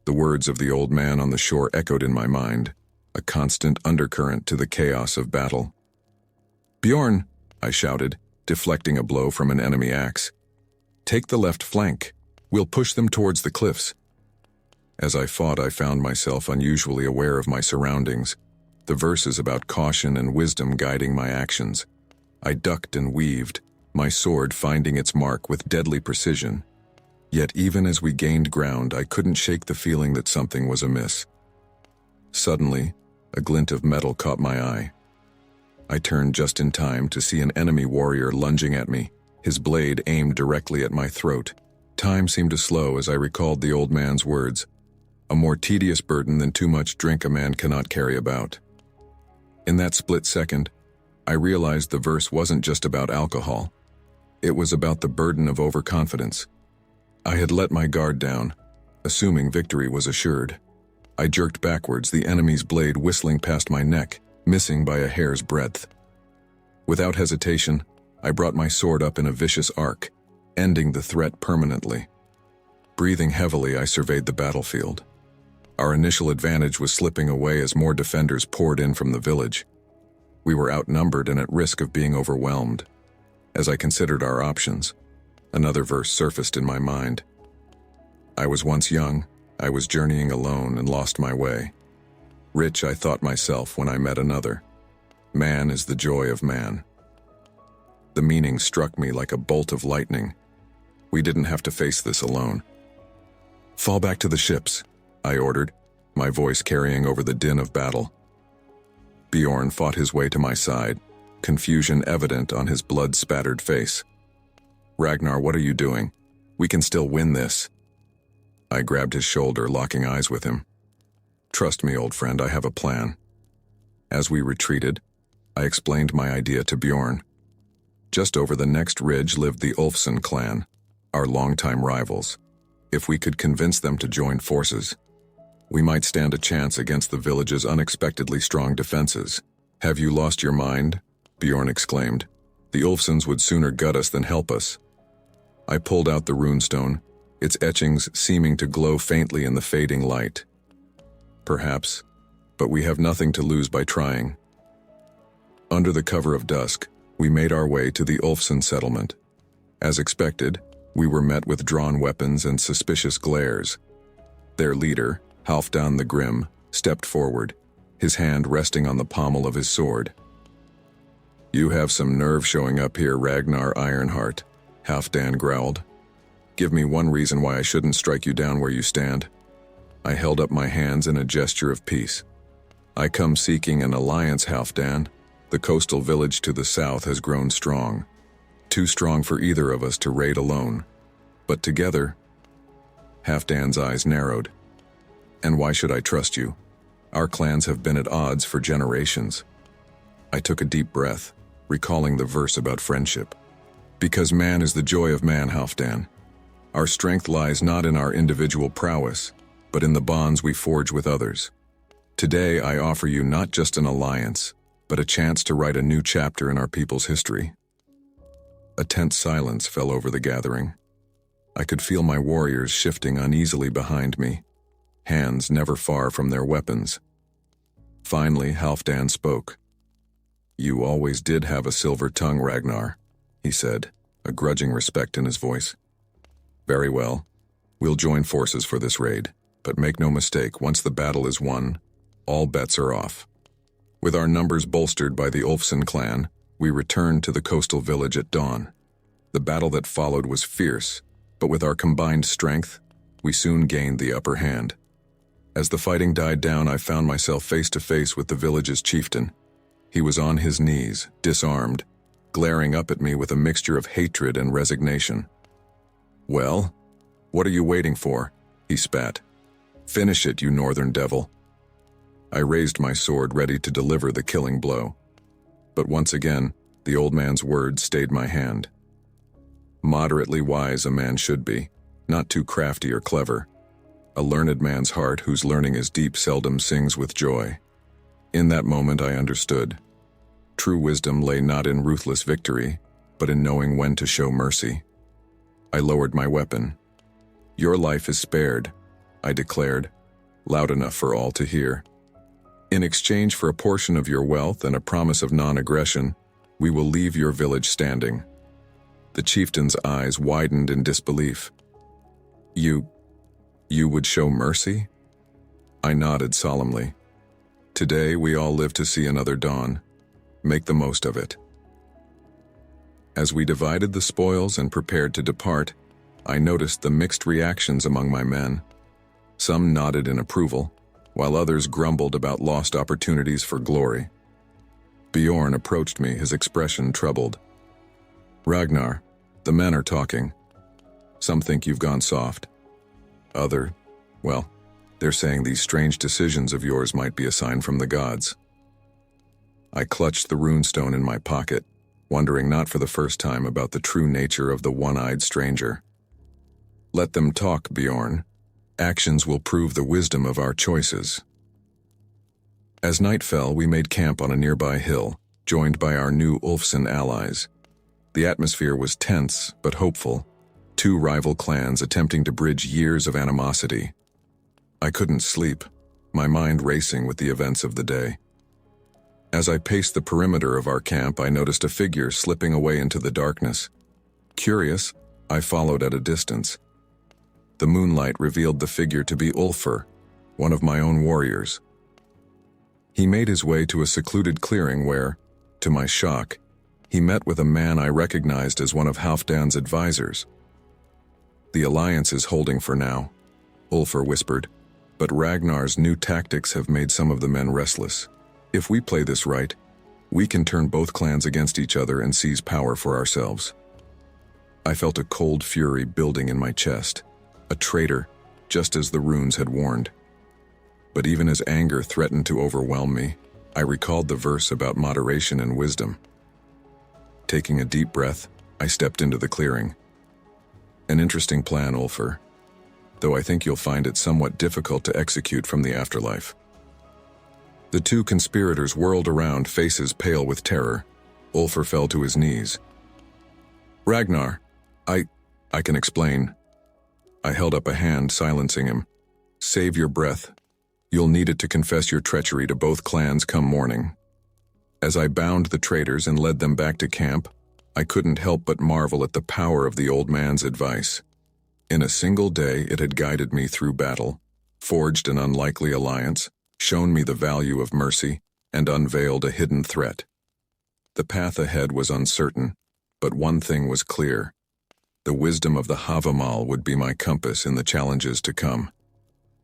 The words of the old man on the shore echoed in my mind, a constant undercurrent to the chaos of battle. "Bjorn," I shouted, deflecting a blow from an enemy axe. "Take the left flank. We'll push them towards the cliffs." As I fought, I found myself unusually aware of my surroundings, the verses about caution and wisdom guiding my actions. I ducked and weaved, my sword finding its mark with deadly precision. Yet even as we gained ground, I couldn't shake the feeling that something was amiss. Suddenly, a glint of metal caught my eye. I turned just in time to see an enemy warrior lunging at me, his blade aimed directly at my throat. Time seemed to slow as I recalled the old man's words, "A more tedious burden than too much drink a man cannot carry about." In that split second, I realized the verse wasn't just about alcohol. It was about the burden of overconfidence. I had let my guard down, assuming victory was assured. I jerked backwards, the enemy's blade whistling past my neck, missing by a hair's breadth. Without hesitation, I brought my sword up in a vicious arc, ending the threat permanently. Breathing heavily, I surveyed the battlefield. Our initial advantage was slipping away as more defenders poured in from the village. We were outnumbered and at risk of being overwhelmed. As I considered our options, another verse surfaced in my mind. I was once young, I was journeying alone and lost my way. Rich I thought myself when I met another. Man is the joy of man. The meaning struck me like a bolt of lightning. We didn't have to face this alone. Fall back to the ships, I ordered, my voice carrying over the din of battle. Bjorn fought his way to my side, confusion evident on his blood-spattered face. Ragnar, what are you doing? We can still win this. I grabbed his shoulder, locking eyes with him. Trust me, old friend, I have a plan. As we retreated, I explained my idea to Bjorn. Just over the next ridge lived the Ulfson clan, our longtime rivals. If we could convince them to join forces, we might stand a chance against the village's unexpectedly strong defenses. Have you lost your mind? Bjorn exclaimed. The Ulfsons would sooner gut us than help us. I pulled out the runestone, its etchings seeming to glow faintly in the fading light. Perhaps, but we have nothing to lose by trying. Under the cover of dusk, we made our way to the Ulfson settlement. As expected, we were met with drawn weapons and suspicious glares. Their leader, Halfdan the Grim, stepped forward, his hand resting on the pommel of his sword. You have some nerve showing up here, Ragnar Ironheart, Halfdan growled. Give me one reason why I shouldn't strike you down where you stand. I held up my hands in a gesture of peace. I come seeking an alliance, Halfdan. The coastal village to the south has grown strong. Too strong for either of us to raid alone. But together, Halfdan's eyes narrowed. And why should I trust you? Our clans have been at odds for generations. I took a deep breath, recalling the verse about friendship. Because man is the joy of man, Halfdan. Our strength lies not in our individual prowess, but in the bonds we forge with others. Today I offer you not just an alliance, but a chance to write a new chapter in our people's history. A tense silence fell over the gathering. I could feel my warriors shifting uneasily behind me, hands never far from their weapons. Finally, Halfdan spoke. You always did have a silver tongue, Ragnar, he said, a grudging respect in his voice. Very well. We'll join forces for this raid, but make no mistake, once the battle is won, all bets are off. With our numbers bolstered by the Ulfson clan, we returned to the coastal village at dawn. The battle that followed was fierce, but with our combined strength, we soon gained the upper hand. As the fighting died down, I found myself face to face with the village's chieftain. He was on his knees, disarmed, glaring up at me with a mixture of hatred and resignation. Well, what are you waiting for? He spat. Finish it, you northern devil. I raised my sword, ready to deliver the killing blow. But once again, the old man's words stayed my hand. Moderately wise a man should be, not too crafty or clever. A learned man's heart whose learning is deep seldom sings with joy. In that moment I understood. True wisdom lay not in ruthless victory, but in knowing when to show mercy. I lowered my weapon. Your life is spared, I declared, loud enough for all to hear. In exchange for a portion of your wealth and a promise of non-aggression, we will leave your village standing. The chieftain's eyes widened in disbelief. You would show mercy? I nodded solemnly. Today we all live to see another dawn. Make the most of it. As we divided the spoils and prepared to depart, I noticed the mixed reactions among my men. Some nodded in approval, while others grumbled about lost opportunities for glory. Bjorn approached me, his expression troubled. Ragnar, the men are talking. Some think you've gone soft. They're saying these strange decisions of yours might be a sign from the gods. I clutched the runestone in my pocket, wondering not for the first time about the true nature of the one-eyed stranger. Let them talk, Bjorn. Actions will prove the wisdom of our choices. As night fell, we made camp on a nearby hill, joined by our new Ulfson allies. The atmosphere was tense but hopeful, two rival clans attempting to bridge years of animosity. I couldn't sleep, my mind racing with the events of the day. As I paced the perimeter of our camp, I noticed a figure slipping away into the darkness. Curious, I followed at a distance. The moonlight revealed the figure to be Ulfr, one of my own warriors. He made his way to a secluded clearing where, to my shock, he met with a man I recognized as one of Halfdan's advisors. "The alliance is holding for now," Ulfr whispered, "but Ragnar's new tactics have made some of the men restless. If we play this right, we can turn both clans against each other and seize power for ourselves." I felt a cold fury building in my chest. A traitor, just as the runes had warned. But even as anger threatened to overwhelm me, I recalled the verse about moderation and wisdom. Taking a deep breath, I stepped into the clearing. "An interesting plan, Ulfr, though I think you'll find it somewhat difficult to execute from the afterlife." The two conspirators whirled around, faces pale with terror. Ulfr fell to his knees. "Ragnar, I can explain." I held up a hand, silencing him. "Save your breath. You'll need it to confess your treachery to both clans come morning." As I bound the traitors and led them back to camp, I couldn't help but marvel at the power of the old man's advice. In a single day, it had guided me through battle, forged an unlikely alliance, shown me the value of mercy, and unveiled a hidden threat. The path ahead was uncertain, but one thing was clear. The wisdom of the Havamal would be my compass in the challenges to come.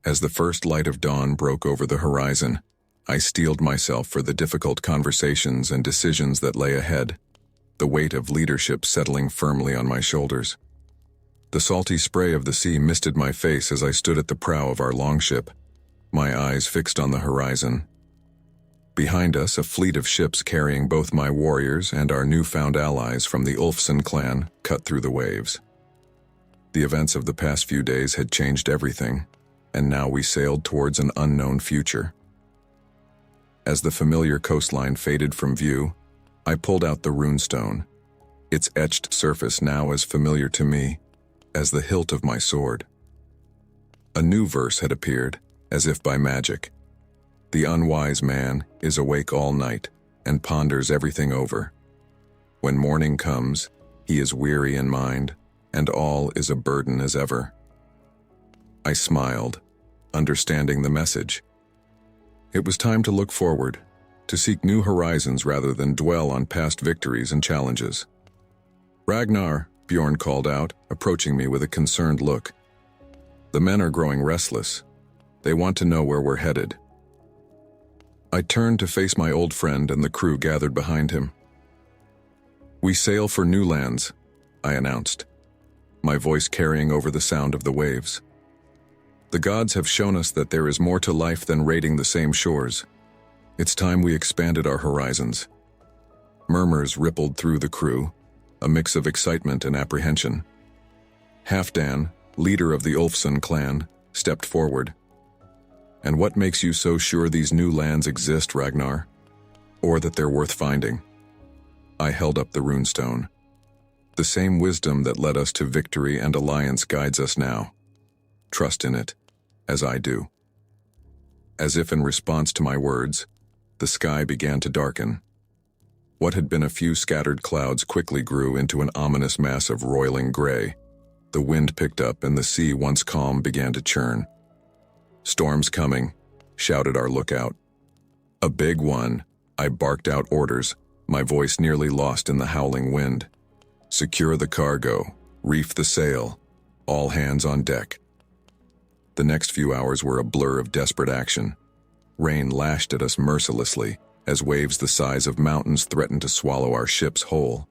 As the first light of dawn broke over the horizon, I steeled myself for the difficult conversations and decisions that lay ahead, the weight of leadership settling firmly on my shoulders. The salty spray of the sea misted my face as I stood at the prow of our longship, my eyes fixed on the horizon. Behind us, a fleet of ships carrying both my warriors and our newfound allies from the Ulfson clan cut through the waves. The events of the past few days had changed everything, and now we sailed towards an unknown future. As the familiar coastline faded from view, I pulled out the runestone, its etched surface now as familiar to me as the hilt of my sword. A new verse had appeared, as if by magic. "The unwise man is awake all night and ponders everything over. When morning comes, he is weary in mind, and all is a burden as ever." I smiled, understanding the message. It was time to look forward, to seek new horizons rather than dwell on past victories and challenges. "Ragnar," Bjorn called out, approaching me with a concerned look. "The men are growing restless. They want to know where we're headed." I turned to face my old friend and the crew gathered behind him. "We sail for new lands," I announced, my voice carrying over the sound of the waves. "The gods have shown us that there is more to life than raiding the same shores. It's time we expanded our horizons." Murmurs rippled through the crew, a mix of excitement and apprehension. Halfdan, leader of the Ulfson clan, stepped forward. "And what makes you so sure these new lands exist, Ragnar? Or that they're worth finding?" I held up the runestone. "The same wisdom that led us to victory and alliance guides us now. Trust in it, as I do." As if in response to my words, the sky began to darken. What had been a few scattered clouds quickly grew into an ominous mass of roiling gray. The wind picked up and the sea, once calm, began to churn. "Storm's coming," shouted our lookout. "A big one," I barked out orders, my voice nearly lost in the howling wind. "Secure the cargo, reef the sail, all hands on deck." The next few hours were a blur of desperate action. Rain lashed at us mercilessly as waves the size of mountains threatened to swallow our ship's whole.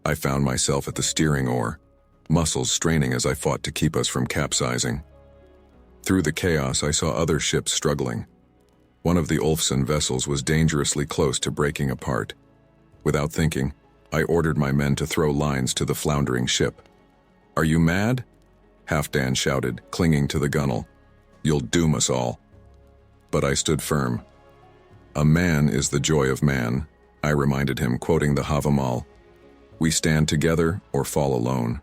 I found myself at the steering oar, muscles straining as I fought to keep us from capsizing. Through the chaos, I saw other ships struggling. One of the Ulfson vessels was dangerously close to breaking apart. Without thinking, I ordered my men to throw lines to the floundering ship. "Are you mad?" Halfdan shouted, clinging to the gunwale. "You'll doom us all." But I stood firm. "A man is the joy of man," I reminded him, quoting the Havamal. "We stand together or fall alone."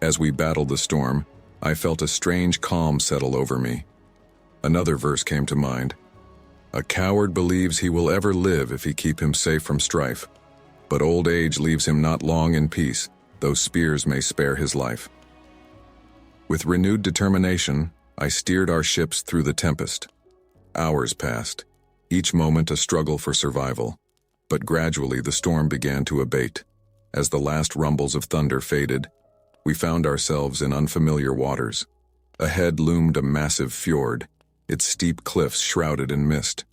As we battled the storm, I felt a strange calm settle over me. Another verse came to mind. A coward believes he will ever live if he keep him safe from strife, but old age leaves him not long in peace, though spears may spare his life. With renewed determination, I steered our ships through the tempest. Hours passed, each moment a struggle for survival, but gradually the storm began to abate. As the last rumbles of thunder faded, we found ourselves in unfamiliar waters. Ahead loomed a massive fjord, its steep cliffs shrouded in mist.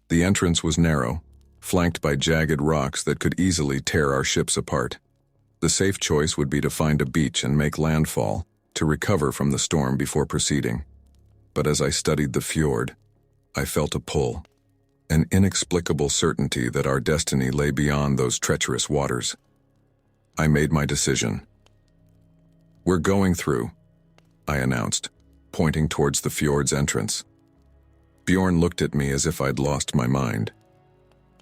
The entrance was narrow, flanked by jagged rocks that could easily tear our ships apart. The safe choice would be to find a beach and make landfall, to recover from the storm before proceeding. But as I studied the fjord, I felt a pull, an inexplicable certainty that our destiny lay beyond those treacherous waters. I made my decision. "We're going through," I announced, pointing towards the fjord's entrance. Bjorn looked at me as if I'd lost my mind.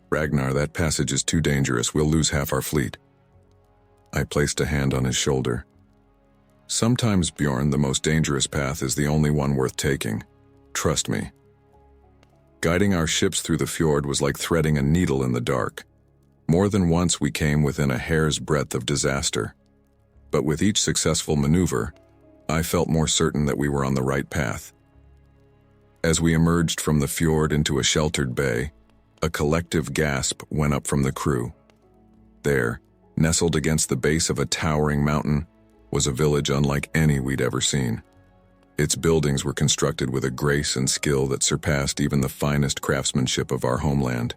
"Ragnar, that passage is too dangerous. We'll lose half our fleet." I placed a hand on his shoulder. "Sometimes, Bjorn, the most dangerous path is the only one worth taking. Trust me." Guiding our ships through the fjord was like threading a needle in the dark. More than once we came within a hair's breadth of disaster. But with each successful maneuver, I felt more certain that we were on the right path. As we emerged from the fjord into a sheltered bay, a collective gasp went up from the crew. There, nestled against the base of a towering mountain, was a village unlike any we'd ever seen. Its buildings were constructed with a grace and skill that surpassed even the finest craftsmanship of our homeland.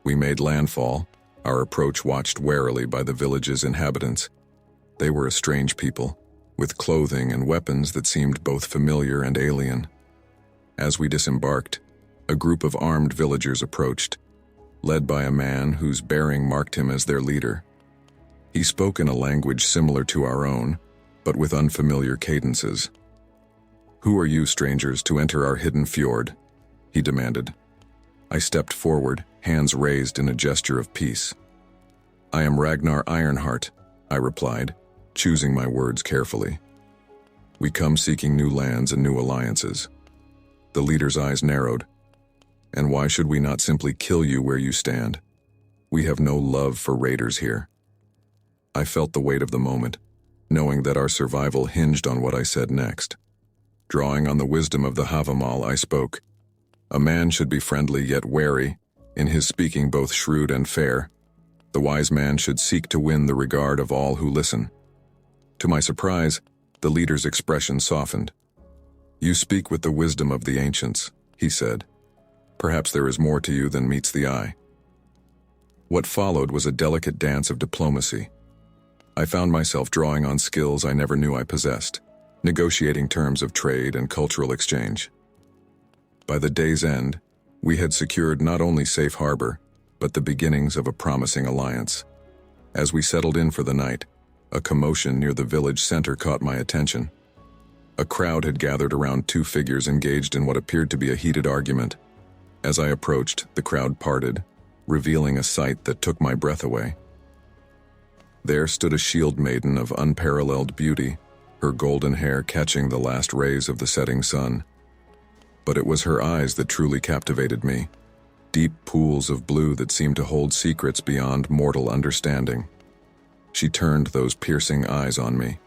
We made landfall, our approach watched warily by the village's inhabitants. They were a strange people, with clothing and weapons that seemed both familiar and alien. As we disembarked, a group of armed villagers approached, led by a man whose bearing marked him as their leader. He spoke in a language similar to our own, but with unfamiliar cadences. "Who are you, strangers, to enter our hidden fjord?" he demanded. I stepped forward, hands raised in a gesture of peace. "I am Ragnar Ironheart," I replied, choosing my words carefully. "We come seeking new lands and new alliances." The leader's eyes narrowed. "And why should we not simply kill you where you stand? We have no love for raiders here." I felt the weight of the moment, knowing that our survival hinged on what I said next. Drawing on the wisdom of the Havamal, I spoke. "A man should be friendly yet wary, in his speaking both shrewd and fair. The wise man should seek to win the regard of all who listen." To my surprise, the leader's expression softened. "You speak with the wisdom of the ancients," he said. "Perhaps there is more to you than meets the eye." What followed was a delicate dance of diplomacy. I found myself drawing on skills I never knew I possessed, negotiating terms of trade and cultural exchange. By the day's end, we had secured not only safe harbor, but the beginnings of a promising alliance. As we settled in for the night, a commotion near the village center caught my attention. A crowd had gathered around two figures engaged in what appeared to be a heated argument. As I approached, the crowd parted, revealing a sight that took my breath away. There stood a shield maiden of unparalleled beauty, her golden hair catching the last rays of the setting sun. But it was her eyes that truly captivated me, deep pools of blue that seemed to hold secrets beyond mortal understanding. She turned those piercing eyes on me.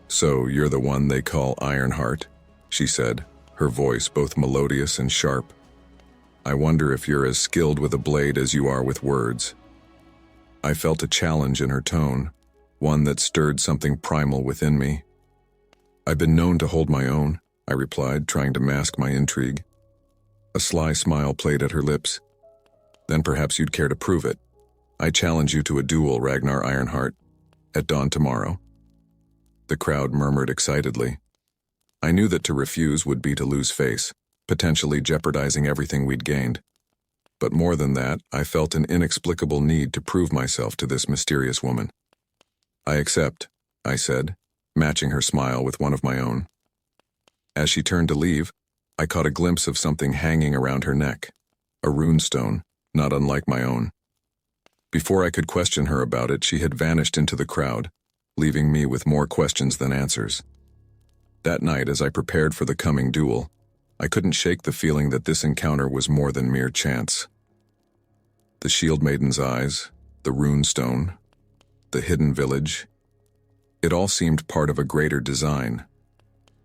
"So you're the one they call Ironheart," she said, her voice both melodious and sharp. "I wonder if you're as skilled with a blade as you are with words." I felt a challenge in her tone, one that stirred something primal within me. "I've been known to hold my own," I replied, trying to mask my intrigue. A sly smile played at her lips. "Then perhaps you'd care to prove it. I challenge you to a duel, Ragnar Ironheart, at dawn tomorrow." The crowd murmured excitedly. I knew that to refuse would be to lose face, potentially jeopardizing everything we'd gained. But more than that, I felt an inexplicable need to prove myself to this mysterious woman. "I accept," I said, matching her smile with one of my own. As she turned to leave, I caught a glimpse of something hanging around her neck, a runestone, not unlike my own. Before I could question her about it, she had vanished into the crowd, leaving me with more questions than answers. That night, as I prepared for the coming duel, I couldn't shake the feeling that this encounter was more than mere chance. The Shield Maiden's eyes, the runestone, the hidden village, it all seemed part of a greater design,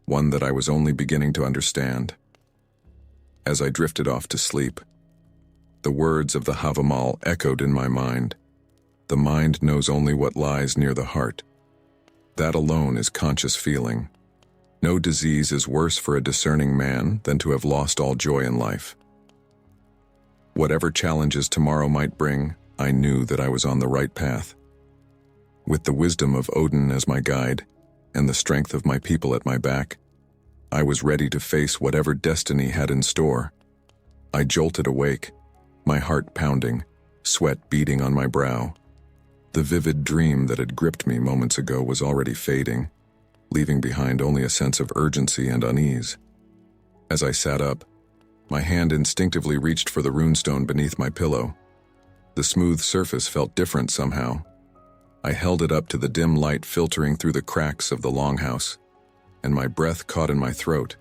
one that I was only beginning to understand. As I drifted off to sleep, the words of the Havamal echoed in my mind. The mind knows only what lies near the heart. That alone is conscious feeling. No disease is worse for a discerning man than to have lost all joy in life. Whatever challenges tomorrow might bring, I knew that I was on the right path. With the wisdom of Odin as my guide, and the strength of my people at my back, I was ready to face whatever destiny had in store. I jolted awake, my heart pounding, sweat beading on my brow. The vivid dream that had gripped me moments ago was already fading, leaving behind only a sense of urgency and unease. As I sat up, my hand instinctively reached for the runestone beneath my pillow. The smooth surface felt different somehow. I held it up to the dim light filtering through the cracks of the longhouse, and my breath caught in my throat.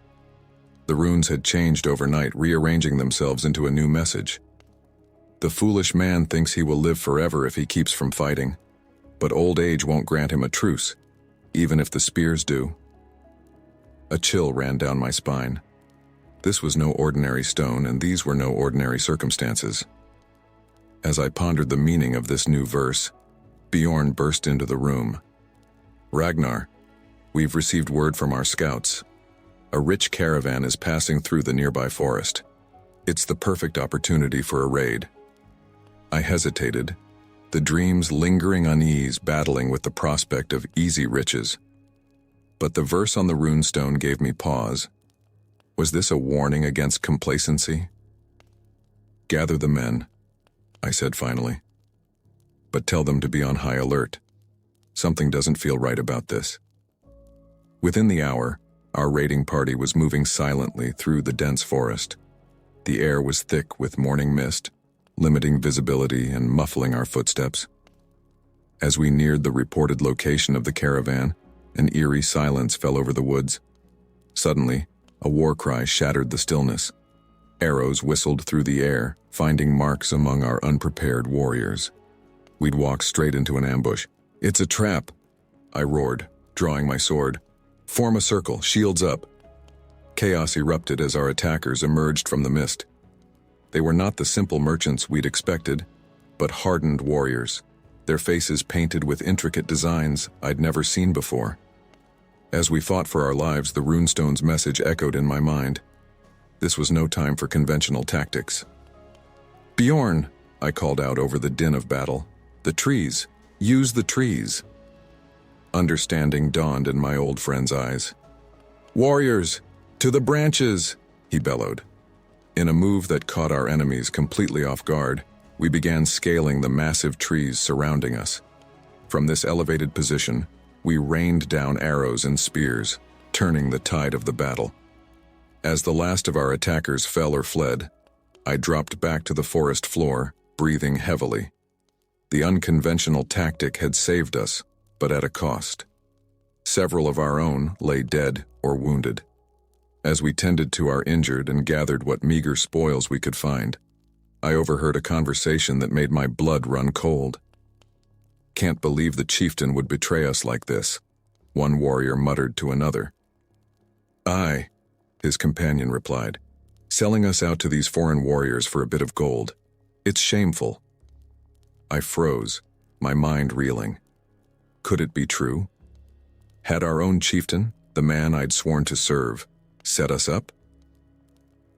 The runes had changed overnight, rearranging themselves into a new message. The foolish man thinks he will live forever if he keeps from fighting, but old age won't grant him a truce, even if the spears do. A chill ran down my spine. This was no ordinary stone, and these were no ordinary circumstances. As I pondered the meaning of this new verse, Bjorn burst into the room. "Ragnar, we've received word from our scouts. A rich caravan is passing through the nearby forest. It's the perfect opportunity for a raid." I hesitated, the dream's lingering unease battling with the prospect of easy riches. But the verse on the runestone gave me pause. Was this a warning against complacency? "Gather the men," I said finally. "But tell them to be on high alert. Something doesn't feel right about this." Within the hour, our raiding party was moving silently through the dense forest. The air was thick with morning mist, limiting visibility and muffling our footsteps. As we neared the reported location of the caravan, an eerie silence fell over the woods. Suddenly, a war cry shattered the stillness. Arrows whistled through the air, finding marks among our unprepared warriors. We'd walked straight into an ambush. "It's a trap!" I roared, drawing my sword. "Form a circle, shields up." Chaos erupted as our attackers emerged from the mist. They were not the simple merchants we'd expected, but hardened warriors, their faces painted with intricate designs I'd never seen before. As we fought for our lives, the runestone's message echoed in my mind. This was no time for conventional tactics. "Bjorn," I called out over the din of battle. "The trees! Use the trees!" Understanding dawned in my old friend's eyes. "Warriors, to the branches!" he bellowed. In a move that caught our enemies completely off guard, we began scaling the massive trees surrounding us. From this elevated position, we rained down arrows and spears, turning the tide of the battle. As the last of our attackers fell or fled, I dropped back to the forest floor, breathing heavily. The unconventional tactic had saved us, but at a cost. Several of our own lay dead or wounded. As we tended to our injured and gathered what meager spoils we could find, I overheard a conversation that made my blood run cold. "Can't believe the chieftain would betray us like this," one warrior muttered to another. "Aye," his companion replied, "selling us out to these foreign warriors for a bit of gold. It's shameful." I froze, my mind reeling. Could it be true? Had our own chieftain, the man I'd sworn to serve, set us up?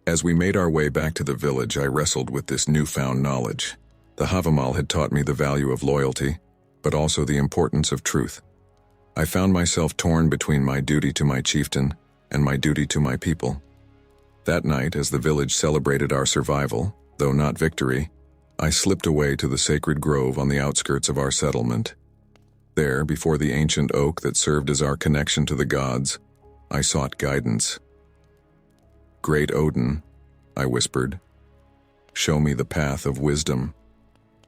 As we made our way back to the village, I wrestled with this newfound knowledge. The Havamal had taught me the value of loyalty, but also the importance of truth. I found myself torn between my duty to my chieftain and my duty to my people. That night, as the village celebrated our survival, though not victory, I slipped away to the sacred grove on the outskirts of our settlement. There, before the ancient oak that served as our connection to the gods, I sought guidance. "Great Odin," I whispered, "show me the path of wisdom."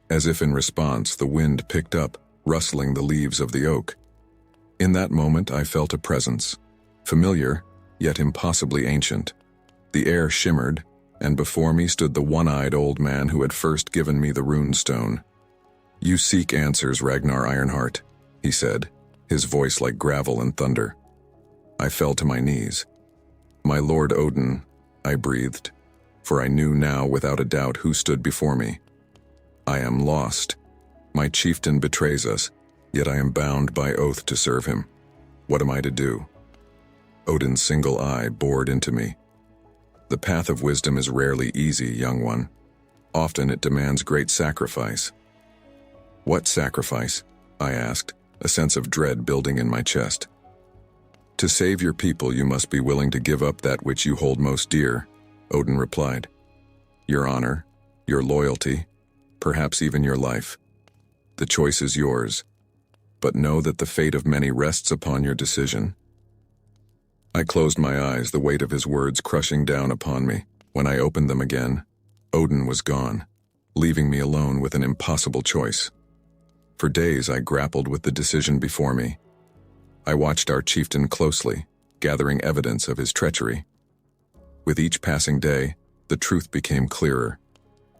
As if in response, the wind picked up, rustling the leaves of the oak. In that moment, I felt a presence, familiar, yet impossibly ancient. The air shimmered, and before me stood the one-eyed old man who had first given me the rune stone. "You seek answers, Ragnar Ironheart," he said, his voice like gravel and thunder. I fell to my knees. "My Lord Odin," I breathed, for I knew now without a doubt who stood before me. "I am lost. My chieftain betrays us, yet I am bound by oath to serve him. What am I to do?" Odin's single eye bored into me. "The path of wisdom is rarely easy, young one. Often it demands great sacrifice." "What sacrifice?" I asked, a sense of dread building in my chest. "To save your people, you must be willing to give up that which you hold most dear," Odin replied. "Your honor, your loyalty, perhaps even your life. The choice is yours, but know that the fate of many rests upon your decision." I closed my eyes, the weight of his words crushing down upon me. When I opened them again, Odin was gone, leaving me alone with an impossible choice. For days I grappled with the decision before me. I watched our chieftain closely, gathering evidence of his treachery. With each passing day, the truth became clearer,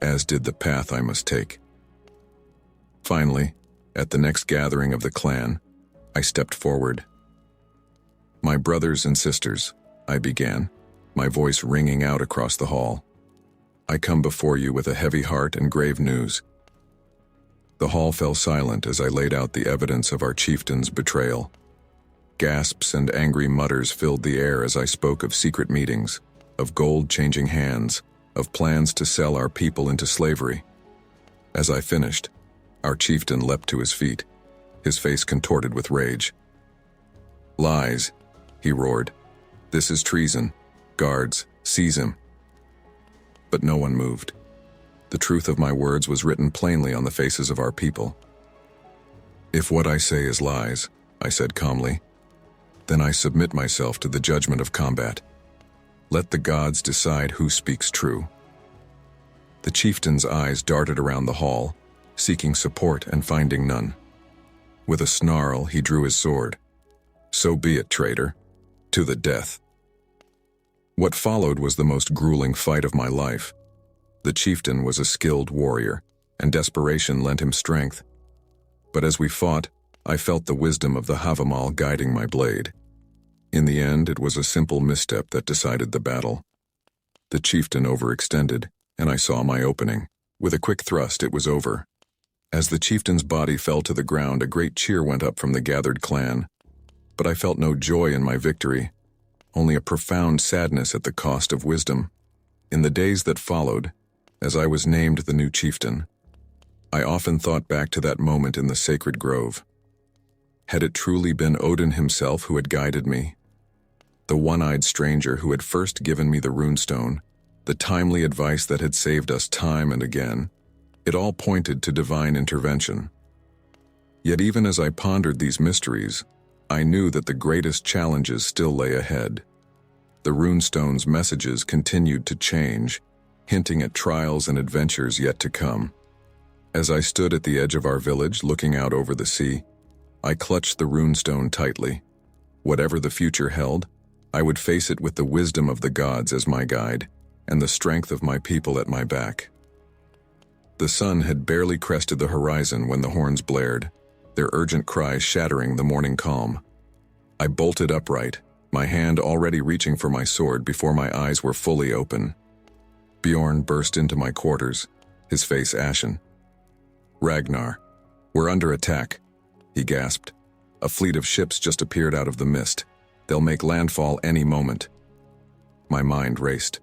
as did the path I must take. Finally, at the next gathering of the clan, I stepped forward. "My brothers and sisters," I began, my voice ringing out across the hall. "I come before you with a heavy heart and grave news." The hall fell silent as I laid out the evidence of our chieftain's betrayal. Gasps and angry mutters filled the air as I spoke of secret meetings, of gold changing hands, of plans to sell our people into slavery. As I finished, our chieftain leapt to his feet, his face contorted with rage. "Lies," he roared. "This is treason. Guards, seize him." But no one moved. The truth of my words was written plainly on the faces of our people. "If what I say is lies," I said calmly, "then I submit myself to the judgment of combat. Let the gods decide who speaks true." The chieftain's eyes darted around the hall, seeking support and finding none. With a snarl, he drew his sword. "So be it, traitor. To the death." What followed was the most grueling fight of my life. The chieftain was a skilled warrior, and desperation lent him strength. But as we fought, I felt the wisdom of the Havamal guiding my blade. In the end, it was a simple misstep that decided the battle. The chieftain overextended, and I saw my opening. With a quick thrust, it was over. As the chieftain's body fell to the ground, a great cheer went up from the gathered clan. But I felt no joy in my victory, only a profound sadness at the cost of wisdom. In the days that followed, as I was named the new chieftain, I often thought back to that moment in the sacred grove. Had it truly been Odin himself who had guided me? The one-eyed stranger who had first given me the runestone, the timely advice that had saved us time and again, it all pointed to divine intervention. Yet even as I pondered these mysteries, I knew that the greatest challenges still lay ahead. The runestone's messages continued to change, hinting at trials and adventures yet to come. As I stood at the edge of our village looking out over the sea, I clutched the runestone tightly. Whatever the future held, I would face it with the wisdom of the gods as my guide, and the strength of my people at my back. The sun had barely crested the horizon when the horns blared, their urgent cries shattering the morning calm. I bolted upright, my hand already reaching for my sword before my eyes were fully open. Bjorn burst into my quarters, his face ashen. "Ragnar, we're under attack," he gasped. "A fleet of ships just appeared out of the mist. They'll make landfall any moment." My mind raced.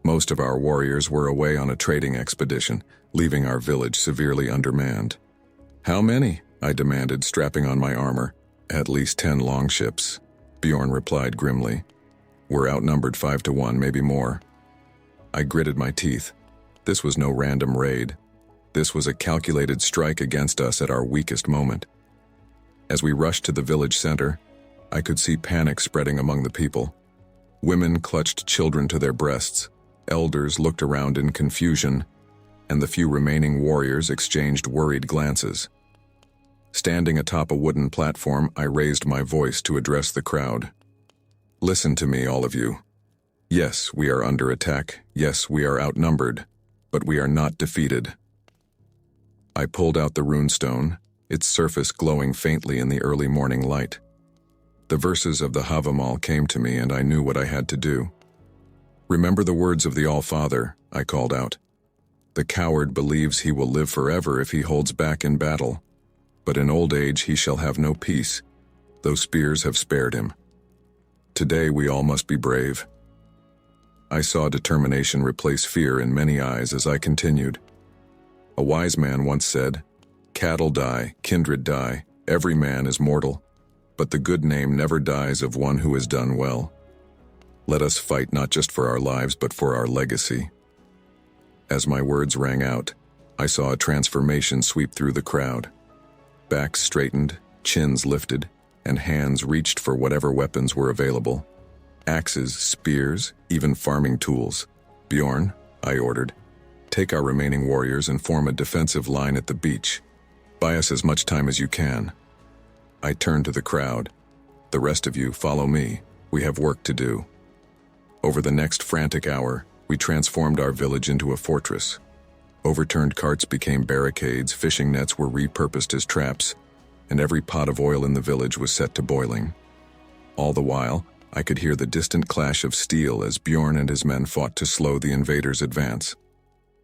Most of our warriors were away on a trading expedition, leaving our village severely undermanned. "How many?" I demanded, strapping on my armor. "At least 10 longships," Bjorn replied grimly. "We're outnumbered 5-1, maybe more." I gritted my teeth. This was no random raid. This was a calculated strike against us at our weakest moment. As we rushed to the village center, I could see panic spreading among the people. Women clutched children to their breasts, elders looked around in confusion, and the few remaining warriors exchanged worried glances. Standing atop a wooden platform, I raised my voice to address the crowd. "Listen to me, all of you. Yes, we are under attack. Yes, we are outnumbered. But we are not defeated. I pulled out the runestone, its surface glowing faintly in the early morning light. The verses of the Havamal came to me, and I knew what I had to do. Remember the words of the All-Father, I called out. The coward believes he will live forever if he holds back in battle, but in old age he shall have no peace, though spears have spared him. Today we all must be brave. I saw determination replace fear in many eyes as I continued. A wise man once said, "Cattle die, kindred die, every man is mortal, but the good name never dies of one who has done well. Let us fight not just for our lives but for our legacy." As my words rang out, I saw a transformation sweep through the crowd. Backs straightened, chins lifted, and hands reached for whatever weapons were available. Axes, spears, even farming tools. "Bjorn," I ordered, "take our remaining warriors and form a defensive line at the beach. Buy us as much time as you can." I turned to the crowd. "The rest of you, follow me. We have work to do." Over the next frantic hour, we transformed our village into a fortress. Overturned carts became barricades, fishing nets were repurposed as traps, and every pot of oil in the village was set to boiling. All the while, I could hear the distant clash of steel as Bjorn and his men fought to slow the invaders' advance.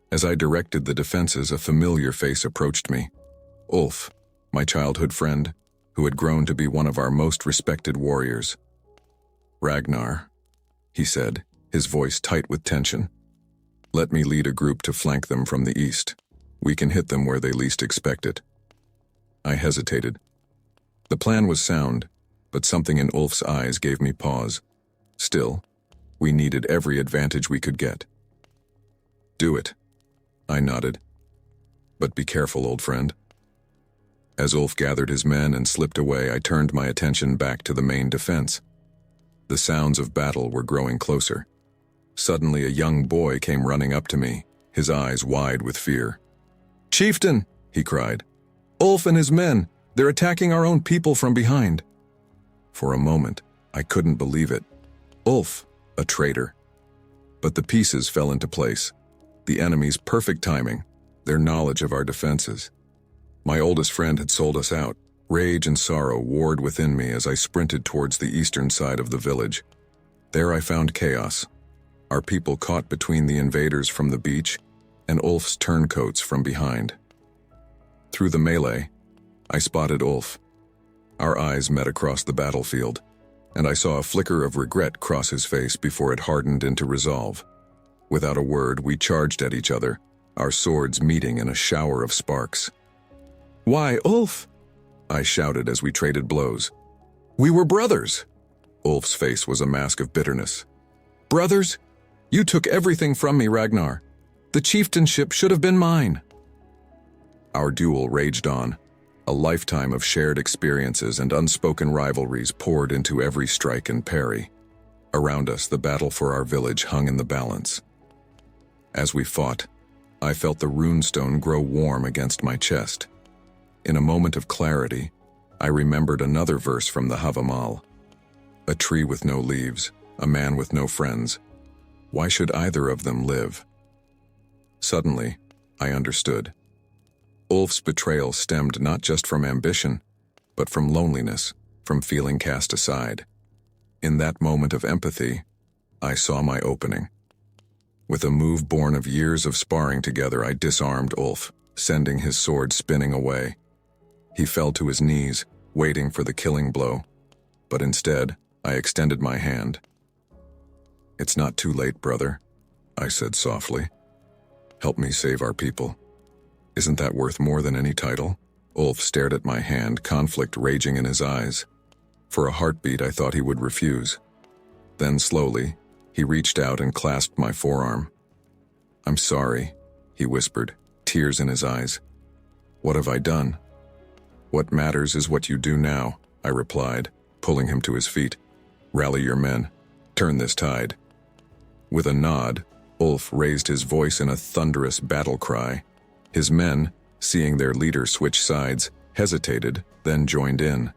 As I directed the defenses, a familiar face approached me. Ulf, my childhood friend, who had grown to be one of our most respected warriors. "Ragnar," he said, his voice tight with tension. "Let me lead a group to flank them from the east. We can hit them where they least expect it." I hesitated. The plan was sound, but something in Ulf's eyes gave me pause. Still, we needed every advantage we could get. "Do it," I nodded. "But be careful, old friend." As Ulf gathered his men and slipped away, I turned my attention back to the main defense. The sounds of battle were growing closer. Suddenly, a young boy came running up to me, his eyes wide with fear. "Chieftain!" he cried. "Ulf and his men! They're attacking our own people from behind!" For a moment, I couldn't believe it. Ulf, a traitor. But the pieces fell into place. The enemy's perfect timing, their knowledge of our defenses. My oldest friend had sold us out. Rage and sorrow warred within me as I sprinted towards the eastern side of the village. There I found chaos. Our people caught between the invaders from the beach and Ulf's turncoats from behind. Through the melee, I spotted Ulf. Our eyes met across the battlefield, and I saw a flicker of regret cross his face before it hardened into resolve. Without a word, we charged at each other, our swords meeting in a shower of sparks. "Why, Ulf?" I shouted as we traded blows. "We were brothers!" Ulf's face was a mask of bitterness. "Brothers? You took everything from me, Ragnar. The chieftainship should have been mine." Our duel raged on. A lifetime of shared experiences and unspoken rivalries poured into every strike and parry. Around us, the battle for our village hung in the balance. As we fought, I felt the runestone grow warm against my chest. In a moment of clarity, I remembered another verse from the Havamal. "A tree with no leaves, a man with no friends. Why should either of them live?" Suddenly, I understood. Ulf's betrayal stemmed not just from ambition, but from loneliness, from feeling cast aside. In that moment of empathy, I saw my opening. With a move born of years of sparring together, I disarmed Ulf, sending his sword spinning away. He fell to his knees, waiting for the killing blow, but instead, I extended my hand. "It's not too late, brother," I said softly. "Help me save our people. Isn't that worth more than any title?" Ulf stared at my hand, conflict raging in his eyes. For a heartbeat, I thought he would refuse. Then slowly, he reached out and clasped my forearm. "I'm sorry," he whispered, tears in his eyes. "What have I done?" "What matters is what you do now," I replied, pulling him to his feet. "Rally your men. Turn this tide." With a nod, Ulf raised his voice in a thunderous battle cry. His men, seeing their leader switch sides, hesitated, then joined in.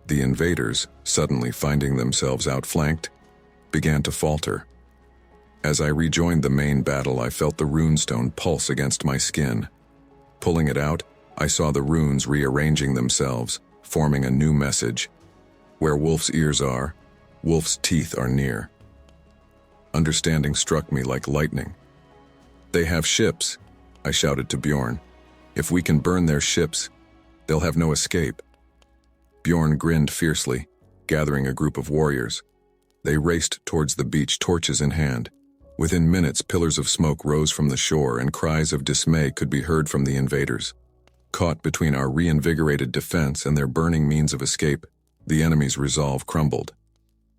The invaders, suddenly finding themselves outflanked, began to falter. As I rejoined the main battle, I felt the runestone pulse against my skin. Pulling it out, I saw the runes rearranging themselves, forming a new message. Where wolf's ears are, wolf's teeth are near. Understanding struck me like lightning. They have ships, I shouted to Bjorn. If we can burn their ships, they'll have no escape. Bjorn grinned fiercely, gathering a group of warriors. They raced towards the beach, torches in hand. Within minutes, pillars of smoke rose from the shore and cries of dismay could be heard from the invaders. Caught between our reinvigorated defense and their burning means of escape, the enemy's resolve crumbled.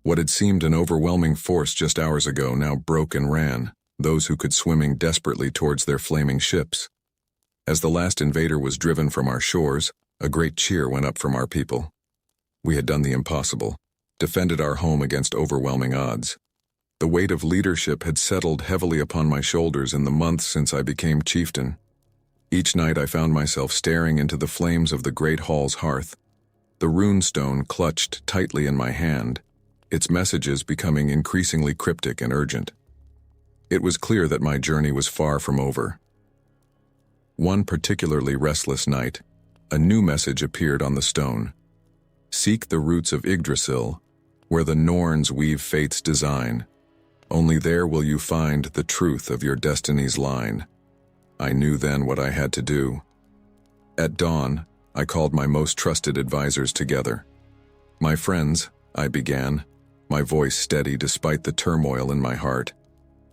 What had seemed an overwhelming force just hours ago now broke and ran, those who could swimming desperately towards their flaming ships. As the last invader was driven from our shores, a great cheer went up from our people. We had done the impossible, defended our home against overwhelming odds. The weight of leadership had settled heavily upon my shoulders in the months since I became chieftain. Each night I found myself staring into the flames of the great hall's hearth, the runestone clutched tightly in my hand, its messages becoming increasingly cryptic and urgent. It was clear that my journey was far from over. One particularly restless night, a new message appeared on the stone. Seek the roots of Yggdrasil, where the Norns weave fate's design. Only there will you find the truth of your destiny's line. I knew then what I had to do. At dawn, I called my most trusted advisors together. My friends, I began, my voice steady despite the turmoil in my heart.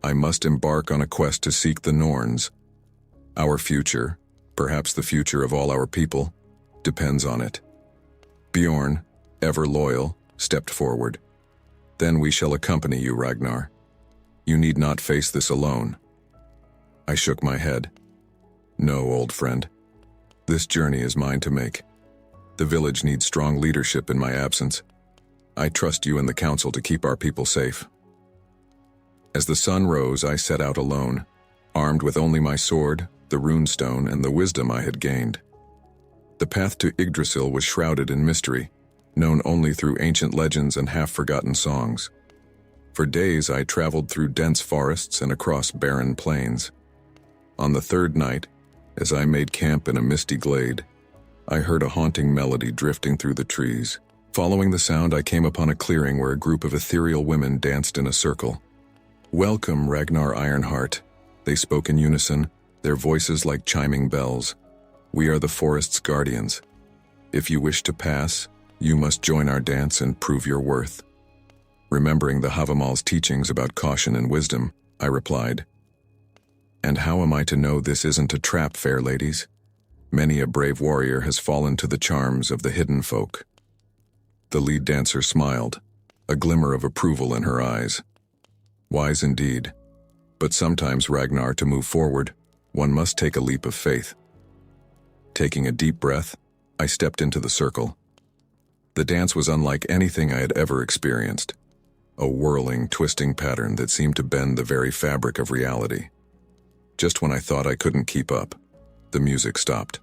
I must embark on a quest to seek the Norns. Our future, perhaps the future of all our people, depends on it. Bjorn, ever loyal, stepped forward. Then we shall accompany you, Ragnar. You need not face this alone. I shook my head. No, old friend. This journey is mine to make. The village needs strong leadership in my absence. I trust you and the council to keep our people safe. As the sun rose, I set out alone, armed with only my sword, the runestone, and the wisdom I had gained. The path to Yggdrasil was shrouded in mystery, known only through ancient legends and half-forgotten songs. For days I traveled through dense forests and across barren plains. On the third night, as I made camp in a misty glade, I heard a haunting melody drifting through the trees. Following the sound, I came upon a clearing where a group of ethereal women danced in a circle. "Welcome, Ragnar Ironheart," they spoke in unison, their voices like chiming bells. "We are the forest's guardians. If you wish to pass, you must join our dance and prove your worth." Remembering the Havamal's teachings about caution and wisdom, I replied, "And how am I to know this isn't a trap, fair ladies? Many a brave warrior has fallen to the charms of the hidden folk." The lead dancer smiled, a glimmer of approval in her eyes. Wise indeed. But sometimes, Ragnar, to move forward, one must take a leap of faith. Taking a deep breath, I stepped into the circle. The dance was unlike anything I had ever experienced, a whirling, twisting pattern that seemed to bend the very fabric of reality. Just when I thought I couldn't keep up, the music stopped.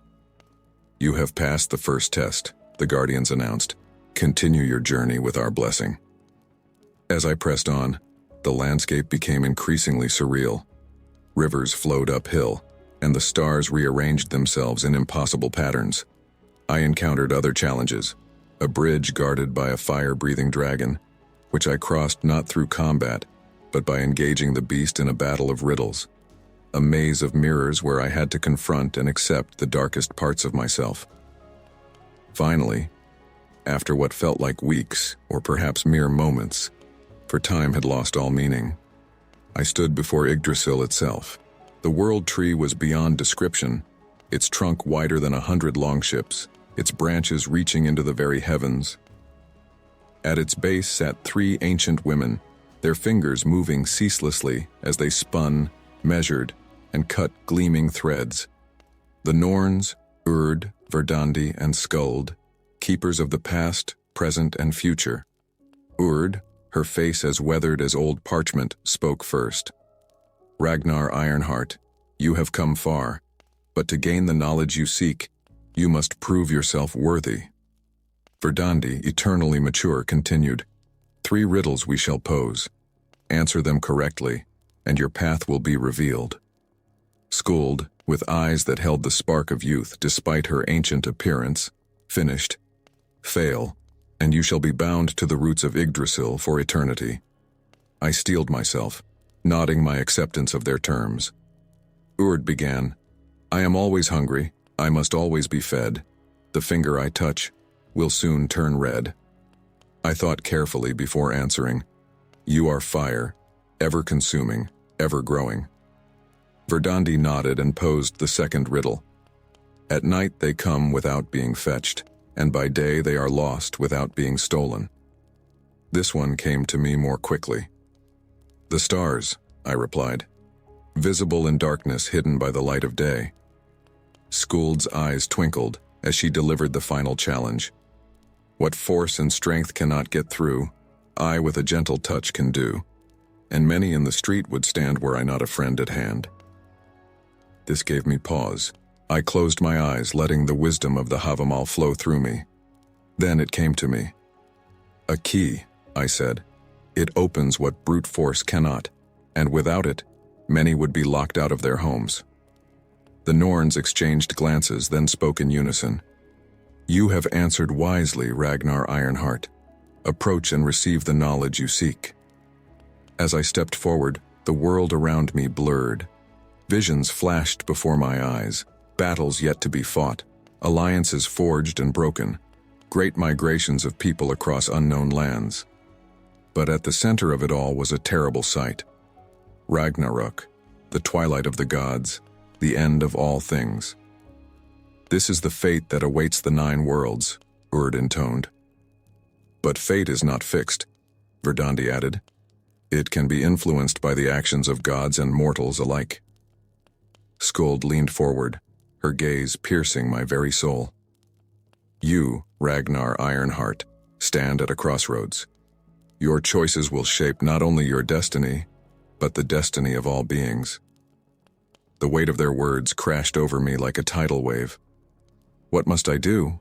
"You have passed the first test," the guardians announced. "Continue your journey with our blessing." As I pressed on, the landscape became increasingly surreal. Rivers flowed uphill, and the stars rearranged themselves in impossible patterns. I encountered other challenges, a bridge guarded by a fire-breathing dragon, which I crossed not through combat, but by engaging the beast in a battle of riddles. A maze of mirrors where I had to confront and accept the darkest parts of myself. Finally, after what felt like weeks, or perhaps mere moments, for time had lost all meaning, I stood before Yggdrasil itself. The world tree was beyond description, its trunk wider than 100 longships, its branches reaching into the very heavens. At its base sat 3 ancient women, their fingers moving ceaselessly as they spun, measured, and cut gleaming threads. The Norns, Urd, Verdandi, and Skuld, keepers of the past, present, and future. Urd, her face as weathered as old parchment, spoke first. "Ragnar Ironheart, you have come far, but to gain the knowledge you seek, you must prove yourself worthy." Verdandi, eternally mature, continued, "3 riddles we shall pose. Answer them correctly, and your path will be revealed. Skuld, with eyes that held the spark of youth despite her ancient appearance, finished. Fail, and you shall be bound to the roots of Yggdrasil for eternity. I steeled myself, nodding my acceptance of their terms. Urd began. I am always hungry, I must always be fed. The finger I touch will soon turn red. I thought carefully before answering. You are fire, ever consuming, ever growing. Verdandi nodded and posed the second riddle. At night they come without being fetched, and by day they are lost without being stolen. This one came to me more quickly. The stars, I replied, visible in darkness hidden by the light of day. Skuld's eyes twinkled as she delivered the final challenge. What force and strength cannot get through, I with a gentle touch can do, and many in the street would stand were I not a friend at hand. This gave me pause. I closed my eyes, letting the wisdom of the Havamal flow through me. Then it came to me. A key, I said. It opens what brute force cannot, and without it, many would be locked out of their homes. The Norns exchanged glances, then spoke in unison. You have answered wisely, Ragnar Ironheart. Approach and receive the knowledge you seek. As I stepped forward, the world around me blurred. Visions flashed before my eyes, battles yet to be fought, alliances forged and broken, great migrations of people across unknown lands. But at the center of it all was a terrible sight. Ragnarok, the twilight of the gods, the end of all things. This is the fate that awaits the 9 worlds, Urd intoned. But fate is not fixed, Verdandi added. It can be influenced by the actions of gods and mortals alike. Skuld leaned forward, her gaze piercing my very soul. You, Ragnar Ironheart, stand at a crossroads. Your choices will shape not only your destiny, but the destiny of all beings. The weight of their words crashed over me like a tidal wave. What must I do?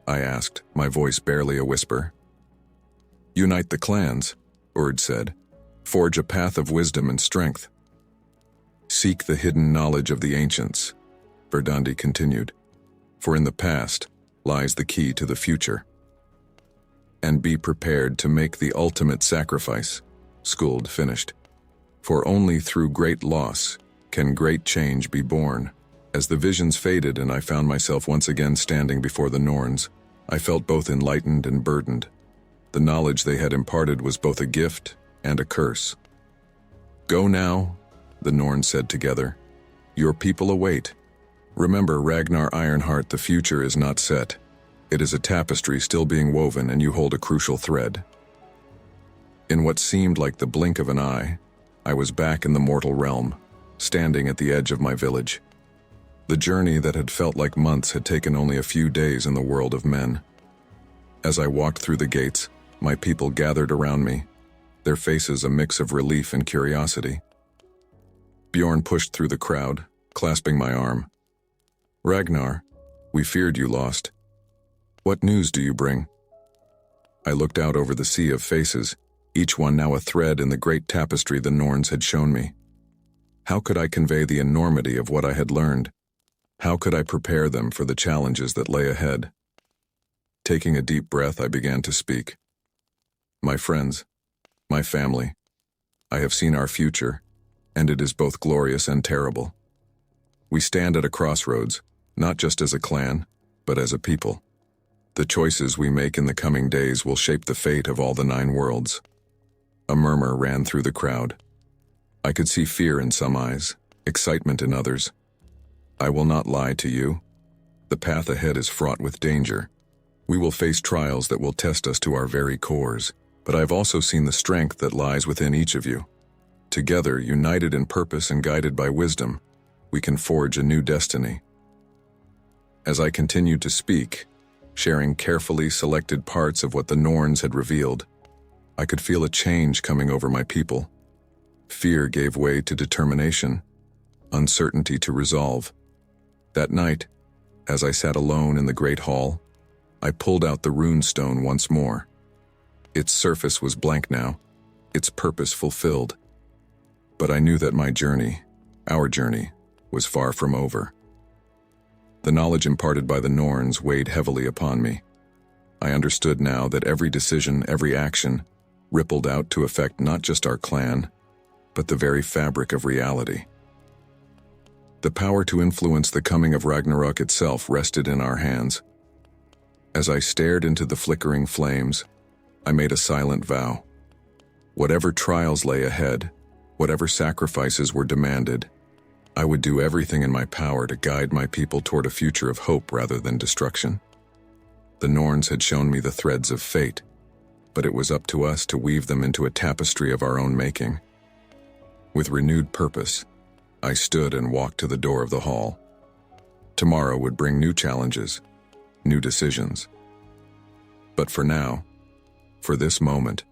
I asked, my voice barely a whisper. Unite the clans, Urd said. Forge a path of wisdom and strength. Seek the hidden knowledge of the ancients, Verdandi continued, for in the past lies the key to the future. And be prepared to make the ultimate sacrifice, Skuld finished. For only through great loss can great change be born. As the visions faded and I found myself once again standing before the Norns, I felt both enlightened and burdened. The knowledge they had imparted was both a gift and a curse. Go now, the Norns said together. Your people await. Remember, Ragnar Ironheart, the future is not set. It is a tapestry still being woven, and you hold a crucial thread. In what seemed like the blink of an eye, I was back in the mortal realm, standing at the edge of my village. The journey that had felt like months had taken only a few days in the world of men. As I walked through the gates, my people gathered around me, their faces a mix of relief and curiosity. Bjorn pushed through the crowd, clasping my arm. Ragnar, we feared you lost. What news do you bring? I looked out over the sea of faces, each one now a thread in the great tapestry the Norns had shown me. How could I convey the enormity of what I had learned? How could I prepare them for the challenges that lay ahead? Taking a deep breath, I began to speak. My friends, my family, I have seen our future, and it is both glorious and terrible. We stand at a crossroads, not just as a clan, but as a people. The choices we make in the coming days will shape the fate of all the 9 worlds. A murmur ran through the crowd. I could see fear in some eyes, excitement in others. I will not lie to you. The path ahead is fraught with danger. We will face trials that will test us to our very cores, but I've also seen the strength that lies within each of you. Together, united in purpose and guided by wisdom, we can forge a new destiny. As I continued to speak, sharing carefully selected parts of what the Norns had revealed, I could feel a change coming over my people. Fear gave way to determination, uncertainty to resolve. That night, as I sat alone in the great hall, I pulled out the rune stone once more. Its surface was blank now, its purpose fulfilled. But I knew that my journey, our journey, was far from over. The knowledge imparted by the Norns weighed heavily upon me. I understood now that every decision, every action, rippled out to affect not just our clan, but the very fabric of reality. The power to influence the coming of Ragnarok itself rested in our hands. As I stared into the flickering flames, I made a silent vow. Whatever trials lay ahead, whatever sacrifices were demanded, I would do everything in my power to guide my people toward a future of hope rather than destruction. The Norns had shown me the threads of fate, but it was up to us to weave them into a tapestry of our own making. With renewed purpose, I stood and walked to the door of the hall. Tomorrow would bring new challenges, new decisions. But for now, for this moment,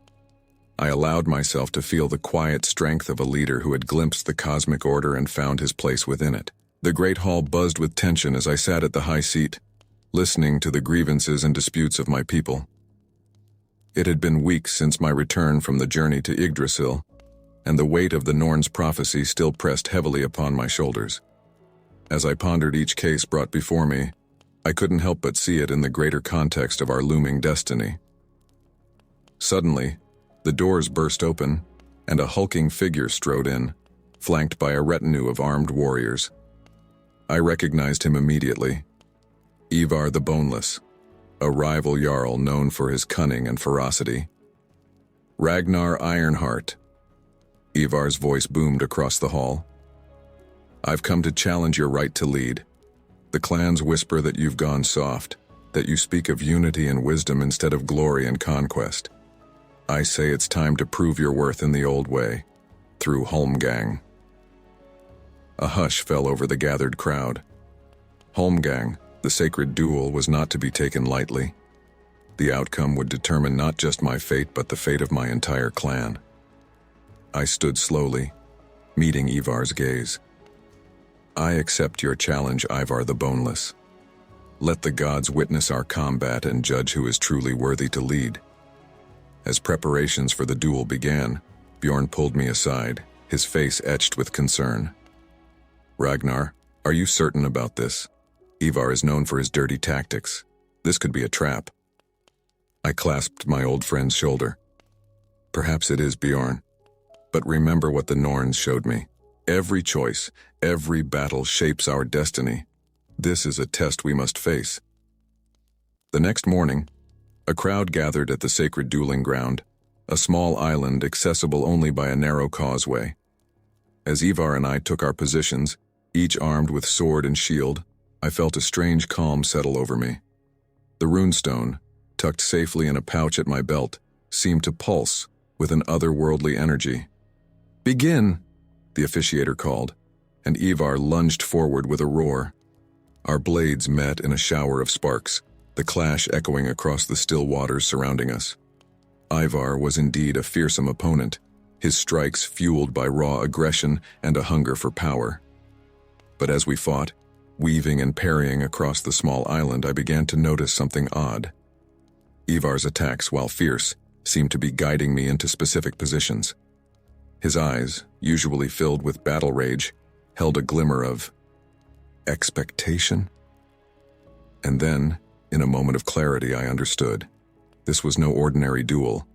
I allowed myself to feel the quiet strength of a leader who had glimpsed the cosmic order and found his place within it. The great hall buzzed with tension as I sat at the high seat, listening to the grievances and disputes of my people. It had been weeks since my return from the journey to Yggdrasil, and the weight of the Norns' prophecy still pressed heavily upon my shoulders. As I pondered each case brought before me, I couldn't help but see it in the greater context of our looming destiny. Suddenly, the doors burst open, and a hulking figure strode in, flanked by a retinue of armed warriors. I recognized him immediately. Ivar the Boneless, a rival jarl known for his cunning and ferocity. Ragnar Ironheart. Ivar's voice boomed across the hall. I've come to challenge your right to lead. The clans whisper that you've gone soft, that you speak of unity and wisdom instead of glory and conquest. I say it's time to prove your worth in the old way, through Holmgang. A hush fell over the gathered crowd. Holmgang, the sacred duel, was not to be taken lightly. The outcome would determine not just my fate but the fate of my entire clan. I stood slowly, meeting Ivar's gaze. I accept your challenge, Ivar the Boneless. Let the gods witness our combat and judge who is truly worthy to lead. As preparations for the duel began, Bjorn pulled me aside, his face etched with concern. Ragnar, are you certain about this? Ivar is known for his dirty tactics. This could be a trap. I clasped my old friend's shoulder. Perhaps it is, Bjorn. But remember what the Norns showed me. Every choice, every battle shapes our destiny. This is a test we must face. The next morning, a crowd gathered at the sacred dueling ground, a small island accessible only by a narrow causeway. As Ivar and I took our positions, each armed with sword and shield, I felt a strange calm settle over me. The runestone, tucked safely in a pouch at my belt, seemed to pulse with an otherworldly energy. "Begin!" the officiator called, and Ivar lunged forward with a roar. Our blades met in a shower of sparks, the clash echoing across the still waters surrounding us. Ivar was indeed a fearsome opponent, his strikes fueled by raw aggression and a hunger for power. But as we fought, weaving and parrying across the small island, I began to notice something odd. Ivar's attacks, while fierce, seemed to be guiding me into specific positions. His eyes, usually filled with battle rage, held a glimmer of expectation. And then, in a moment of clarity, I understood. This was no ordinary duel.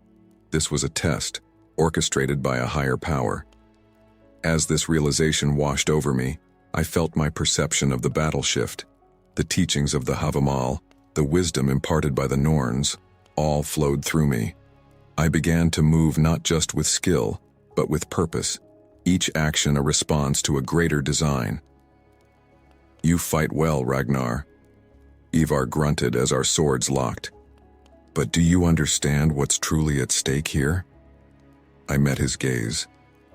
This was a test, orchestrated by a higher power. As this realization washed over me, I felt my perception of the battle shift. The teachings of the Havamal, the wisdom imparted by the Norns, all flowed through me. I began to move not just with skill, but with purpose, each action a response to a greater design. "You fight well, Ragnar," Ivar grunted as our swords locked. "But do you understand what's truly at stake here?" I met his gaze,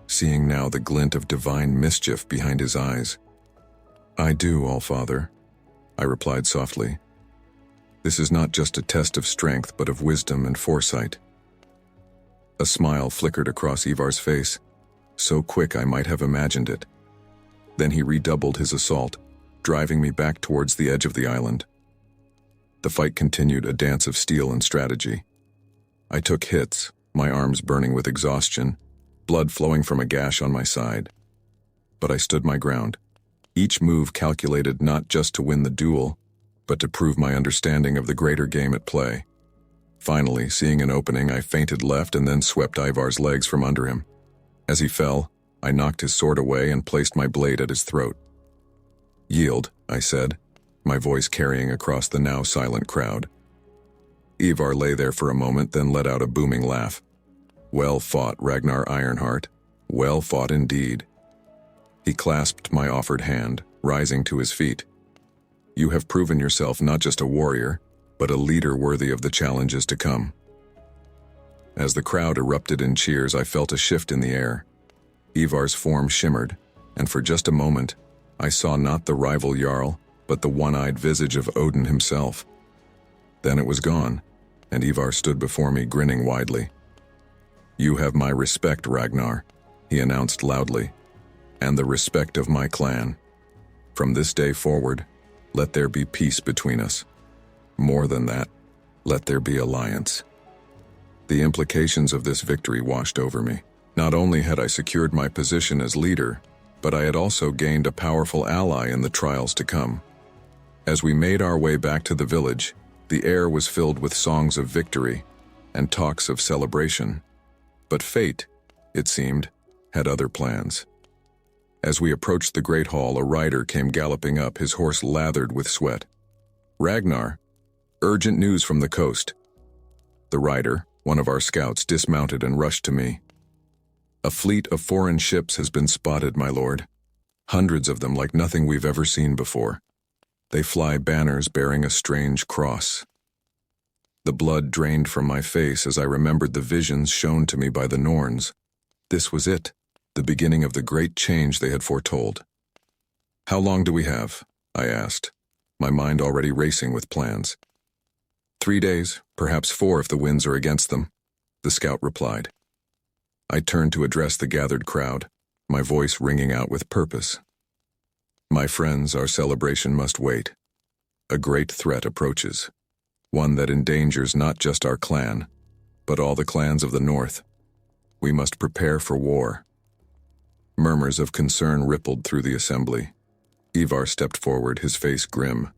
seeing now the glint of divine mischief behind his eyes. "I do, Allfather," I replied softly. "This is not just a test of strength, but of wisdom and foresight." A smile flickered across Ivar's face, so quick I might have imagined it. Then he redoubled his assault, driving me back towards the edge of the island. The fight continued, a dance of steel and strategy. I took hits, my arms burning with exhaustion, blood flowing from a gash on my side. But I stood my ground, each move calculated not just to win the duel, but to prove my understanding of the greater game at play. Finally, seeing an opening, I feinted left and then swept Ivar's legs from under him. As he fell, I knocked his sword away and placed my blade at his throat. "Yield," I said, my voice carrying across the now silent crowd. Ivar lay there for a moment, then let out a booming laugh. "Well fought, Ragnar Ironheart. Well fought indeed." He clasped my offered hand, rising to his feet. "You have proven yourself not just a warrior, but a leader worthy of the challenges to come." As the crowd erupted in cheers, I felt a shift in the air. Ivar's form shimmered, and for just a moment, I saw not the rival Jarl, but the one-eyed visage of Odin himself. Then it was gone, and Ivar stood before me, grinning widely. "You have my respect, Ragnar," he announced loudly, "and the respect of my clan. From this day forward, let there be peace between us. More than that, let there be alliance." The implications of this victory washed over me. Not only had I secured my position as leader, but I had also gained a powerful ally in the trials to come. As we made our way back to the village, the air was filled with songs of victory and talks of celebration. But fate, it seemed, had other plans. As we approached the great hall, a rider came galloping up, his horse lathered with sweat. "Ragnar, urgent news from the coast." The rider, one of our scouts, dismounted and rushed to me. "A fleet of foreign ships has been spotted, my lord. Hundreds of them, like nothing we've ever seen before. They fly banners bearing a strange cross." The blood drained from my face as I remembered the visions shown to me by the Norns. This was it, the beginning of the great change they had foretold. "How long do we have?" I asked, my mind already racing with plans. 3 days, perhaps 4 if the winds are against them," the scout replied. I turned to address the gathered crowd, my voice ringing out with purpose. "My friends, our celebration must wait. A great threat approaches, one that endangers not just our clan, but all the clans of the north. We must prepare for war." Murmurs of concern rippled through the assembly. Ivar stepped forward, his face grim.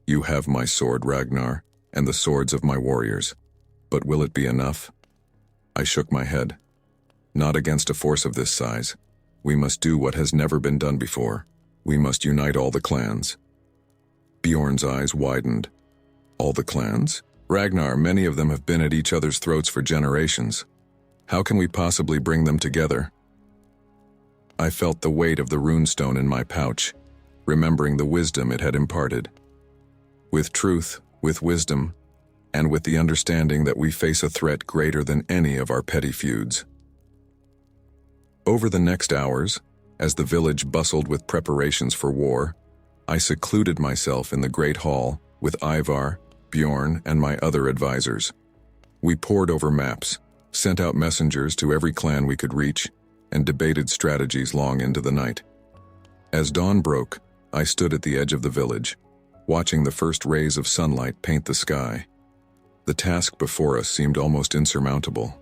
"You have my sword, Ragnar, and the swords of my warriors. But will it be enough?" I shook my head. "Not against a force of this size. We must do what has never been done before. We must unite all the clans." Bjorn's eyes widened. "All the clans? Ragnar, many of them have been at each other's throats for generations. How can we possibly bring them together?" I felt the weight of the runestone in my pouch, remembering the wisdom it had imparted. With truth, with wisdom, and with the understanding that we face a threat greater than any of our petty feuds. Over the next hours, as the village bustled with preparations for war, I secluded myself in the great hall with Ivar, Bjorn, and my other advisors. We pored over maps, sent out messengers to every clan we could reach, and debated strategies long into the night. As dawn broke, I stood at the edge of the village, watching the first rays of sunlight paint the sky. The task before us seemed almost insurmountable.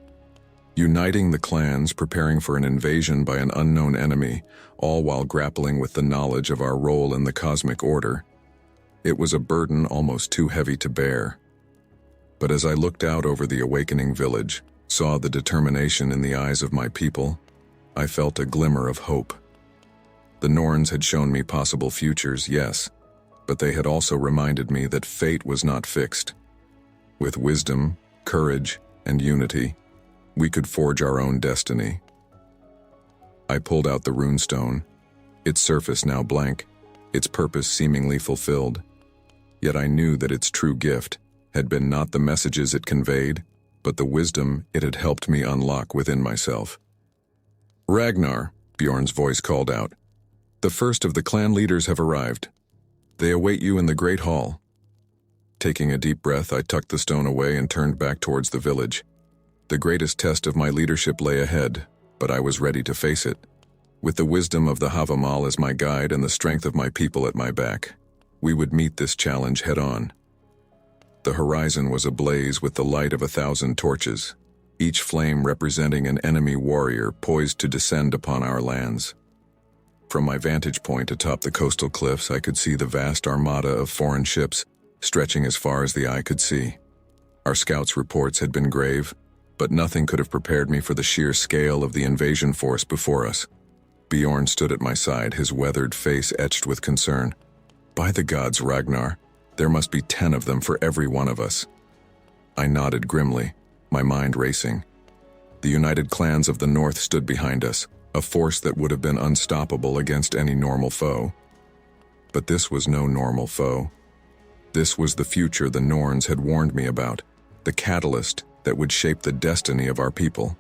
Uniting the clans, preparing for an invasion by an unknown enemy, all while grappling with the knowledge of our role in the cosmic order. It was a burden almost too heavy to bear. But as I looked out over the awakening village, saw the determination in the eyes of my people, I felt a glimmer of hope. The Norns had shown me possible futures, yes, but they had also reminded me that fate was not fixed. With wisdom, courage, and unity, we could forge our own destiny. I pulled out the runestone, its surface now blank, its purpose seemingly fulfilled. Yet I knew that its true gift had been not the messages it conveyed, but the wisdom it had helped me unlock within myself. "Ragnar," Bjorn's voice called out, "the first of the clan leaders have arrived. They await you in the great hall." Taking a deep breath, I tucked the stone away and turned back towards the village. The greatest test of my leadership lay ahead, but I was ready to face it. With the wisdom of the Havamal as my guide and the strength of my people at my back, we would meet this challenge head-on. The horizon was ablaze with the light of 1,000 torches. each flame representing an enemy warrior poised to descend upon our lands. From my vantage point atop the coastal cliffs, I could see the vast armada of foreign ships stretching as far as the eye could see. Our scouts' reports had been grave, but nothing could have prepared me for the sheer scale of the invasion force before us. Bjorn stood at my side, his weathered face etched with concern. By the gods, Ragnar, there must be 10 of them for every one of us. I nodded grimly, my mind racing. The united clans of the north stood behind us, a force that would have been unstoppable against any normal foe. But this was no normal foe. This was the future the Norns had warned me about, the catalyst that would shape the destiny of our people.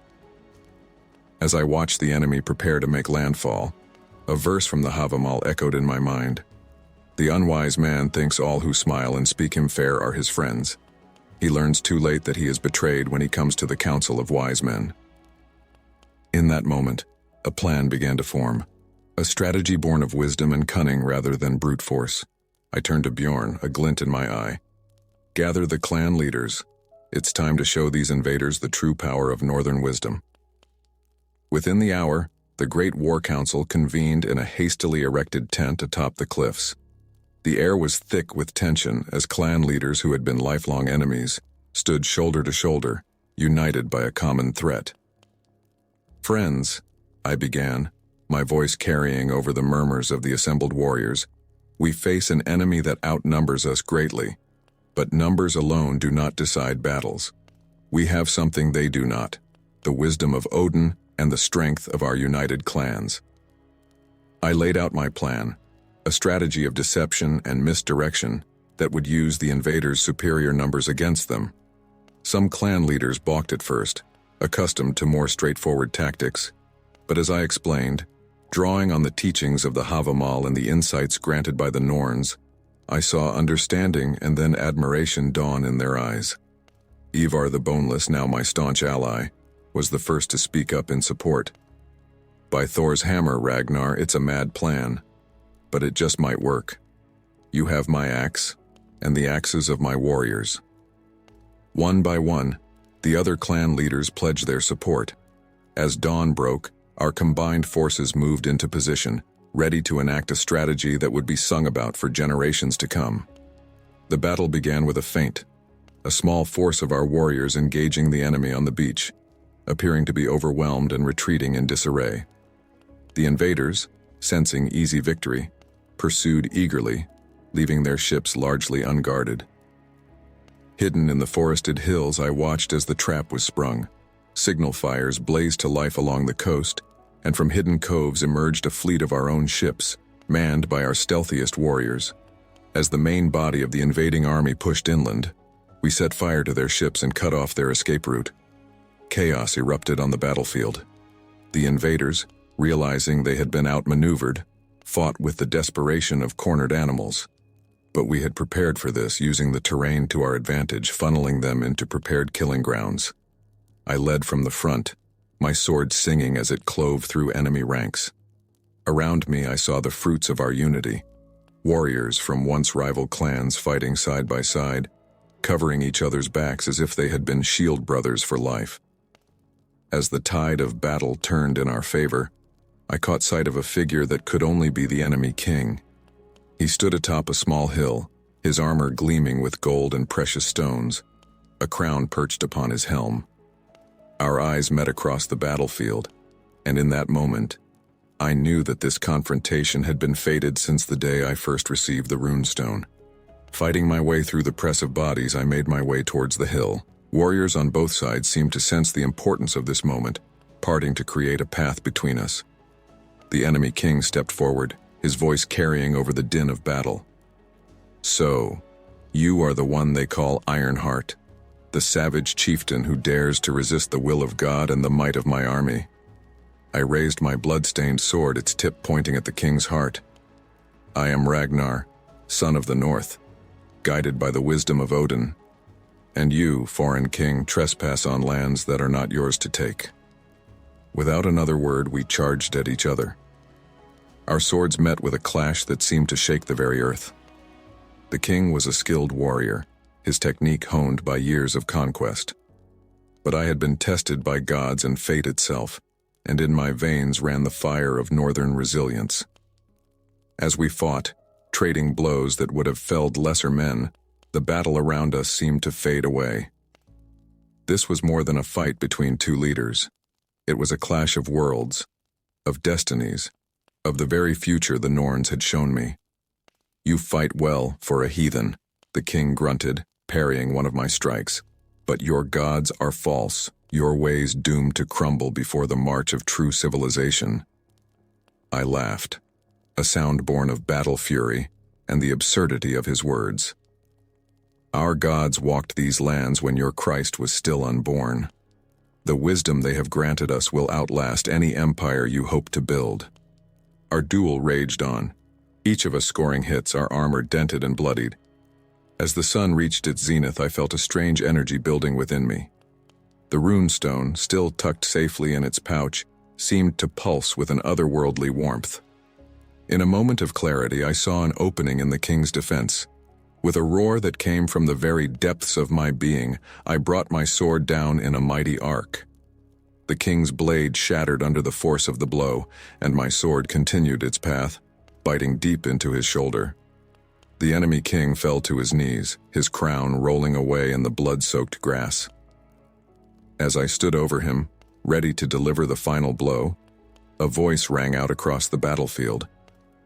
As I watched the enemy prepare to make landfall, a verse from the Havamal echoed in my mind. The unwise man thinks all who smile and speak him fair are his friends. He learns too late that he is betrayed when he comes to the council of wise men. In that moment, a plan began to form, a strategy born of wisdom and cunning rather than brute force. I turned to Bjorn, a glint in my eye. Gather the clan leaders. It's time to show these invaders the true power of northern wisdom. Within the hour, the Great War Council convened in a hastily erected tent atop the cliffs. The air was thick with tension as clan leaders who had been lifelong enemies stood shoulder to shoulder, united by a common threat. Friends, I began, my voice carrying over the murmurs of the assembled warriors, we face an enemy that outnumbers us greatly, but numbers alone do not decide battles. We have something they do not, the wisdom of Odin and the strength of our united clans. I laid out my plan, a strategy of deception and misdirection that would use the invaders' superior numbers against them. Some clan leaders balked at first, accustomed to more straightforward tactics, but as I explained, drawing on the teachings of the Havamal and the insights granted by the Norns, I saw understanding and then admiration dawn in their eyes. Ivar the Boneless, now my staunch ally, was the first to speak up in support. By Thor's hammer, Ragnar, it's a mad plan, but it just might work. You have my axe, and the axes of my warriors. One by one, the other clan leaders pledged their support. As dawn broke, our combined forces moved into position, ready to enact a strategy that would be sung about for generations to come. The battle began with a feint, a small force of our warriors engaging the enemy on the beach, appearing to be overwhelmed and retreating in disarray. The invaders, sensing easy victory, pursued eagerly, leaving their ships largely unguarded. Hidden in the forested hills, I watched as the trap was sprung. Signal fires blazed to life along the coast, and from hidden coves emerged a fleet of our own ships, manned by our stealthiest warriors. As the main body of the invading army pushed inland, we set fire to their ships and cut off their escape route. Chaos erupted on the battlefield. The invaders, realizing they had been outmaneuvered, fought with the desperation of cornered animals. But we had prepared for this, using the terrain to our advantage, funneling them into prepared killing grounds. I led from the front, my sword singing as it clove through enemy ranks. Around me I saw the fruits of our unity. Warriors from once rival clans fighting side by side, covering each other's backs as if they had been shield brothers for life. As the tide of battle turned in our favor, I caught sight of a figure that could only be the enemy king. He stood atop a small hill, his armor gleaming with gold and precious stones, a crown perched upon his helm. Our eyes met across the battlefield, and in that moment, I knew that this confrontation had been fated since the day I first received the runestone. Fighting my way through the press of bodies, I made my way towards the hill. Warriors on both sides seemed to sense the importance of this moment, parting to create a path between us. The enemy king stepped forward, his voice carrying over the din of battle. "So, you are the one they call Ironheart, the savage chieftain who dares to resist the will of God and the might of my army." I raised my blood-stained sword, its tip pointing at the king's heart. "I am Ragnar, son of the North, guided by the wisdom of Odin. And you, foreign king, trespass on lands that are not yours to take." Without another word, we charged at each other. Our swords met with a clash that seemed to shake the very earth. The king was a skilled warrior, his technique honed by years of conquest. but I had been tested by gods and fate itself, and in my veins ran the fire of northern resilience. As we fought, trading blows that would have felled lesser men, the battle around us seemed to fade away. This was more than a fight between two leaders. It was a clash of worlds, of destinies, of the very future the Norns had shown me. "You fight well for a heathen," the king grunted, parrying one of my strikes. "But your gods are false, your ways doomed to crumble before the march of true civilization." I laughed, a sound born of battle fury and the absurdity of his words. "Our gods walked these lands when your Christ was still unborn. The wisdom they have granted us will outlast any empire you hope to build." Our duel raged on, each of us scoring hits, our armor dented and bloodied. As the sun reached its zenith, I felt a strange energy building within me. The rune stone, still tucked safely in its pouch, seemed to pulse with an otherworldly warmth. In a moment of clarity, I saw an opening in the king's defense. With a roar that came from the very depths of my being, I brought my sword down in a mighty arc. The king's blade shattered under the force of the blow, and my sword continued its path, biting deep into his shoulder. The enemy king fell to his knees, his crown rolling away in the blood-soaked grass. As I stood over him, ready to deliver the final blow, a voice rang out across the battlefield,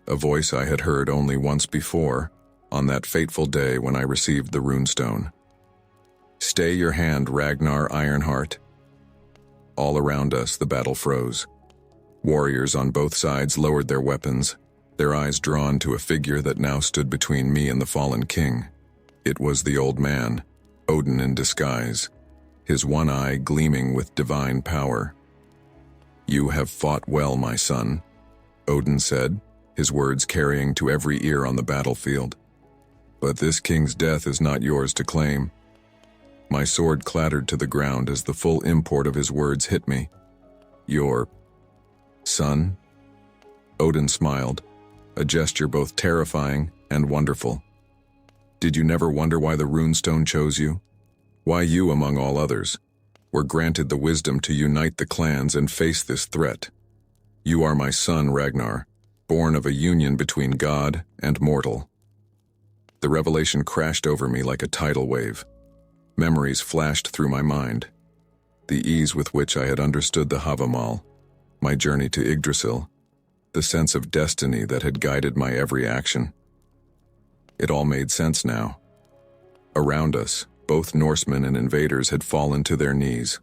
a voice I had heard only once before, on that fateful day when I received the runestone. "Stay your hand, Ragnar Ironheart." All around us, the battle froze. Warriors on both sides lowered their weapons, their eyes drawn to a figure that now stood between me and the fallen king. It was the old man, Odin in disguise, his one eye gleaming with divine power. "You have fought well, my son," Odin said, his words carrying to every ear on the battlefield. "But this king's death is not yours to claim." My sword clattered to the ground as the full import of his words hit me. "Your son?" Odin smiled, a gesture both terrifying and wonderful. "Did you never wonder why the runestone chose you? Why you, among all others, were granted the wisdom to unite the clans and face this threat? You are my son, Ragnar, born of a union between God and mortal." The revelation crashed over me like a tidal wave. Memories flashed through my mind. The ease with which I had understood the Havamal, my journey to Yggdrasil, the sense of destiny that had guided my every action. It all made sense now. Around us, both Norsemen and invaders had fallen to their knees,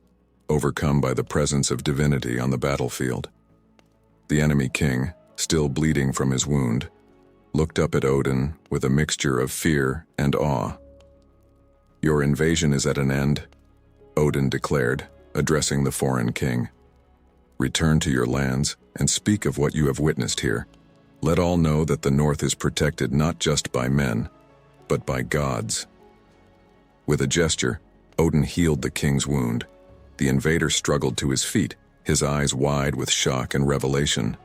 overcome by the presence of divinity on the battlefield. The enemy king, still bleeding from his wound, looked up at Odin with a mixture of fear and awe. "Your invasion is at an end," Odin declared, addressing the foreign king. "Return to your lands and speak of what you have witnessed here. Let all know that the North is protected not just by men, but by gods." With a gesture, Odin healed the king's wound. The invader struggled to his feet, his eyes wide with shock and revelation.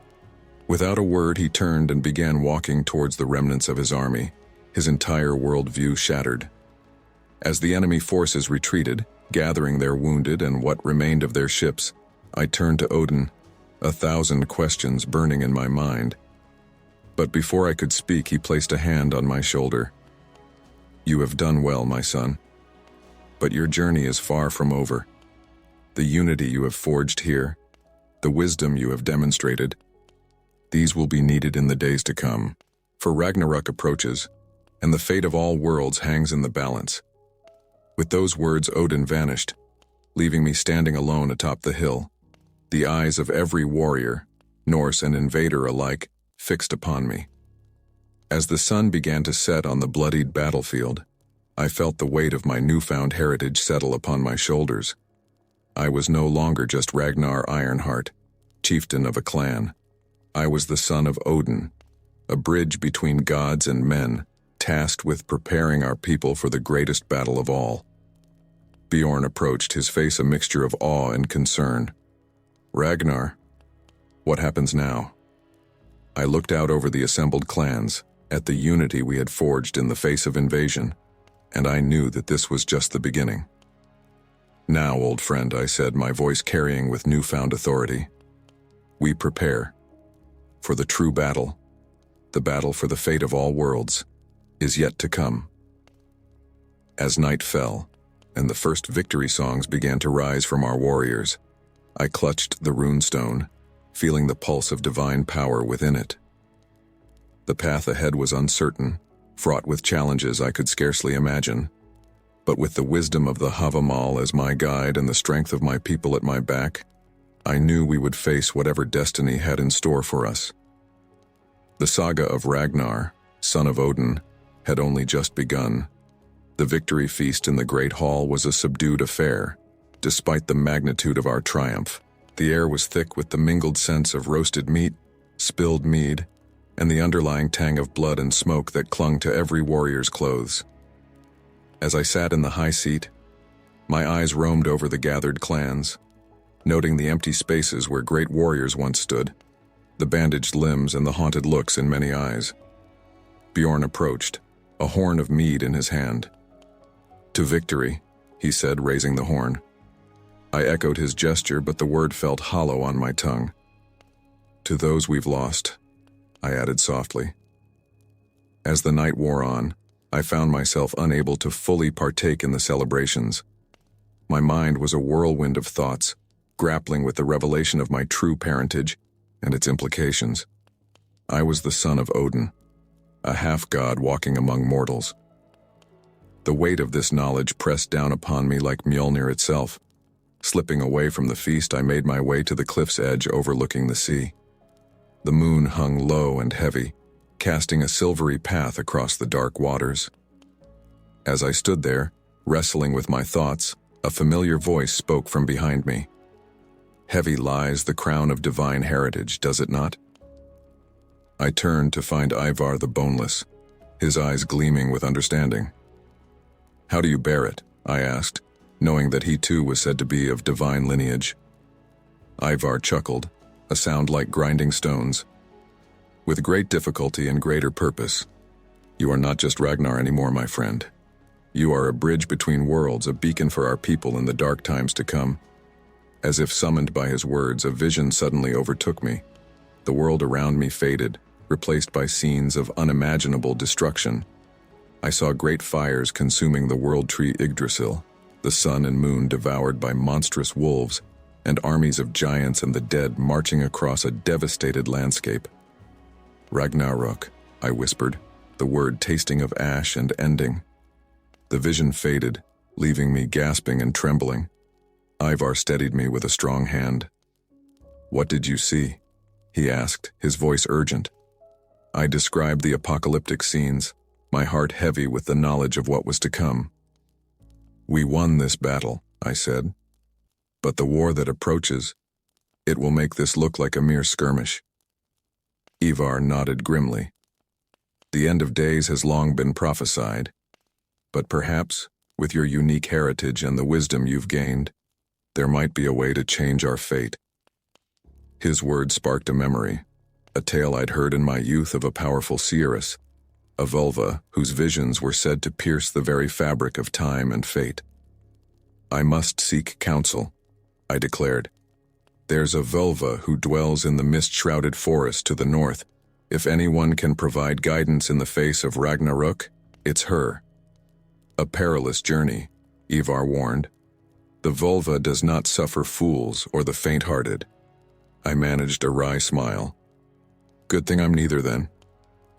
Without a word, he turned and began walking towards the remnants of his army, his entire worldview shattered. As the enemy forces retreated, gathering their wounded and what remained of their ships, I turned to Odin, 1,000 questions burning in my mind. But before I could speak, he placed a hand on my shoulder. "You have done well, my son. But your journey is far from over. The unity you have forged here, the wisdom you have demonstrated, these will be needed in the days to come. For Ragnarok approaches, and the fate of all worlds hangs in the balance." With those words, Odin vanished, leaving me standing alone atop the hill, the eyes of every warrior, Norse and invader alike, fixed upon me. As the sun began to set on the bloodied battlefield, I felt the weight of my newfound heritage settle upon my shoulders. I was no longer just Ragnar Ironheart, chieftain of a clan. I was the son of Odin, a bridge between gods and men, tasked with preparing our people for the greatest battle of all. Bjorn approached, his face a mixture of awe and concern. "Ragnar, what happens now?" I looked out over the assembled clans, at the unity we had forged in the face of invasion, and I knew that this was just the beginning. Now, old friend, I said, my voice carrying with newfound authority. We prepare. For the true battle, the battle for the fate of all worlds, is yet to come. As night fell, and the first victory songs began to rise from our warriors, I clutched the runestone, feeling the pulse of divine power within it. The path ahead was uncertain, fraught with challenges I could scarcely imagine, but with the wisdom of the Havamal as my guide and the strength of my people at my back, I knew we would face whatever destiny had in store for us. The saga of Ragnar, son of Odin, had only just begun. The victory feast in the great hall was a subdued affair, despite the magnitude of our triumph. The air was thick with the mingled scents of roasted meat, spilled mead, and the underlying tang of blood and smoke that clung to every warrior's clothes. As I sat in the high seat, my eyes roamed over the gathered clans, noting the empty spaces where great warriors once stood, the bandaged limbs and the haunted looks in many eyes. Bjorn approached, a horn of mead in his hand. "To victory," he said, raising the horn. I echoed his gesture, but the word felt hollow on my tongue. "To those we've lost," I added softly. As the night wore on, I found myself unable to fully partake in the celebrations. My mind was a whirlwind of thoughts, grappling with the revelation of my true parentage and its implications. I was the son of Odin, a half-god walking among mortals. The weight of this knowledge pressed down upon me like Mjolnir itself. Slipping away from the feast, I made my way to the cliff's edge overlooking the sea. The moon hung low and heavy, casting a silvery path across the dark waters. As I stood there, wrestling with my thoughts, a familiar voice spoke from behind me. "Heavy lies the crown of divine heritage, does it not?" I turned to find Ivar the Boneless, his eyes gleaming with understanding. "How do you bear it?" I asked, knowing that he too was said to be of divine lineage. Ivar chuckled, a sound like grinding stones. "With great difficulty and greater purpose. You are not just Ragnar anymore, my friend. You are a bridge between worlds, a beacon for our people in the dark times to come." As if summoned by his words, a vision suddenly overtook me. The world around me faded, replaced by scenes of unimaginable destruction. I saw great fires consuming the world tree Yggdrasil, the sun and moon devoured by monstrous wolves, and armies of giants and the dead marching across a devastated landscape. "Ragnarok," I whispered, the word tasting of ash and ending. The vision faded, leaving me gasping and trembling. Ivar steadied me with a strong hand. "What did you see?" he asked, his voice urgent. I described the apocalyptic scenes, my heart heavy with the knowledge of what was to come. "We won this battle," I said. "But the war that approaches, it will make this look like a mere skirmish." Ivar nodded grimly. "The end of days has long been prophesied, but perhaps, with your unique heritage and the wisdom you've gained, there might be a way to change our fate." His words sparked a memory, a tale I'd heard in my youth of a powerful seeress, a vulva whose visions were said to pierce the very fabric of time and fate. "I must seek counsel," I declared. "There's a vulva who dwells in the mist-shrouded forest to the north. If anyone can provide guidance in the face of Ragnarok, it's her." "A perilous journey," Ivar warned. "The vulva does not suffer fools or the faint-hearted." I managed a wry smile. "Good thing I'm neither then."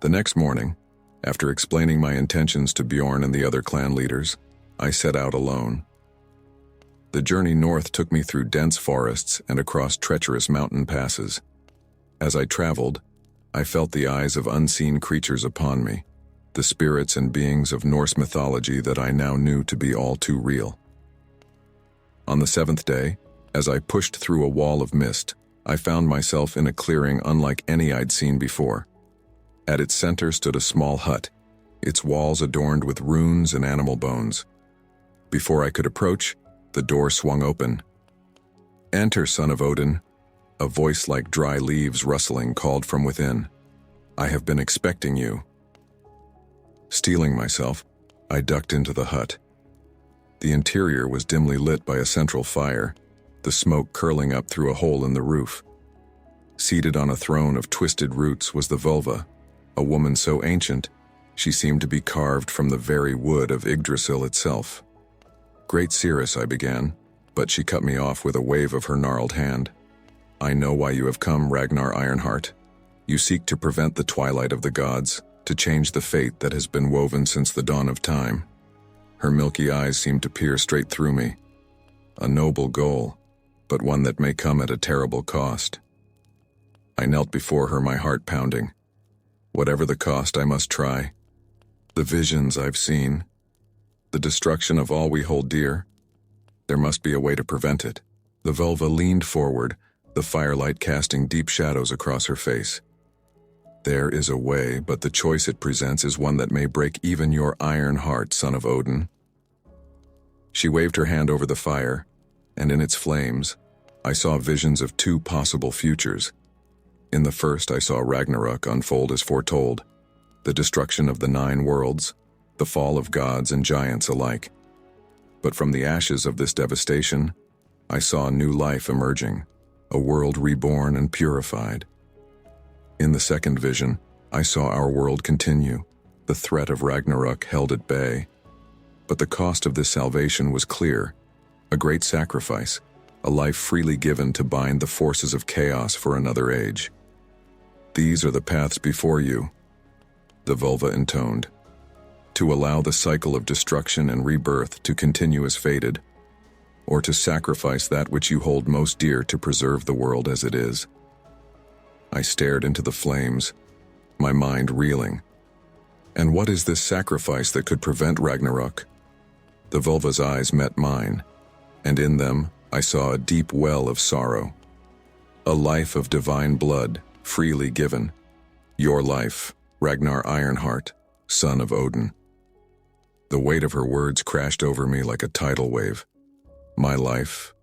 The next morning, after explaining my intentions to Bjorn and the other clan leaders, I set out alone. The journey north took me through dense forests and across treacherous mountain passes. As I traveled, I felt the eyes of unseen creatures upon me, the spirits and beings of Norse mythology that I now knew to be all too real. On the 7th day, as I pushed through a wall of mist, I found myself in a clearing unlike any I'd seen before. At its center stood a small hut, its walls adorned with runes and animal bones. Before I could approach, the door swung open. "Enter, son of Odin," a voice like dry leaves rustling called from within. "I have been expecting you." Steeling myself, I ducked into the hut. The interior was dimly lit by a central fire, the smoke curling up through a hole in the roof. Seated on a throne of twisted roots was the vulva, a woman so ancient, she seemed to be carved from the very wood of Yggdrasil itself. "Great Cirrus," I began, but she cut me off with a wave of her gnarled hand. "I know why you have come, Ragnar Ironheart. You seek to prevent the twilight of the gods, to change the fate that has been woven since the dawn of time." Her milky eyes seemed to peer straight through me. A noble goal, but one that may come at a terrible cost. I knelt before her, my heart pounding. Whatever the cost, I must try. The visions I've seen, the destruction of all we hold dear, there must be a way to prevent it. The vulva leaned forward, the firelight casting deep shadows across her face. "There is a way, but the choice it presents is one that may break even your iron heart, son of Odin." She waved her hand over the fire, and in its flames, I saw visions of two possible futures. In the first, I saw Ragnarok unfold as foretold, the destruction of the 9 worlds, the fall of gods and giants alike. But from the ashes of this devastation, I saw a new life emerging, a world reborn and purified. In the second vision, I saw our world continue, the threat of Ragnarok held at bay. But the cost of this salvation was clear, a great sacrifice, a life freely given to bind the forces of chaos for another age. "These are the paths before you," the vulva intoned. "To allow the cycle of destruction and rebirth to continue as fated, or to sacrifice that which you hold most dear to preserve the world as it is." I stared into the flames, my mind reeling. And what is this sacrifice that could prevent Ragnarok? The vulva's eyes met mine, and in them I saw a deep well of sorrow. A life of divine blood, freely given. Your life, Ragnar Ironheart, son of Odin. The weight of her words crashed over me like a tidal wave. My life,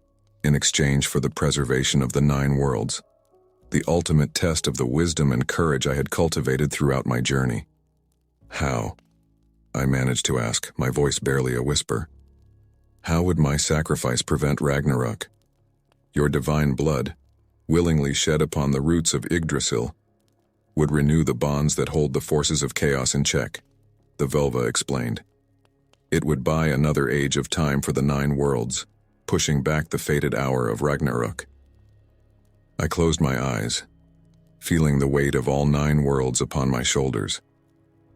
in exchange for the preservation of the 9 worlds. The ultimate test of the wisdom and courage I had cultivated throughout my journey. "How?" I managed to ask, my voice barely a whisper. "How would my sacrifice prevent Ragnarok? Your divine blood, willingly shed upon the roots of Yggdrasil, would renew the bonds that hold the forces of chaos in check," the vulva explained. "It would buy another age of time for the 9 worlds, pushing back the fated hour of Ragnarok." I closed my eyes, feeling the weight of all 9 worlds upon my shoulders.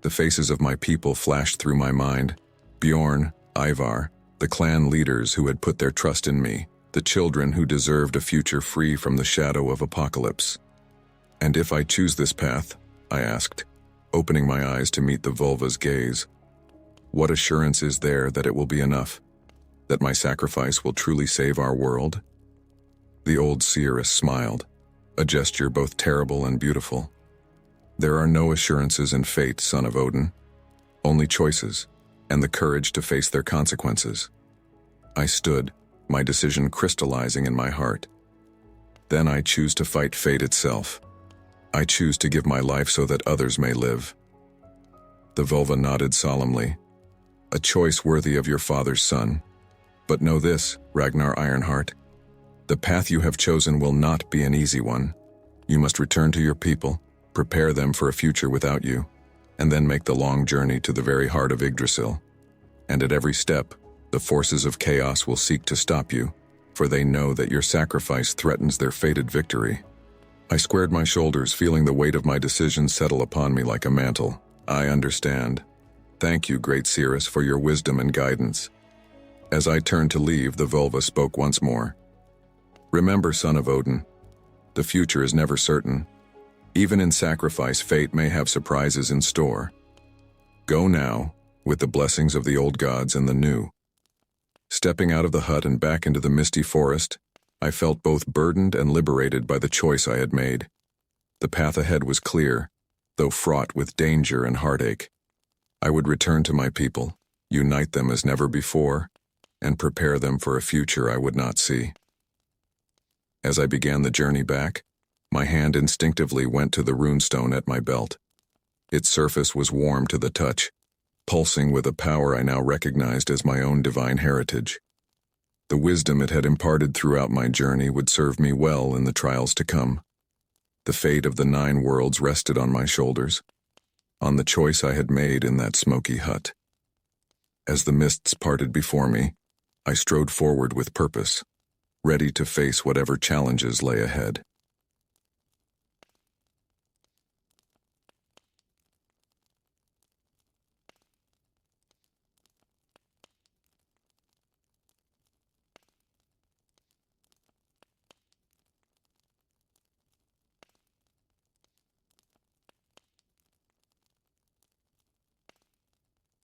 The faces of my people flashed through my mind: Bjorn, Ivar, the clan leaders who had put their trust in me, the children who deserved a future free from the shadow of apocalypse. "And if I choose this path?" I asked, opening my eyes to meet the vulva's gaze. "What assurance is there that it will be enough? That my sacrifice will truly save our world?" The old seeress smiled, a gesture both terrible and beautiful. "There are no assurances in fate, son of Odin. Only choices, and the courage to face their consequences." I stood, my decision crystallizing in my heart. "Then I choose to fight fate itself. I choose to give my life so that others may live." The vulva nodded solemnly. "A choice worthy of your father's son. But know this, Ragnar Ironheart. The path you have chosen will not be an easy one. You must return to your people, prepare them for a future without you, and then make the long journey to the very heart of Yggdrasil. And at every step, the forces of chaos will seek to stop you, for they know that your sacrifice threatens their fated victory." I squared my shoulders, feeling the weight of my decision settle upon me like a mantle. "I understand. Thank you, great Cirrus, for your wisdom and guidance." As I turned to leave, the vulva spoke once more. "Remember, son of Odin, the future is never certain. Even in sacrifice, fate may have surprises in store. Go now, with the blessings of the old gods and the new." Stepping out of the hut and back into the misty forest, I felt both burdened and liberated by the choice I had made. The path ahead was clear, though fraught with danger and heartache. I would return to my people, unite them as never before, and prepare them for a future I would not see. As I began the journey back, my hand instinctively went to the runestone at my belt. Its surface was warm to the touch, pulsing with a power I now recognized as my own divine heritage. The wisdom it had imparted throughout my journey would serve me well in the trials to come. The fate of the 9 worlds rested on my shoulders, on the choice I had made in that smoky hut. As the mists parted before me, I strode forward with purpose, ready to face whatever challenges lay ahead.